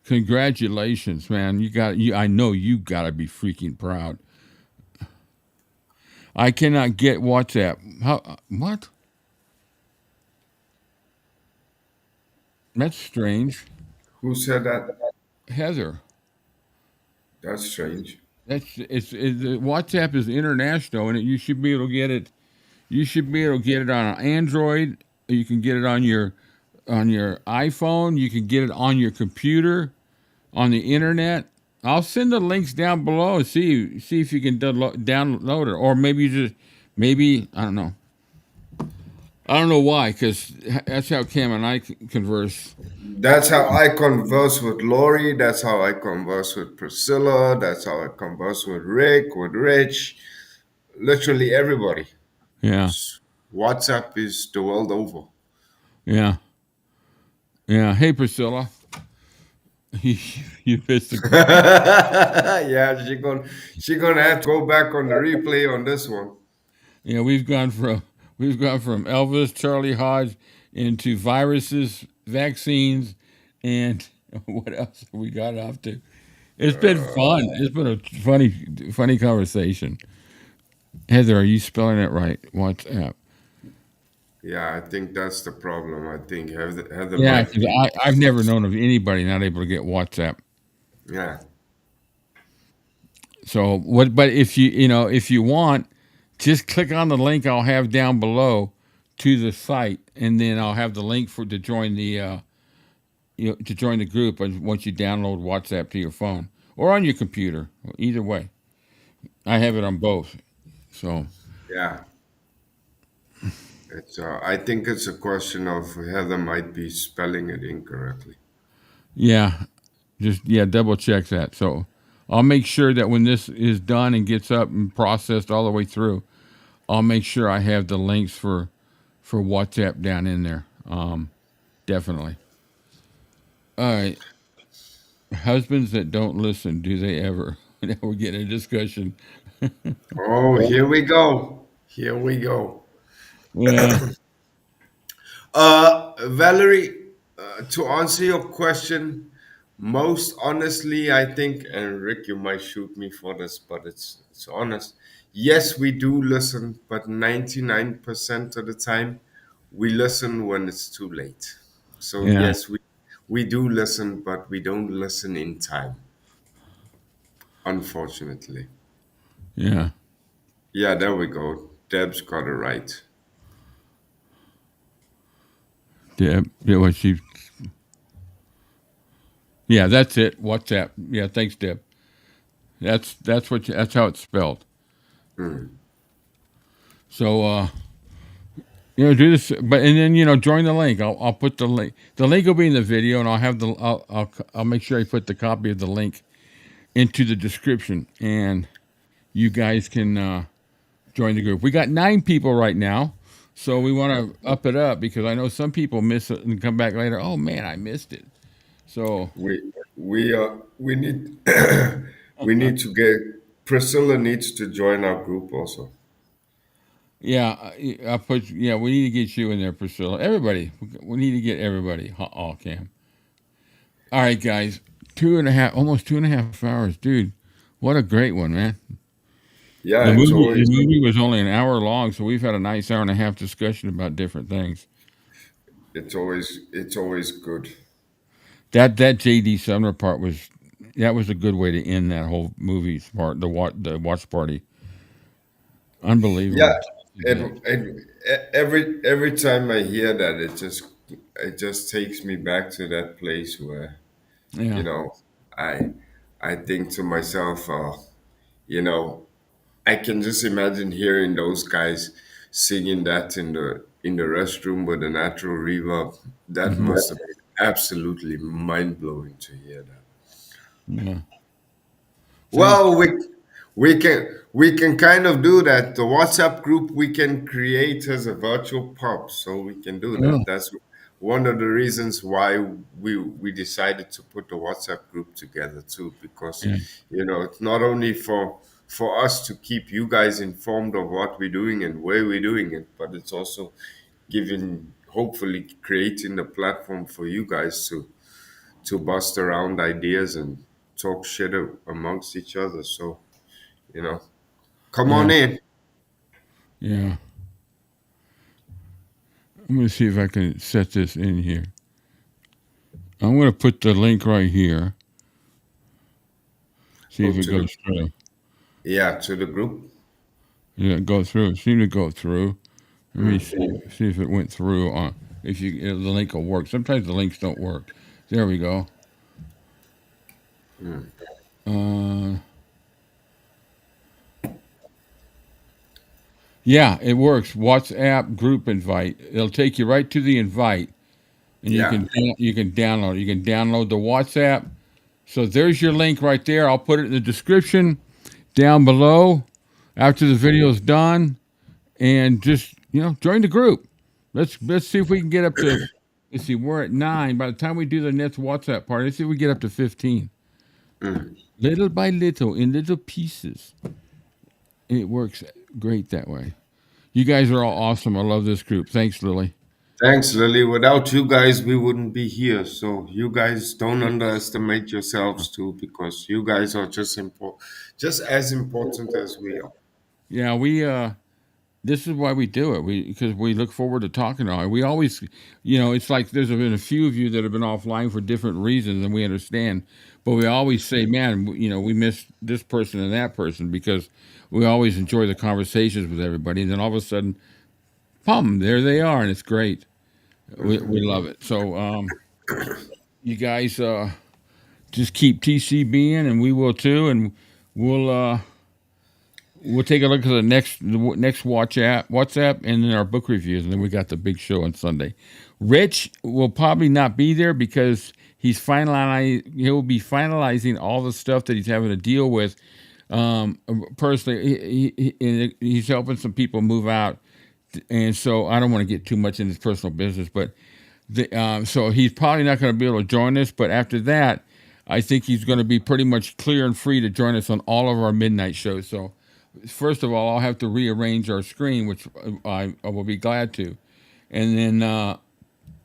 Congratulations, man. I know you got to be freaking proud. I cannot get WhatsApp. How? What? That's strange. Who said that? Heather. That's strange. WhatsApp is international, and you should be able to get it. You should be able to get it on an Android. You can get it on your iPhone. You can get it on your computer, on the internet. I'll send the links down below and see if you can download it, or maybe I don't know. I don't know why, because that's how Cam and I converse. That's how I converse with Lori. That's how I converse with Priscilla. That's how I converse with Rick, with Rich. Literally everybody. Yeah, WhatsApp is the world over. yeah, yeah. Hey, Priscilla, you missed the. Yeah, she gonna have to go back on the replay on this one. Yeah, we've gone from Elvis, Charlie Hodge, into viruses, vaccines, and what else have we got off to? It's been fun. It's been a funny conversation. Heather, are you spelling it right? WhatsApp. Yeah, I think that's the problem. I think Heather Yeah, might because be. I've never known of anybody not able to get WhatsApp. Yeah. So what? But if you want, just click on the link I'll have down below to the site, and then I'll have the link to join the to join the group. And once you download WhatsApp to your phone or on your computer, either way, I have it on both. So Yeah. It's. I think it's a question of Heather might be spelling it incorrectly. yeah, double check that. So I'll make sure that when this is done and gets up and processed all the way through, I'll make sure I have the links for WhatsApp down in there. definitely. All right. Husbands that don't listen, do they ever? Now we're getting a discussion. Oh, here we go. Here we go. Yeah. Valerie, to answer your question, most honestly, I think, and Rick, you might shoot me for this, but it's honest. Yes, we do listen, but 99% of the time, we listen when it's too late. So Yeah. yes, we do listen, but we don't listen in time, unfortunately. Yeah. Yeah, there we go. Deb's got it right. Deb. Yeah, what she. Yeah, that's it. WhatsApp. Yeah, thanks, Deb. That's how it's spelled. So do this, but and then join the link. I'll put the link. The link will be in the video, and I'll have the I'll make sure I put the copy of the link into the description, and you guys can join the group. We got 9 people right now, so we want to up it up because I know some people miss it and come back later. Oh man, I missed it. So We need we need to get Priscilla needs to join our group also. yeah, I put we need to get you in there, Priscilla. Everybody, we need to get everybody. All Cam. All right, guys, almost 2.5 hours, dude. What a great one, man. Yeah, The it's movie, the always movie was only an hour long, so we've had a nice hour and a half discussion about different things. it's always good. That J.D. Sumner part was a good way to end that whole movie part, the watch party. Unbelievable. Yeah, and every time I hear that, it just takes me back to that place where Yeah, you know I I think to myself, you know, I can just imagine hearing those guys singing that in the restroom with a natural reverb. That hmm must have been absolutely mind blowing to hear that. yeah. Sounds. Well, we can kind of do that. The WhatsApp group we can create as a virtual pub, so we can do Oh, that. That's one of the reasons why we decided to put the WhatsApp group together too, because yeah, it's not only for us to keep you guys informed of what we're doing and where we're doing it, but it's also giving, hopefully creating the platform for you guys to bust around ideas and talk shit amongst each other. So, you know, come yeah, on in. yeah. I'm gonna see if I can set this in here. I'm gonna put the link right here. See Oh, if it goes through. to the group. Yeah, go through. It seemed to go through. Let me see if it went through. If the link will work. Sometimes the links don't work. There we go. Uh, yeah, it works. WhatsApp group invite. It'll take you right to the invite, and Yeah. you can download. You can download the WhatsApp. So there's your link right there. I'll put it in the description down below after the video's done, and just join the group. Let's see if we can get up to. Let's see, we're at 9. By the time we do the next WhatsApp party, let's see if we get up to 15. Little by little, in little pieces. It works great that way. You guys are all awesome. I love this group. Thanks, Lily. Thanks, Lily. Without you guys, we wouldn't be here. So you guys don't underestimate yourselves too, because you guys are just as important as we are. Yeah, we this is why we do it. Because we look forward to talking to you. We always, it's like there's been a few of you that have been offline for different reasons, and we understand. But we always say, man, we miss this person and that person because we always enjoy the conversations with everybody. And then all of a sudden, there they are, and it's great. We love it. So you guys just keep TCBing, and we will too, and we'll take a look at the next WhatsApp, and then our book reviews, and then we got the big show on Sunday. Rich will probably not be there because he'll be finalizing all the stuff that he's having to deal with personally. He's helping some people move out, and so I don't want to get too much in his personal business, but So he's probably not going to be able to join us. But after that, I think he's going to be pretty much clear and free to join us on all of our midnight shows. So first of all, I'll have to rearrange our screen, which I will be glad to, and then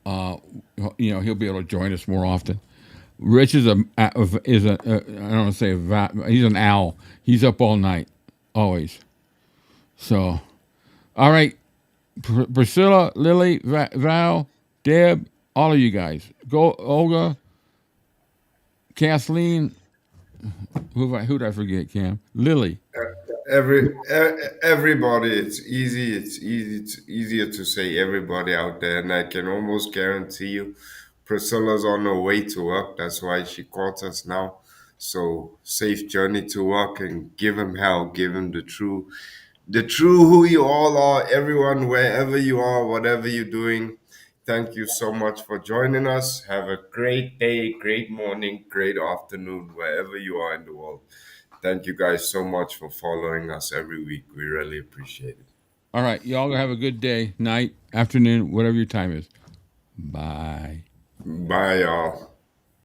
he'll be able to join us more often. Rich is I don't want to say he's an owl. He's up all night, always. So, all right, Priscilla, Lily, Val, Deb, all of you guys. Go, Olga, Kathleen. Who did I forget? Cam, Lily. Everybody. It's easy. It's easy. It's easier to say everybody out there, and I can almost guarantee you, Priscilla's on her way to work. That's why she calls us now. So safe journey to work, and give him hell. Give him the true who you all are. Everyone, wherever you are, whatever you're doing. Thank you so much for joining us. Have a great day, great morning, great afternoon, wherever you are in the world. Thank you guys so much for following us every week. We really appreciate it. All right, y'all have a good day, night, afternoon, whatever your time is. Bye. Bye, y'all.